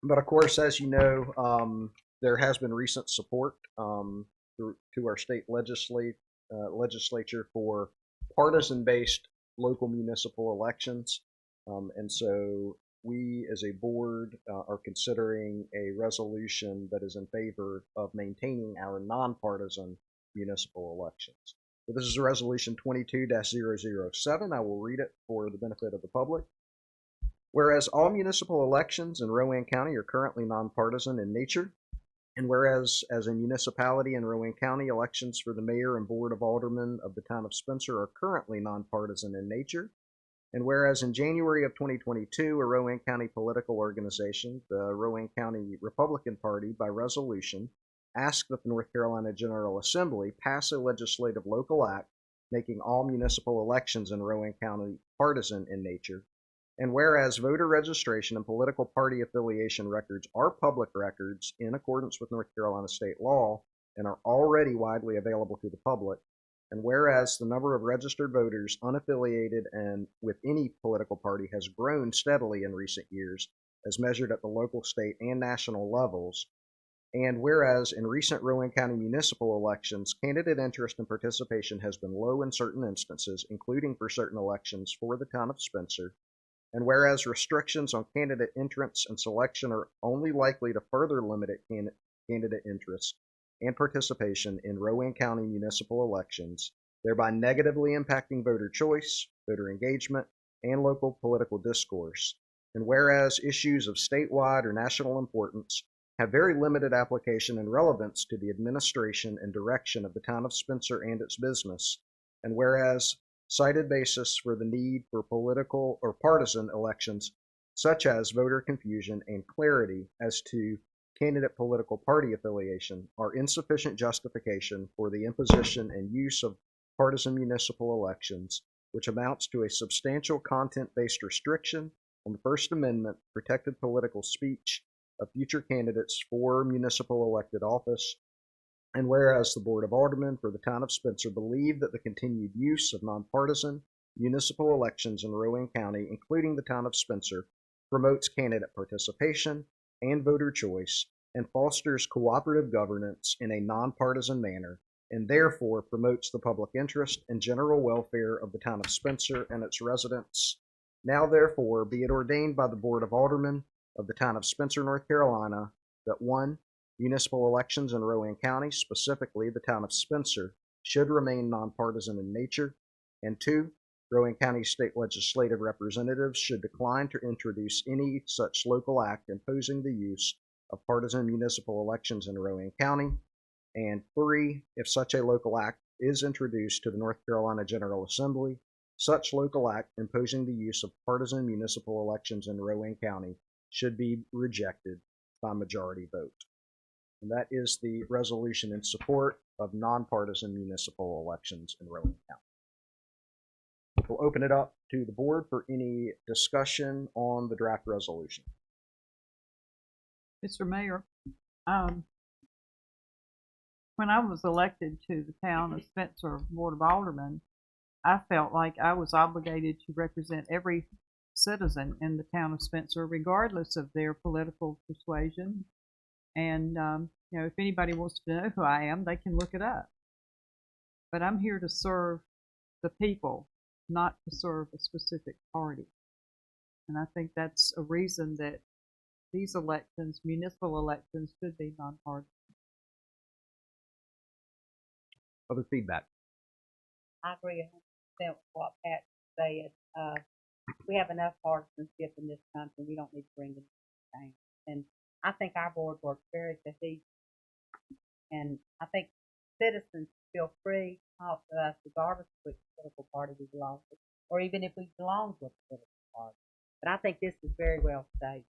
But of course, as you know, there has been recent support to our state legislature for partisan-based local municipal elections. And so we as a board are considering a resolution that is in favor of maintaining our nonpartisan municipal elections. So this is resolution 22-007. I will read it for the benefit of the public. Whereas all municipal elections in Rowan County are currently nonpartisan in nature, and whereas as a municipality in Rowan County, elections for the mayor and board of aldermen of the town of Spencer are currently nonpartisan in nature, and whereas in January of 2022, a Rowan County political organization, the Rowan County Republican Party, by resolution, asked that the North Carolina General Assembly pass a legislative local act making all municipal elections in Rowan County partisan in nature, and whereas voter registration and political party affiliation records are public records in accordance with North Carolina state law and are already widely available to the public, and whereas the number of registered voters unaffiliated and with any political party has grown steadily in recent years, as measured at the local, state, and national levels, And whereas in recent Rowan County municipal elections, candidate interest and participation has been low in certain instances, including for certain elections for the town of Spencer. And whereas restrictions on candidate entrance and selection are only likely to further limit candidate interest and participation in Rowan County municipal elections, thereby negatively impacting voter choice, voter engagement, and local political discourse. And whereas issues of statewide or national importance have very limited application and relevance to the administration and direction of the town of Spencer and its business, and whereas cited basis for the need for political or partisan elections, such as voter confusion and clarity as to candidate political party affiliation, are insufficient justification for the imposition and use of partisan municipal elections, which amounts to a substantial content-based restriction on the First Amendment protected political speech of future candidates for municipal elected office. And whereas the Board of Aldermen for the town of Spencer believe that the continued use of nonpartisan municipal elections in Rowan County, including the town of Spencer, promotes candidate participation and voter choice and fosters cooperative governance in a nonpartisan manner, and therefore promotes the public interest and general welfare of the town of Spencer and its residents. Now therefore be it ordained by the Board of Aldermen of the town of Spencer, North Carolina, that 1. Municipal elections in Rowan County, specifically the town of Spencer, should remain nonpartisan in nature, and 2. Rowan County state legislative representatives should decline to introduce any such local act imposing the use of partisan municipal elections in Rowan County, and 3. If such a local act is introduced to the North Carolina General Assembly, such local act imposing the use of partisan municipal elections in Rowan County should be rejected by majority vote. And that is the resolution in support of nonpartisan municipal elections in Rowan County. We'll open it up to the board for any discussion on the draft resolution. Mr. Mayor, when I was elected to the town of Spencer Board of Aldermen, I felt like I was obligated to represent every citizen in the town of Spencer, regardless of their political persuasion. And, if anybody wants to know who I am, they can look it up. But I'm here to serve the people, not to serve a specific party. And I think that's a reason that these elections, municipal elections, should be nonpartisan. Other feedback? I agree 100% with what Pat said. We have enough partisanship in this country. We don't need to bring it down. And I think our board works very cohesive. And I think citizens feel free to talk to us regardless of which political party we belong to, or even if we belong to a political party. But I think this is very well stated.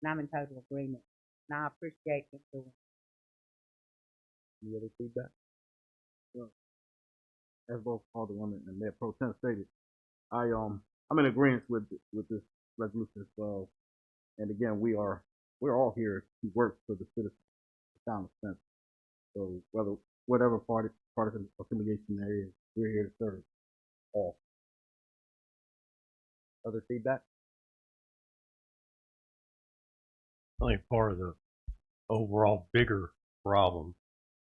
And I'm in total agreement. And I appreciate them doing it. Any other feedback? Well, as both Alderwoman and Mayor Pro Tem stated, I'm in agreement with this resolution as well. And again, we're all here to work for the citizens of the town of Spencer. So whatever partisan affiliation there is, we're here to serve all. Other feedback? I think part of the overall bigger problem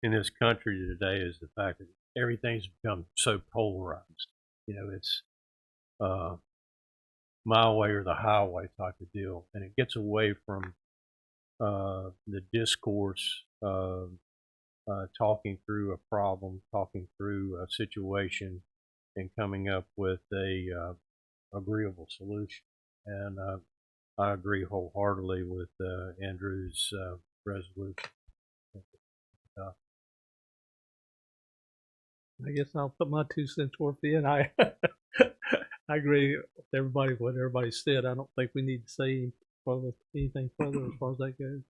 in this country today is the fact that everything's become so polarized. It's my way or the highway type of deal, and it gets away from the discourse of talking through a problem, talking through a situation, and coming up with a agreeable solution. And I agree wholeheartedly with Andrew's resolution. I guess I'll put my 2 cents worth in. I agree with everybody, what everybody said. I don't think we need to say anything further as far as that goes.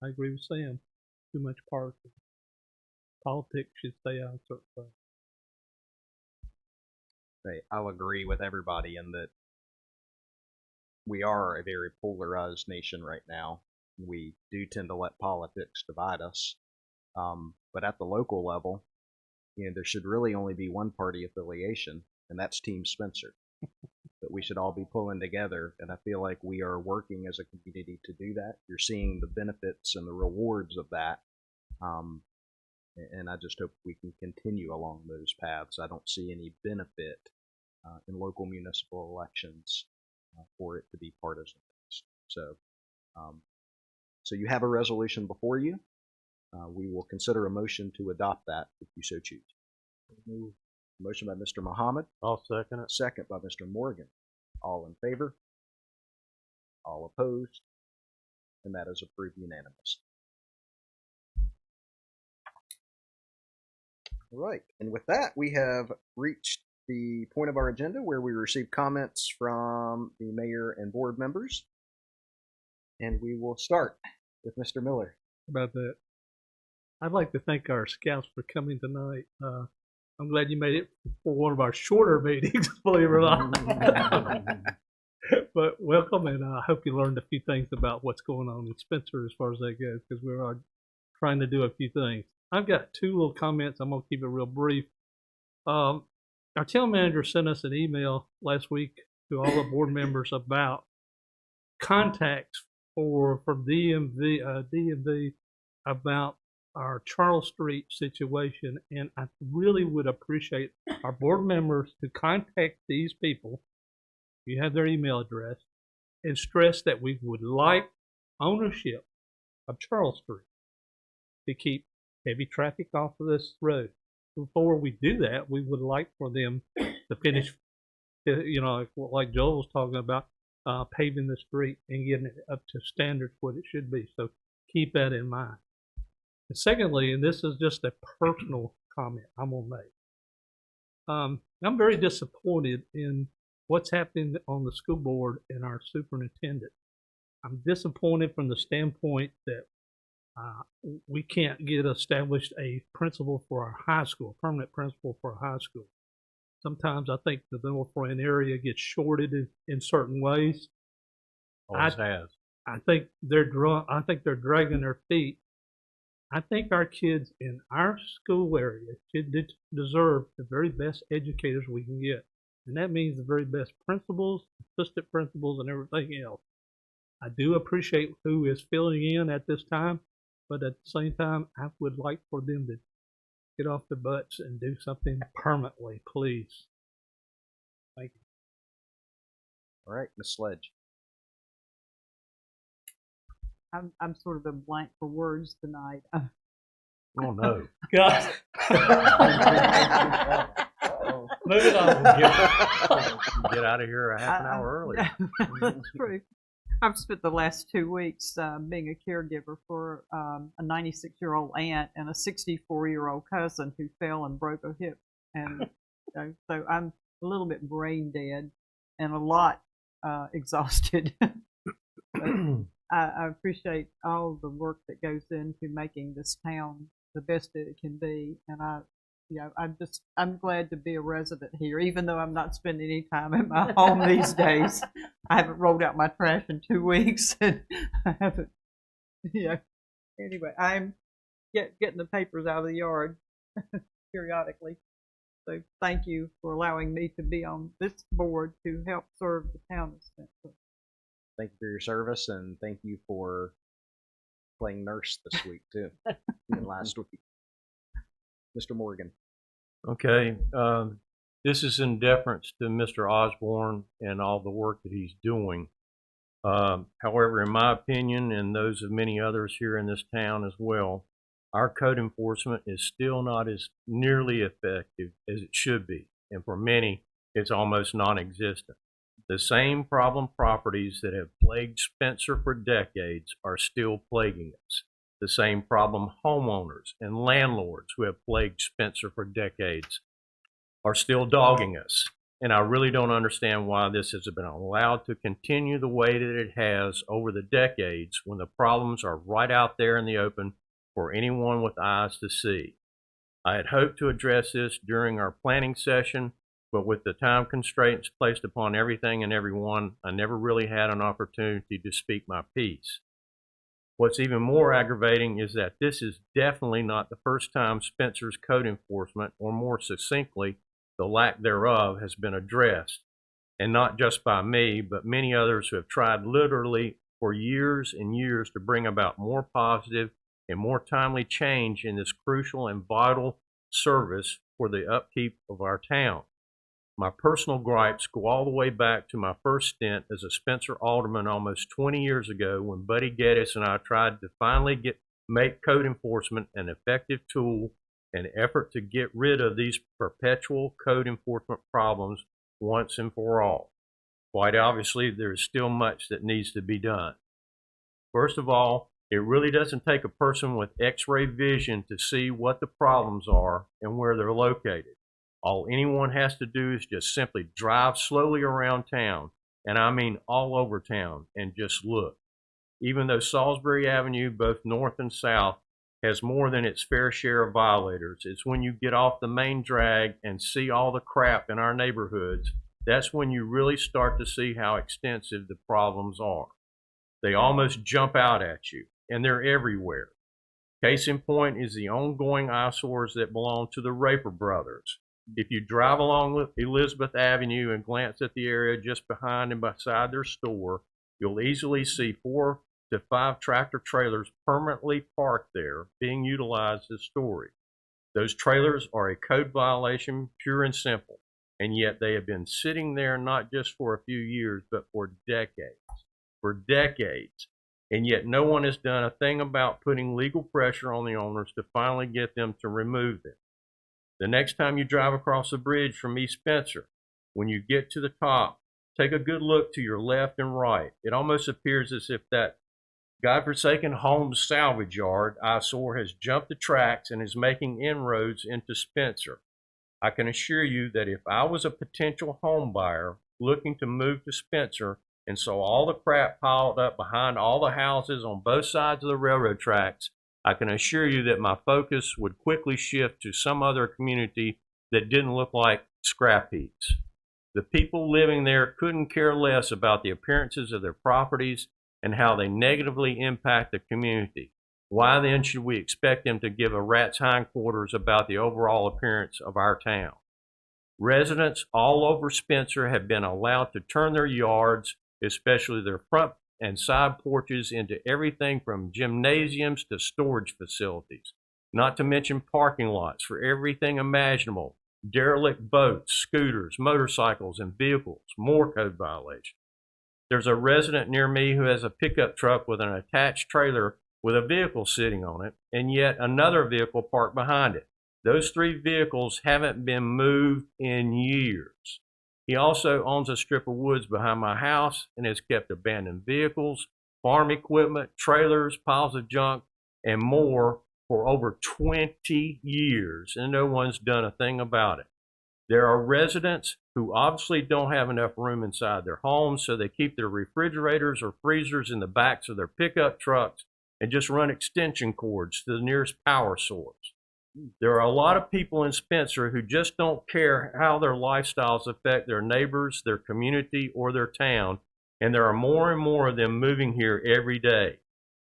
I agree with Sam. Too much politics should stay out of certain things. I'll agree with everybody in that we are a very polarized nation right now. We do tend to let politics divide us. But at the local level, there should really only be one party affiliation, and that's Team Spencer. That that we should all be pulling together, and I feel like we are working as a community to do that. You're seeing the benefits and the rewards of that, and I just hope we can continue along those paths. I don't see any benefit in local municipal elections for it to be partisan. So, so you have a resolution before you. We will consider a motion to adopt that if you so choose. Motion by Mr. Muhammad. I'll second it. Second by Mr. Morgan. All in favor? All opposed? And that is approved unanimous. All right, and with that, we have reached the point of our agenda where we receive comments from the mayor and board members. And we will start with Mr. Miller. About that, I'd like to thank our scouts for coming tonight. I'm glad you made it for one of our shorter meetings, believe it or not. But welcome, and I hope you learned a few things about what's going on in Spencer as far as that goes, because we are trying to do a few things. I've got two little comments. I'm going to keep it real brief. Our town manager sent us an email last week to all the board members about contacts from DMV about our Charles Street situation, and I really would appreciate our board members to contact these people. You have their email address, and stress that we would like ownership of Charles Street to keep heavy traffic off of this road. Before we do that, we would like for them to finish, like Joel was talking about, paving the street and getting it up to standards what it should be. So keep that in mind. And secondly, and this is just a personal comment I'm going to make. I'm very disappointed in what's happening on the school board and our superintendent. I'm disappointed from the standpoint that we can't get established a principal for our high school, permanent principal for our high school. Sometimes I think the North Rand area gets shorted in certain ways. Always has. I think they're dragging their feet. I think our kids in our school area should deserve the very best educators we can get. And that means the very best principals, assistant principals, and everything else. I do appreciate who is filling in at this time, but at the same time, I would like for them to get off their butts and do something permanently, please. Thank you. All right, Ms. Sledge. I'm sort of a blank for words tonight. Oh no. God. Move it on. Get out of here a half an hour early. That's true. I've spent the last 2 weeks being a caregiver for a 96-year-old aunt and a 64-year-old cousin who fell and broke a hip. And so I'm a little bit brain dead and a lot exhausted. I appreciate all the work that goes into making this town the best that it can be, and I'm glad to be a resident here, even though I'm not spending any time at my home these days. I haven't rolled out my trash in 2 weeks, and I haven't. Anyway, I'm getting the papers out of the yard periodically. So thank you for allowing me to be on this board to help serve the town of Spencer. Thank you for your service, and thank you for playing nurse this week too, and last week. Mr. Morgan. Okay, this is in deference to Mr. Osborne and all the work that he's doing. However, in my opinion, and those of many others here in this town as well, our code enforcement is still not as nearly effective as it should be, and for many, it's almost non-existent. The same problem properties that have plagued Spencer for decades are still plaguing us. The same problem homeowners and landlords who have plagued Spencer for decades are still dogging us. And I really don't understand why this has been allowed to continue the way that it has over the decades when the problems are right out there in the open for anyone with eyes to see. I had hoped to address this during our planning session, but with the time constraints placed upon everything and everyone, I never really had an opportunity to speak my piece. What's even more aggravating is that this is definitely not the first time Spencer's code enforcement, or more succinctly, the lack thereof, has been addressed. and not just by me, but many others who have tried literally for years and years to bring about more positive and more timely change in this crucial and vital service for the upkeep of our town. My personal gripes go all the way back to my first stint as a Spencer Alderman almost 20 years ago, when Buddy Geddes and I tried to finally make code enforcement an effective tool and effort to get rid of these perpetual code enforcement problems once and for all. Quite obviously, there is still much that needs to be done. First of all, it really doesn't take a person with X-ray vision to see what the problems are and where they're located. All anyone has to do is just simply drive slowly around town, and I mean all over town, and just look. Even though Salisbury Avenue, both north and south, has more than its fair share of violators, it's when you get off the main drag and see all the crap in our neighborhoods, that's when you really start to see how extensive the problems are. They almost jump out at you, and they're everywhere. Case in point is the ongoing eyesores that belong to the Raper brothers. If you drive along Elizabeth Avenue and glance at the area just behind and beside their store, you'll easily see 4 to 5 tractor trailers permanently parked there, being utilized as storage. Those trailers are a code violation, pure and simple, and yet they have been sitting there not just for a few years, but for decades. For decades. And yet no one has done a thing about putting legal pressure on the owners to finally get them to remove them. The next time you drive across the bridge from East Spencer, when you get to the top, take a good look to your left and right. It almost appears as if that godforsaken Holmes salvage yard eyesore has jumped the tracks and is making inroads into Spencer. I can assure you that if I was a potential home buyer looking to move to Spencer and saw all the crap piled up behind all the houses on both sides of the railroad tracks, I can assure you that my focus would quickly shift to some other community that didn't look like scrap heaps. The people living there couldn't care less about the appearances of their properties and how they negatively impact the community. Why then should we expect them to give a rat's hindquarters about the overall appearance of our town? Residents all over Spencer have been allowed to turn their yards, especially their front and side porches, into everything from gymnasiums to storage facilities, not to mention parking lots for everything imaginable, derelict boats, scooters, motorcycles, and vehicles, more code violations. There's a resident near me who has a pickup truck with an attached trailer with a vehicle sitting on it, and yet another vehicle parked behind it. Those 3 vehicles haven't been moved in years. He also owns a strip of woods behind my house and has kept abandoned vehicles, farm equipment, trailers, piles of junk, and more for over 20 years, and no one's done a thing about it. There are residents who obviously don't have enough room inside their homes, so they keep their refrigerators or freezers in the backs of their pickup trucks and just run extension cords to the nearest power source. There are a lot of people in Spencer who just don't care how their lifestyles affect their neighbors, their community, or their town, and there are more and more of them moving here every day.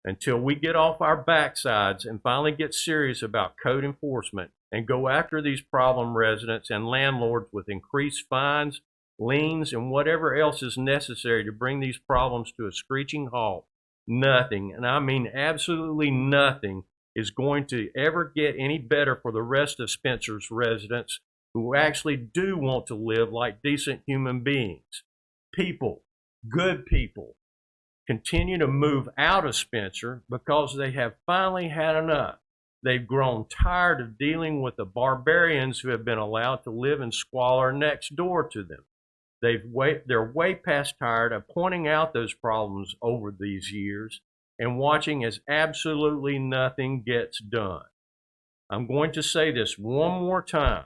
Until we get off our backsides and finally get serious about code enforcement and go after these problem residents and landlords with increased fines, liens, and whatever else is necessary to bring these problems to a screeching halt, nothing, and I mean absolutely nothing, is going to ever get any better for the rest of Spencer's residents who actually do want to live like decent human beings. People, good people, continue to move out of Spencer because they have finally had enough. They've grown tired of dealing with the barbarians who have been allowed to live in squalor next door to them. They're way past tired of pointing out those problems over these years and watching as absolutely nothing gets done. I'm going to say this one more time.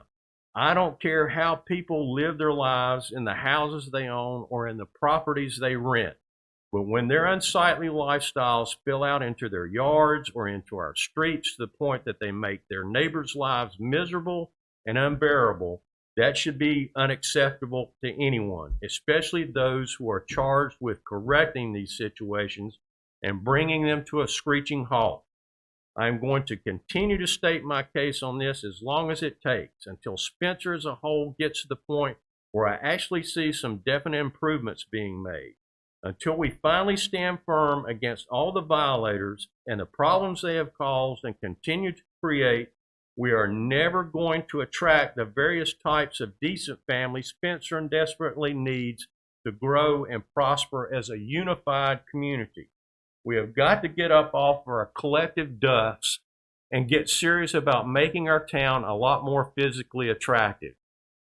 I don't care how people live their lives in the houses they own or in the properties they rent, but when their unsightly lifestyles spill out into their yards or into our streets to the point that they make their neighbors' lives miserable and unbearable, that should be unacceptable to anyone, especially those who are charged with correcting these situations and bringing them to a screeching halt. I'm going to continue to state my case on this as long as it takes, until Spencer as a whole gets to the point where I actually see some definite improvements being made. Until we finally stand firm against all the violators and the problems they have caused and continue to create, we are never going to attract the various types of decent families Spencer desperately needs to grow and prosper as a unified community. We have got to get up off our collective duffs and get serious about making our town a lot more physically attractive.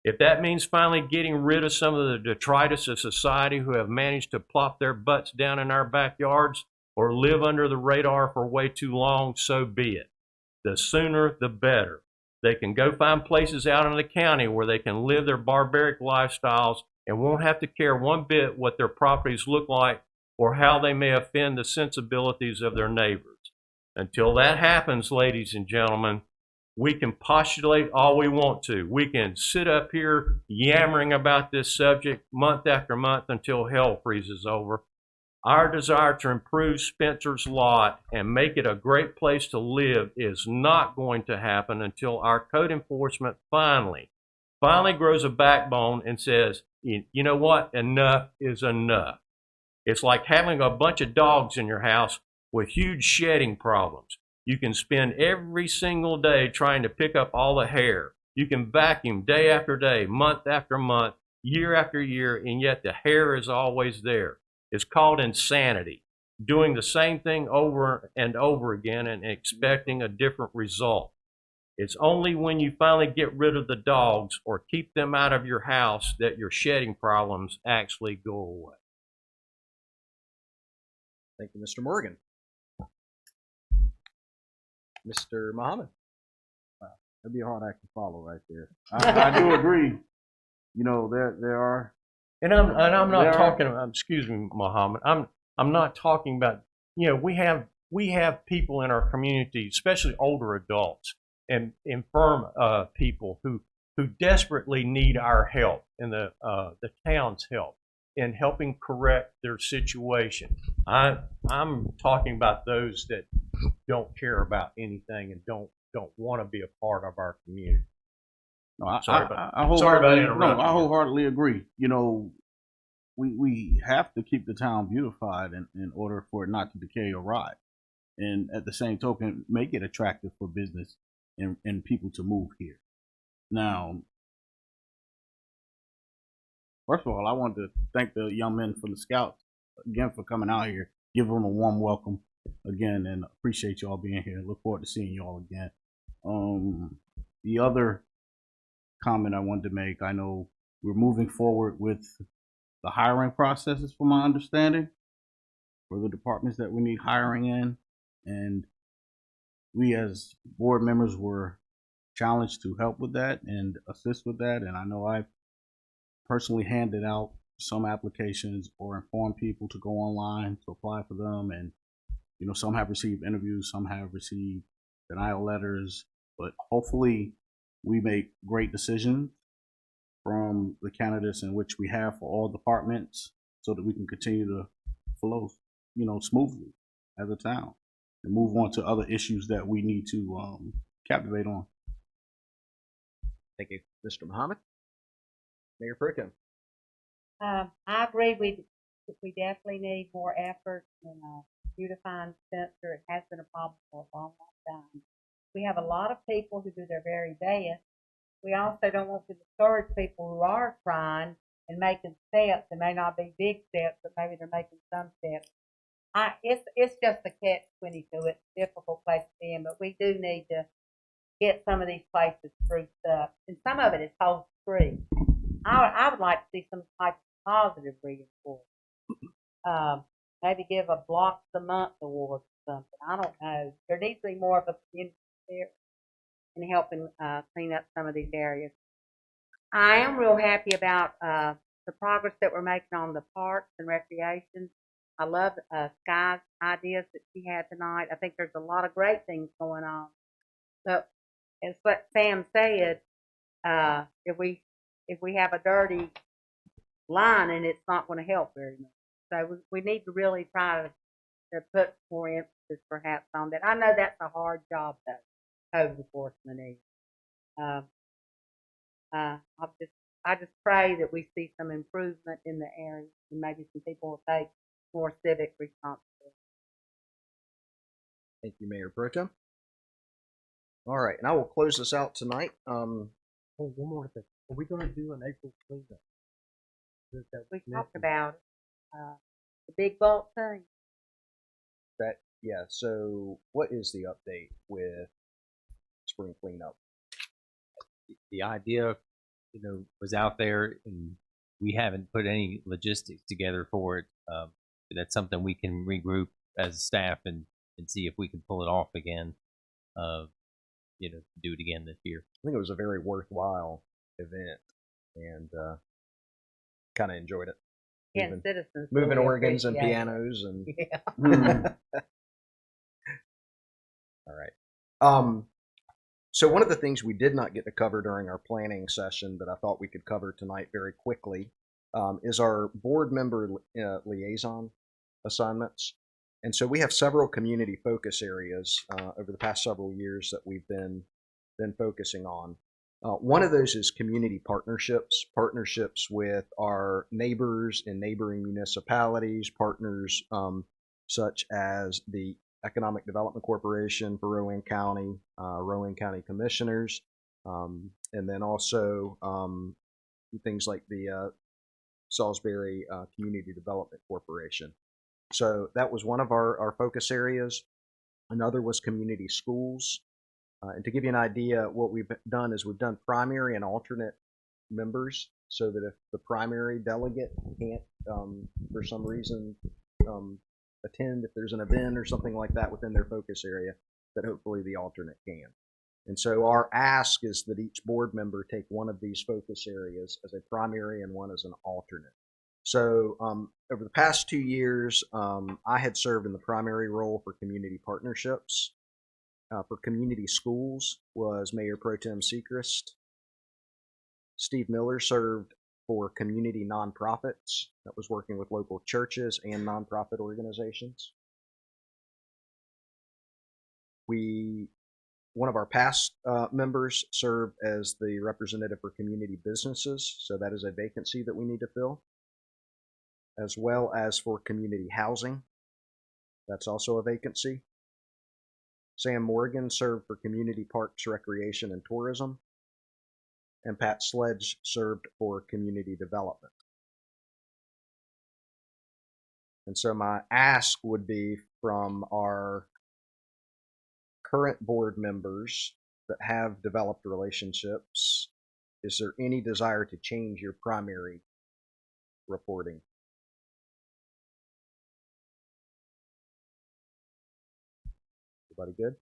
If that means finally getting rid of some of the detritus of society who have managed to plop their butts down in our backyards or live under the radar for way too long, so be it. The sooner, the better. They can go find places out in the county where they can live their barbaric lifestyles and won't have to care one bit what their properties look like or how they may offend the sensibilities of their neighbors. Until that happens, ladies and gentlemen, we can postulate all we want to. We can sit up here yammering about this subject month after month until hell freezes over. Our desire to improve Spencer's lot and make it a great place to live is not going to happen until our code enforcement finally grows a backbone and says, you know what, enough is enough. It's like having a bunch of dogs in your house with huge shedding problems. You can spend every single day trying to pick up all the hair. You can vacuum day after day, month after month, year after year, and yet the hair is always there. It's called insanity, doing the same thing over and over again and expecting a different result. It's only when you finally get rid of the dogs or keep them out of your house that your shedding problems actually go away. Thank you, Mr. Morgan. Mr. Muhammad. That'd be a hard act to follow right there. I do agree. You know, there are. And I'm not talking about, excuse me, Muhammad. I'm not talking about, you know, we have people in our community, especially older adults and infirm people who desperately need our help and the town's help in helping correct their situation. I'm talking about those that don't care about anything and don't want to be a part of our community. No, I wholeheartedly agree. You know, we have to keep the town beautified in order for it not to decay or rot. And at the same token, make it attractive for business and people to move here. Now, first of all, I want to thank the young men from the Scouts again for coming out here. Give them a warm welcome again, and appreciate y'all being here. Look forward to seeing y'all again. The other comment I wanted to make, I know we're moving forward with the hiring processes, from my understanding, for the departments that we need hiring in, and we as board members were challenged to help with that and assist with that. And I know I've personally handed out some applications or informed people to go online to apply for them, and you know, some have received interviews, some have received denial letters, but hopefully we make great decisions from the candidates in which we have for all departments so that we can continue to flow, you know, smoothly as a town and move on to other issues that we need to captivate on. Thank you, Mr. Muhammad. Mayor Pro-Tem. I agree. We definitely need more effort in beautifying Spencer. It has been a problem for a long, long time. We have a lot of people who do their very best. We also don't want to discourage people who are trying and making steps. They may not be big steps, but maybe they're making some steps. It's just a catch-22. It's a difficult place to be in, but we do need to get some of these places spruced up. And some of it is whole street. I would like to see some type of positive reinforcement. Maybe give a Blocks a Month award or something. I don't know. There needs to be more of a community there in helping clean up some of these areas. I am real happy about the progress that we're making on the parks and recreation. I love Sky's ideas that she had tonight. I think there's a lot of great things going on. But as what Sam said, if we have a dirty line, and it's not going to help very much. So we need to really try to put more emphasis perhaps on that. I know that's a hard job though, code enforcement is. I'll just I just pray that we see some improvement in the area and maybe some people will take more civic responsibility. Thank you, Mayor Pro Tem. All right, and I will close this out tonight. Oh, one more thing. Are we going to do an April cleanup? We talked about it. The big bulk thing. Yeah, so what is the update with spring cleanup? The idea, was out there, and we haven't put any logistics together for it. That's something we can regroup as a staff and see if we can pull it off again. Do it again this year. I think it was a very worthwhile event, and kind of enjoyed it. Yeah, citizens moving really organs and appreciate it. pianos and. Yeah. All right. So one of the things we did not get to cover during our planning session that I thought we could cover tonight very quickly is our board member liaison assignments. And so we have several community focus areas over the past several years that we've been focusing on. One of those is community partnerships with our neighbors in neighboring municipalities, partners such as the Economic Development Corporation for Rowan County Commissioners, and then also things like the Salisbury Community Development Corporation. So that was one of our focus areas. Another was community schools. And to give you an idea, what we've done is we've done primary and alternate members so that if the primary delegate can't, for some reason, attend, if there's an event or something like that within their focus area, that hopefully the alternate can. And so our ask is that each board member take one of these focus areas as a primary and one as an alternate. So over the past 2 years, I had served in the primary role for community partnerships. For community schools was Mayor Pro Tem Sechrist. Steve Miller served for community nonprofits. That was working with local churches and nonprofit organizations. One of our past members served as the representative for community businesses, so that is a vacancy that we need to fill, as well as for community housing. That's also a vacancy. Sam Morgan served for community parks, recreation, and tourism. And Pat Sledge served for community development. And so my ask would be from our current board members that have developed relationships, is there any desire to change your primary reporting? Everybody good?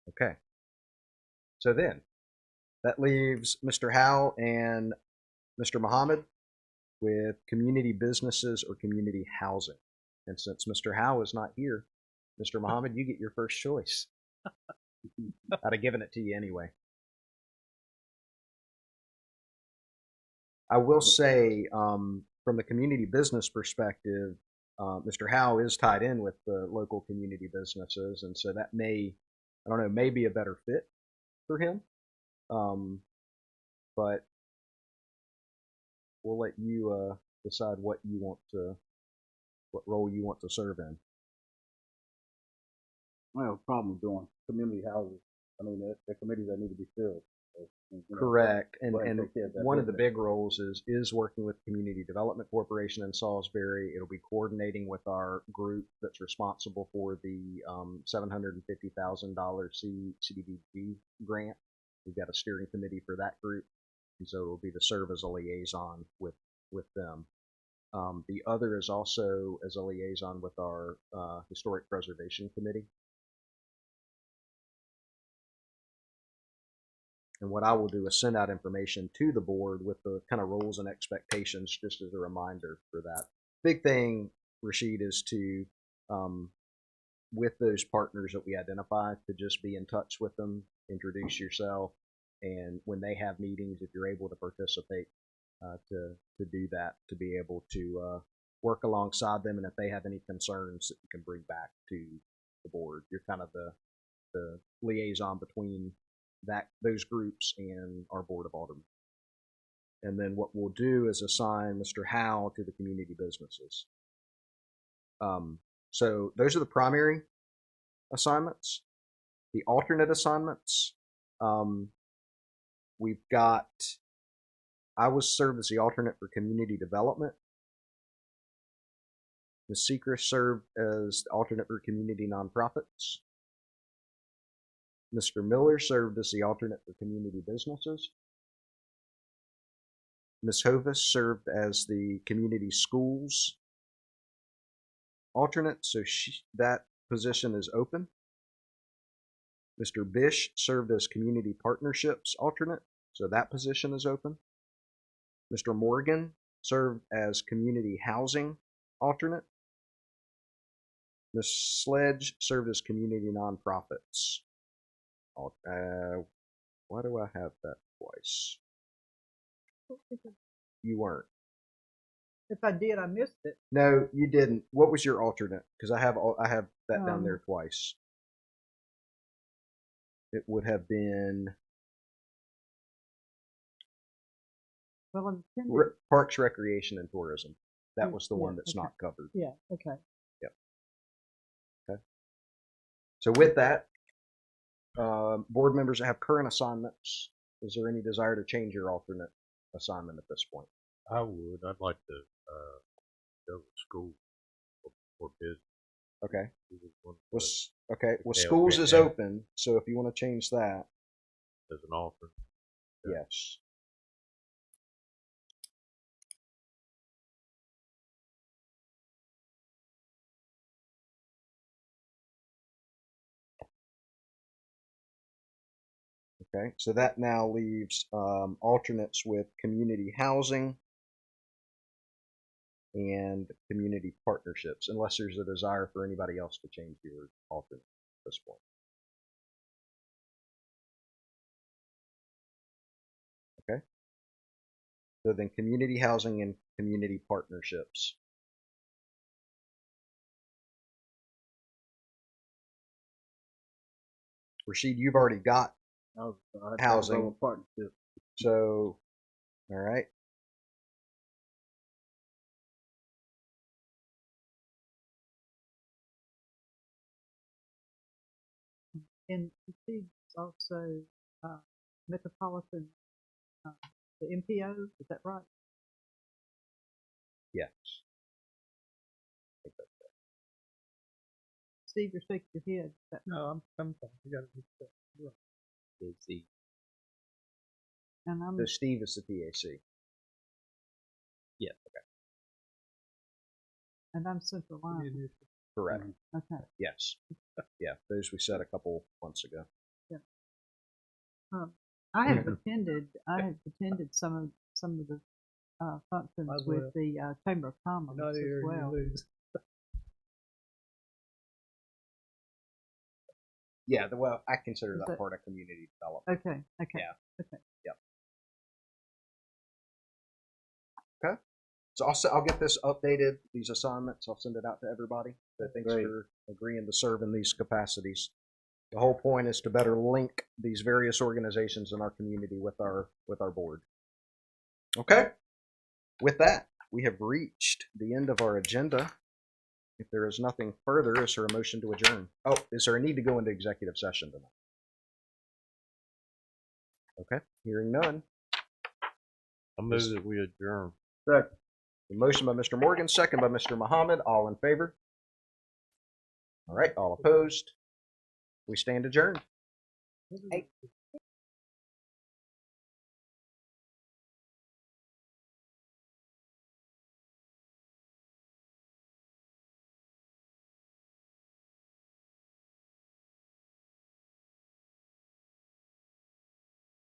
Okay. So then, that leaves Mr. Howe and Mr. Muhammad with community businesses or community housing. And since Mr. Howe is not here, Mr. Muhammad, you get your first choice. I'd have given it to you anyway. I will say, from the community business perspective, Mr. Howe is tied in with the local community businesses, and so that may be a better fit for him. But we'll let you decide what role you want to serve in. I don't have a problem doing community houses. I mean, they're committees that need to be filled. So, correct. And one of the big roles is working with Community Development Corporation in Salisbury. It'll be coordinating with our group that's responsible for the $750,000 CDBG grant. We've got a steering committee for that group, and so it'll be to serve as a liaison with them. The other is also as a liaison with our Historic Preservation Committee. And what I will do is send out information to the board with the kind of roles and expectations just as a reminder for that. Big thing, Rashid, is to, with those partners that we identify, to just be in touch with them, introduce yourself, and when they have meetings, if you're able to participate, to do that, to be able to work alongside them, and if they have any concerns that you can bring back to the board. You're kind of the liaison between those groups and our Board of Aldermen. And then what we'll do is assign Mr. Howe to the community businesses. So those are the primary assignments. The alternate assignments, we've got, I was served as the alternate for community development. Ms. Sechrist served as the alternate for community nonprofits. Mr. Miller served as the alternate for community businesses. Ms. Hovis served as the community schools alternate, so that position is open. Mr. Bish served as community partnerships alternate, so that position is open. Mr. Morgan served as community housing alternate. Ms. Sledge served as community nonprofits. Why do I have that twice? You weren't. If I did, I missed it. No, you didn't. What was your alternate? Because I have that down there twice. It would have been Parks, Recreation, and Tourism. That was the one that's not covered. Yeah. Okay. Yep. Okay. So with that, board members that have current assignments, is there any desire to change your alternate assignment at this point? I would. I'd like to go to school for business. Okay. Okay. Well, schools is open, so if you want to change that as an alternate. Yes. Okay, so that now leaves alternates with community housing and community partnerships, unless there's a desire for anybody else to change your alternate at this point. Okay. So then community housing and community partnerships. Rashid, you've already got housing partnership. So, all right. And it's also Metropolitan, the MPO, is that right? Yes. Steve, you're shaking your head. No, I'm fine. You got to mix that. Betsy. And I'm So Steve is the TAC. Yeah. Okay. And I'm Central Line. Correct. Okay. Yes. Yeah, those we said a couple months ago. Yeah. I have attended some of the functions with the Chamber of Commerce as well. Yeah, well, I consider that part of community development. Okay. Yeah. Okay. Yep. Okay. So I'll get this updated, these assignments. I'll send it out to everybody. So thanks for agreeing to serve in these capacities. The whole point is to better link these various organizations in our community with our board. Okay. With that, we have reached the end of our agenda. If there is nothing further, is there a motion to adjourn? Oh, is there a need to go into executive session tonight? Okay, hearing none. I move that we adjourn. Second. The motion by Mr. Morgan, second by Mr. Muhammad. All in favor? All right, all opposed? We stand adjourned.